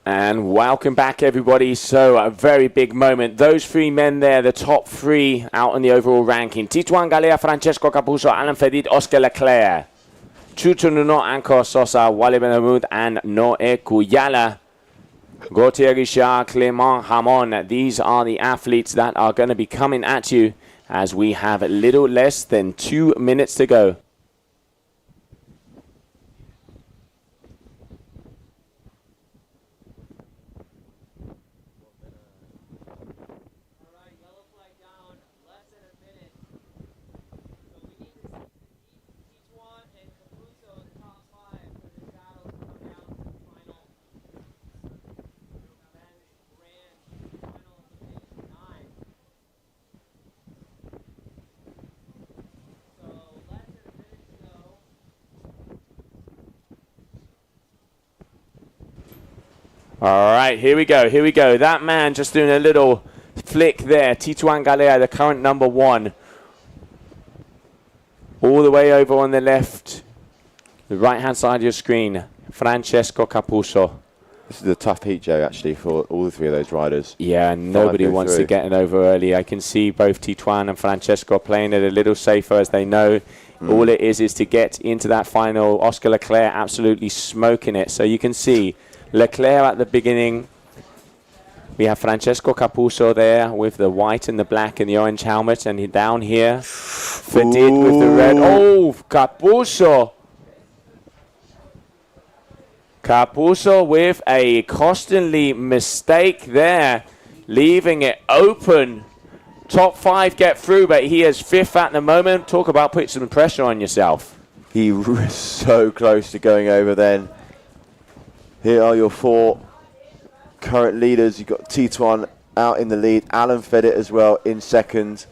And welcome back, everybody. So a very big moment. Those three men there, the top three out in the overall ranking. Titouan Galea, Francesco Capuzzo, Alain Fedid, Oscar Leclerc. Chucho Nuno, Anko Sosa, Wally Benhamud, and Noe Kuyala. Gautier Richard, Clément Hamon. These are the athletes that are going to be coming at you as we have a little less than 2 minutes to go. All right, here we go, here we go. That man just doing a little flick there. Titouan Galea, the current number one. All the way over on the left, the right-hand side of your screen, Francesco Capuzzo. This is a tough heat, Joe, actually, for all three of those riders. Yeah, nobody wants to get it over early. I can see both Titouan and Francesco playing it a little safer, as they know. All it is to get into that final. Oscar Leclerc absolutely smoking it. So you can see Leclerc at the beginning, We have Francesco Capuzzo there with the white and the black and the orange helmet, and he down here, Fedid with the red. Oh, Capuzzo! Capuzzo with a costly mistake there, leaving it open. Top 5 get through, but he is 5th at the moment. Talk about putting some pressure on yourself. He was so close to going over then. Here are your 4 current leaders. You've got Tituan out in the lead, Alan Fedit as well in second.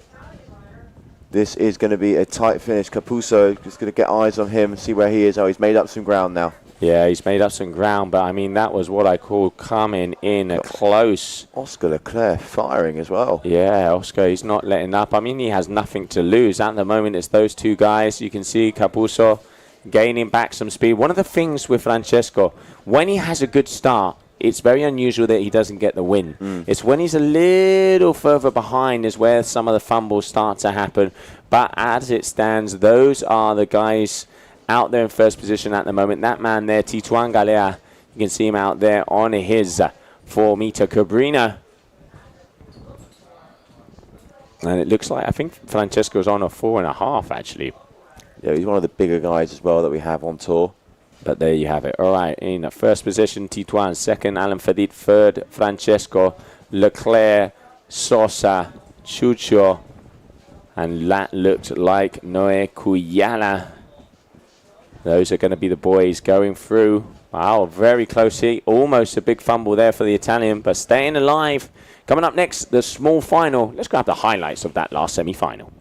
This is going to be a tight finish. Capuzzo just going to get eyes on him and see where he is. Oh, he's made up some ground now. Yeah, he's made up some ground, but I mean, that was what I call coming in close. Oscar Leclerc firing as well. Yeah, Oscar, he's not letting up. I mean, he has nothing to lose. At the moment, it's those 2 guys. You can see Capuzzo gaining back some speed. One of the things with Francesco, when he has a good start, it's very unusual that he doesn't get the win. It's when he's a little further behind is where some of the fumbles start to happen. But as it stands, those are the guys out there in first position at the moment. That man there, Tituan Galea, you can see him out there on his 4-meter Cabrina. And it looks like, I think Francesco's on a 4.5 actually. Yeah, he's one of the bigger guys as well that we have on tour. But there you have it. All right, in first position, Tituan. Second, Alan Fedit. Third, Francesco. Leclerc, Sosa, Chucho. And that looked like Noé Cuyala. Those are going to be the boys going through. Wow, very close here. Almost a big fumble there for the Italian, but staying alive. Coming up next, the small final. Let's grab the highlights of that last semi-final.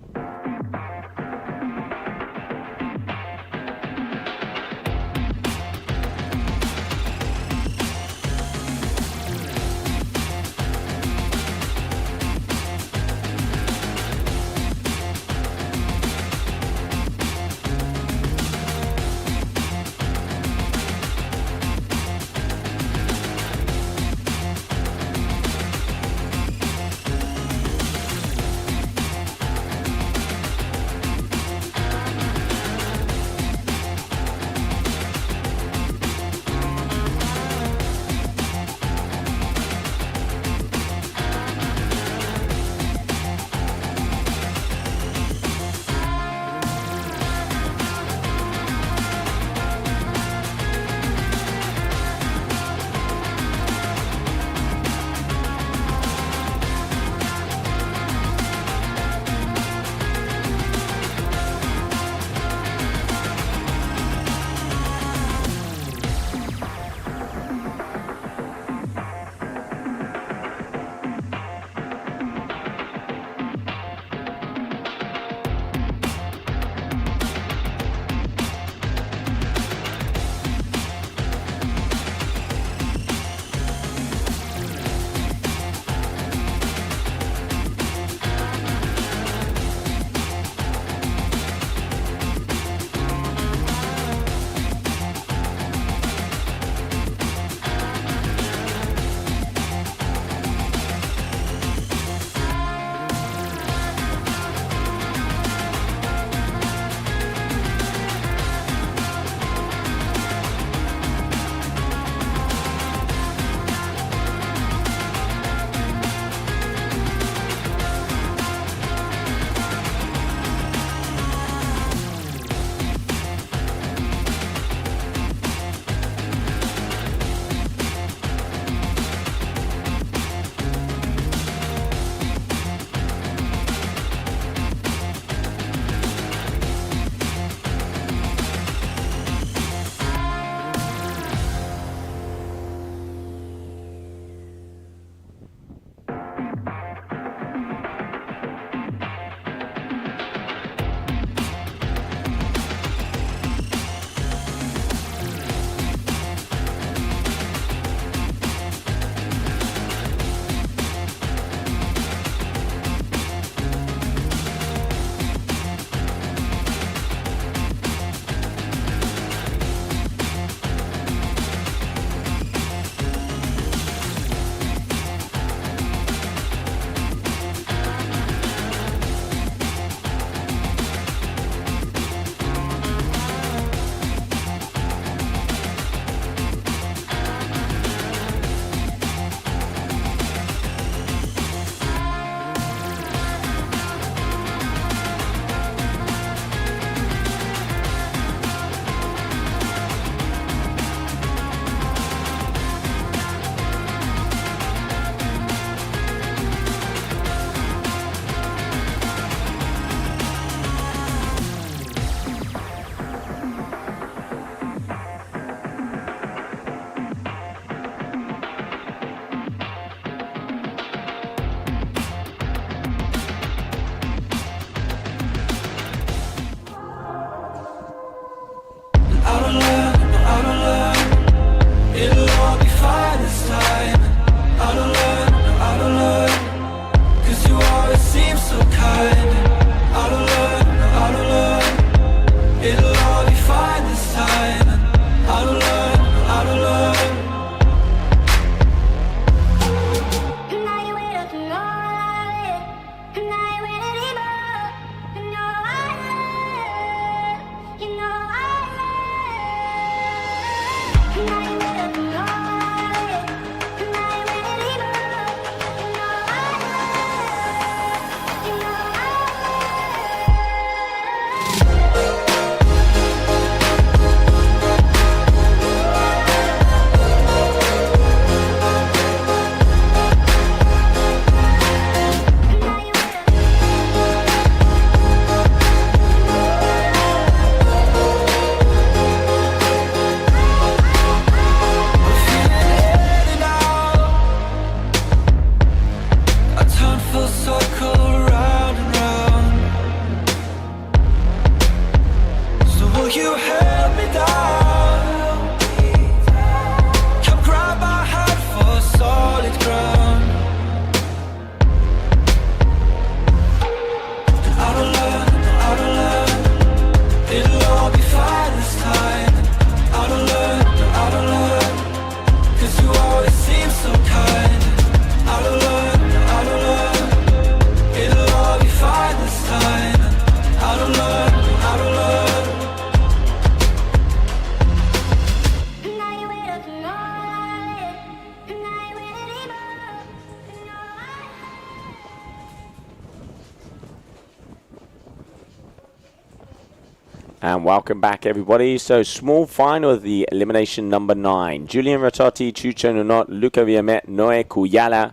And welcome back, everybody. So, small final of the elimination number 9. Julian Ratotti, Chucho Nunot, Luca Viamet, Noé Cuyala,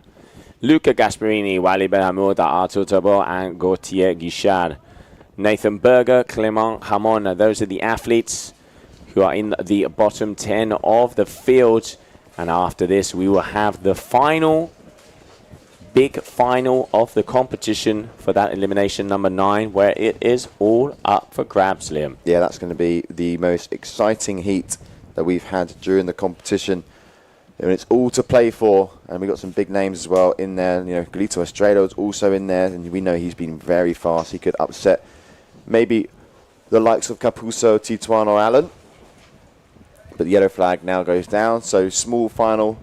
Luca Gasparini, Wally Benhamoud, Artur Tabo, and Gauthier Guichard. Nathan Berger, Clement Hamon, those are the athletes who are in the bottom 10 of the field. And after this, we will have the final, big final of the competition for that elimination number 9, where it is all up for grabs, Liam. Yeah, that's going to be the most exciting heat that we've had during the competition. And it's all to play for, and we've got some big names as well in there. You know, Galito Estrella is also in there, and we know he's been very fast. He could upset maybe the likes of Capuzzo, Tituan, or Allen. But the yellow flag now goes down, so small final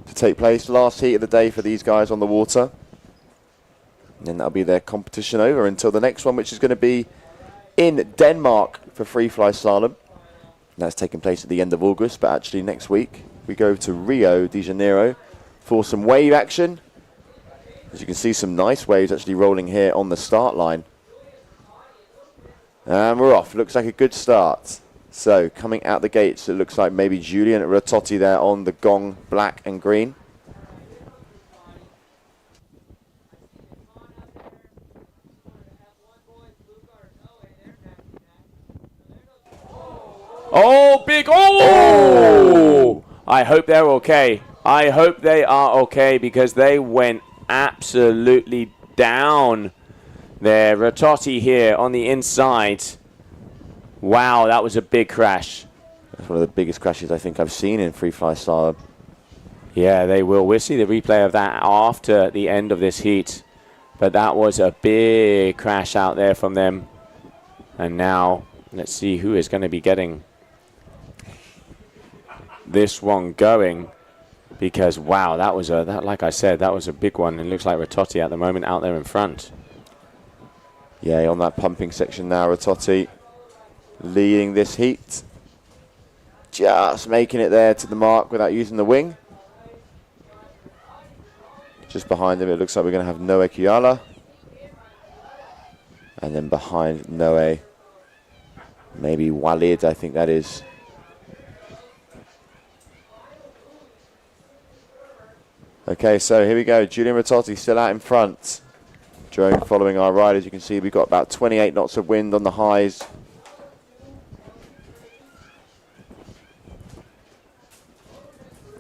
to take place. Last heat of the day for these guys on the water. And then that'll be their competition over until the next one, which is going to be in Denmark for free-fly slalom. And that's taking place at the end of August, but actually next week we go to Rio de Janeiro for some wave action. As you can see, some nice waves actually rolling here on the start line. And we're off. Looks like a good start. So, coming out the gates, it looks like maybe Julian Ratotti there on the gong, black and green. Oh, big, oh! I hope they're okay. I hope they are okay, because they went absolutely down there. Ratotti here on the inside. Wow, that was a big crash. That's one of the biggest crashes I think I've seen in free-fly slalom. Yeah, they will. We'll see the replay of that after the end of this heat. But that was a big crash out there from them. And now, let's see who is going to be getting this one going. Because, wow, that was like I said, that was a big one. It looks like Ratotti at the moment out there in front. Yeah, on that pumping section now, Ratotti leading this heat. Just making it there to the mark without using the wing. Just behind him, it looks like we're going to have Noé Kiala. And then behind Noé, maybe Walid, I think that is. Okay, so here we go. Julian Ratotti still out in front. Drone following our ride. As you can see, we've got about 28 knots of wind on the highs.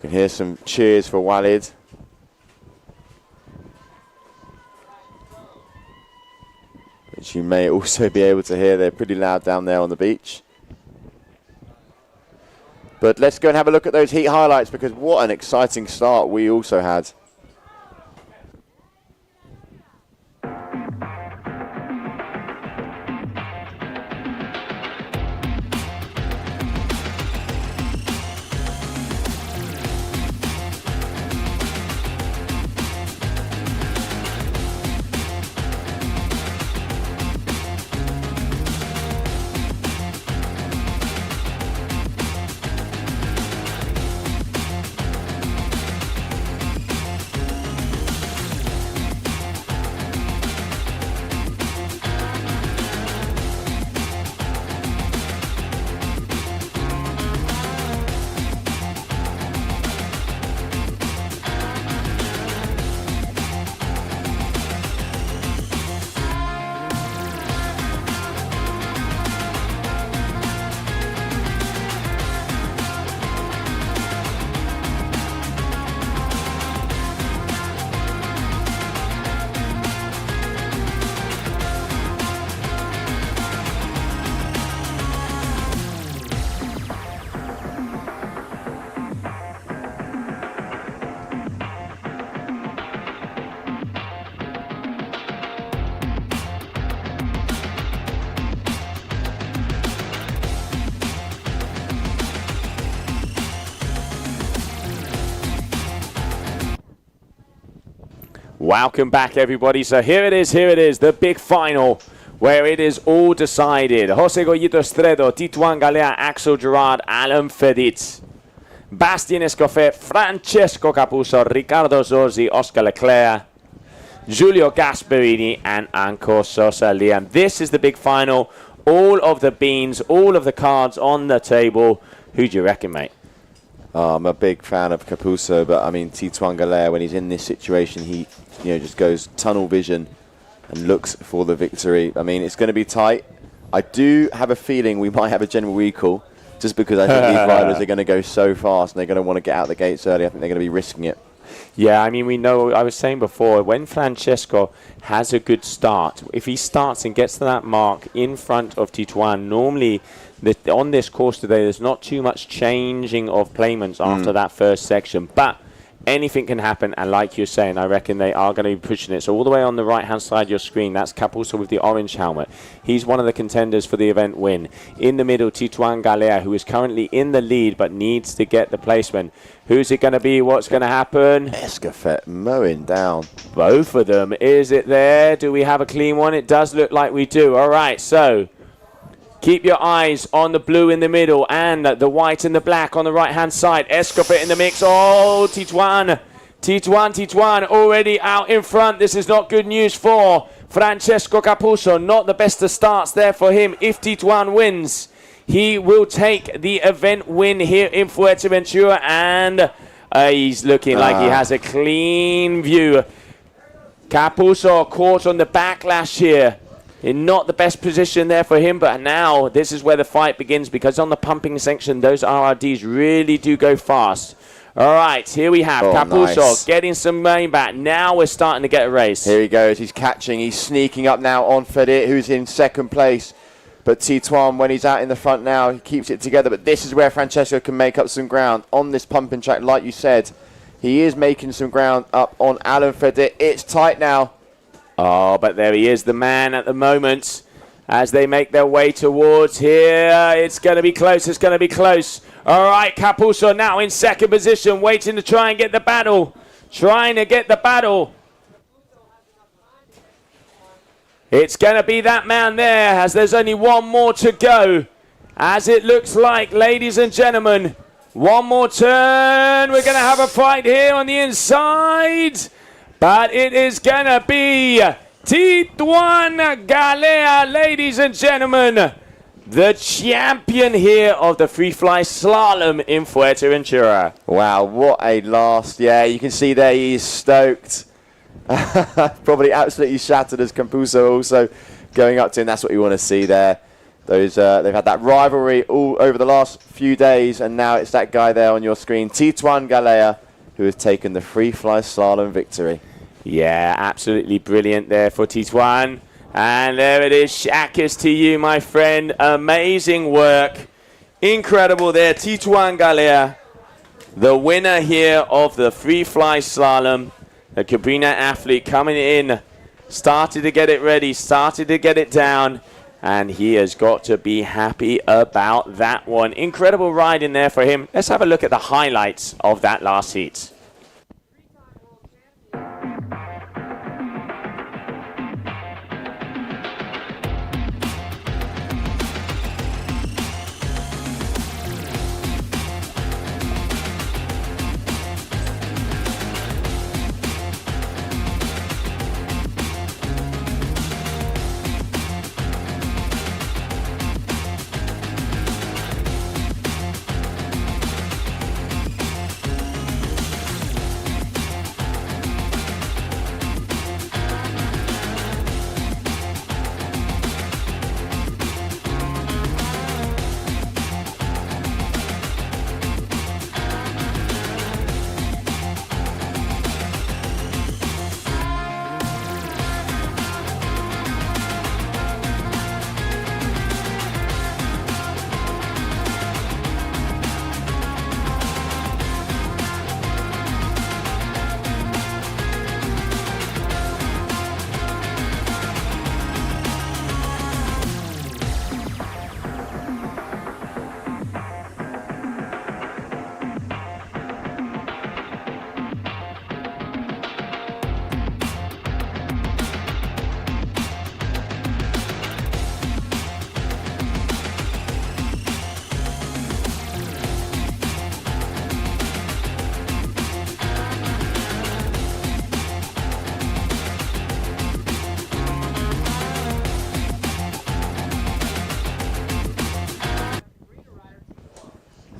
You can hear some cheers for Walid. Which you may also be able to hear. They're pretty loud down there on the beach. But let's go and have a look at those heat highlights, because what an exciting start we also had. Welcome back, everybody. So here it is, the big final, where it is all decided. Jose Goyito Estredo, Tituan Galea, Axel Gerard, Alan Feditz, Bastien Escoffet, Francesco Capuzzo, Ricardo Zorzi, Oscar Leclerc, Giulio Gasparini, and Anko Sosa Liam. This is the big final. all of the beans, all of the cards on the table. Who do you reckon, mate? I'm a big fan of Capuzzo, but I mean, Tituan Galea, when he's in this situation, he just goes tunnel vision and looks for the victory. I mean, it's going to be tight. I do have a feeling we might have a general recall, just because I think these riders are going to go so fast and they're going to want to get out the gates early. I think they're going to be risking it. Yeah, I mean, we know, I was saying before, when Francesco has a good start, if he starts and gets to that mark in front of Tituan, normally on this course today, there's not too much changing of placements after that first section. But anything can happen, and like you're saying, I reckon they are going to be pushing it. So all the way on the right-hand side of your screen, that's Capuzzo with the orange helmet. He's one of the contenders for the event win. In the middle, Tituan Galea, who is currently in the lead but needs to get the placement. Who's it going to be? What's going to happen? Escofet mowing down. Both of them. Is it there? Do we have a clean one? It does look like we do. All right, so keep your eyes on the blue in the middle and the white and the black on the right-hand side. Escofet in the mix. Oh, Tituan already out in front. This is not good news for Francesco Capuzzo. Not the best of starts there for him. If Tituan wins, he will take the event win here in Fuerteventura, and he's looking like he has a clean view. Capuzzo caught on the backlash here. In not the best position there for him, but now this is where the fight begins, because on the pumping section, those RRDs really do go fast. All right, here we have Capuzzo getting some rain back. Now we're starting to get a race. Here he goes. He's catching. He's sneaking up now on Fedit, who's in second place. But Tituan, when he's out in the front now, he keeps it together. But this is where Francesco can make up some ground on this pumping track. Like you said, he is making some ground up on Alan Fedit. It's tight now. Oh, but there he is, the man at the moment, as they make their way towards here. It's going to be close. It's going to be close. All right, Capuzzo now in second position, waiting to try and get the battle. Trying to get the battle. It's going to be that man there, as there's only one more to go. As it looks like, ladies and gentlemen, one more turn. We're going to have a fight here on the inside. But it is going to be Tituan Galea, ladies and gentlemen, the champion here of the FreeFly-Slalom in Fuerteventura. Wow, what a last. Yeah, you can see there he is stoked. Probably absolutely shattered as Capuzzo also going up to him. That's what you want to see there. They've had that rivalry all over the last few days, and now it's that guy there on your screen, Tituan Galea, who has taken the FreeFly-Slalom victory. Yeah, absolutely brilliant there for Tituan. And there it is. Shakas to you, my friend. Amazing work. Incredible there. Tituan Galea, the winner here of the FreeFly-Slalom. The Cabrina athlete coming in. Started to get it ready. Started to get it down. And he has got to be happy about that one. Incredible ride in there for him. Let's have a look at the highlights of that last heat.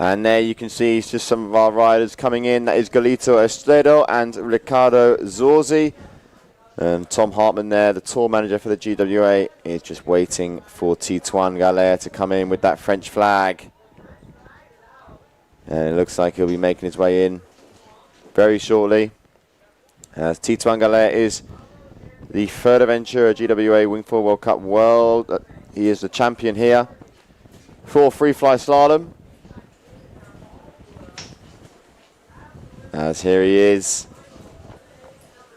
And there you can see just some of our riders coming in. That is Galito Estredo and Ricardo Zorzi. And Tom Hartman there, the tour manager for the GWA, is just waiting for Tituan Galea to come in with that French flag. And it looks like he'll be making his way in very shortly. As Tituan Galea is the Fuerteventura GWA Wingfoil World Cup World. He is the champion here for FreeFly-Slalom. As here he is.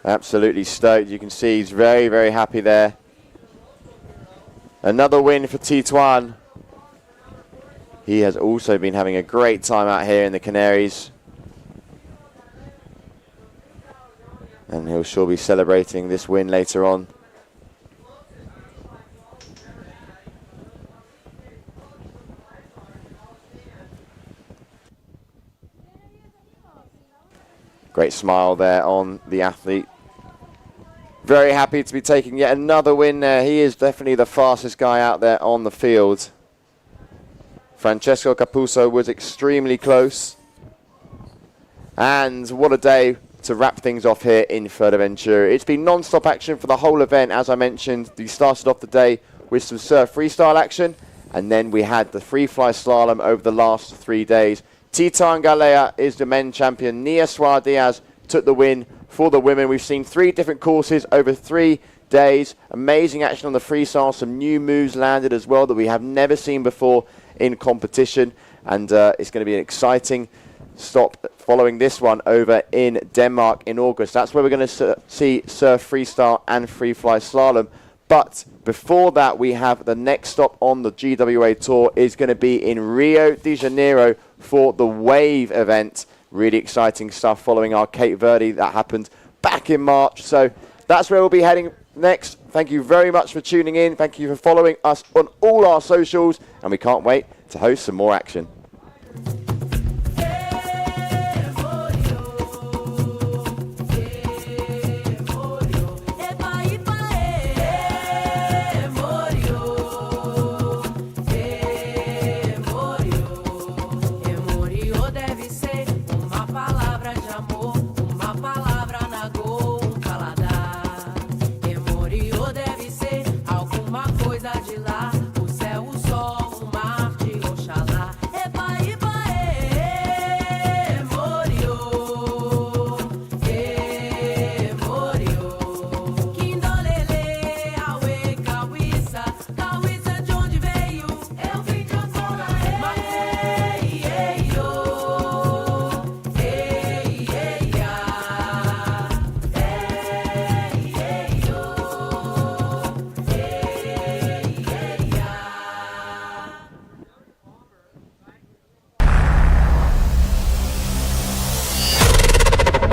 Absolutely stoked. You can see he's very, very happy there. Another win for Tituan. He has also been having a great time out here in the Canaries. And he'll sure be celebrating this win later on. Great smile there on the athlete. Very happy to be taking yet another win there. He is definitely the fastest guy out there on the field. Francesco Capuzzo was extremely close. And what a day to wrap things off here in Fuerteventura. It's been non-stop action for the whole event. As I mentioned, we started off the day with some surf freestyle action, and then we had the FreeFly-Slalom over the last 3 days. Tituan Galea is the men's champion. Nia Suarez Diaz took the win for the women. We've seen 3 different courses over 3 days. Amazing action on the freestyle. Some new moves landed as well that we have never seen before in competition. And it's going to be an exciting stop following this one over in Denmark in August. That's where we're going to see surf freestyle and FreeFly-Slalom. But before that, we have the next stop on the GWA Tour is going to be in Rio de Janeiro for the Wave event. Really exciting stuff following our Cape Verde that happened back in March. So that's where we'll be heading next. Thank you very much for tuning in. Thank you for following us on all our socials. And we can't wait to host some more action.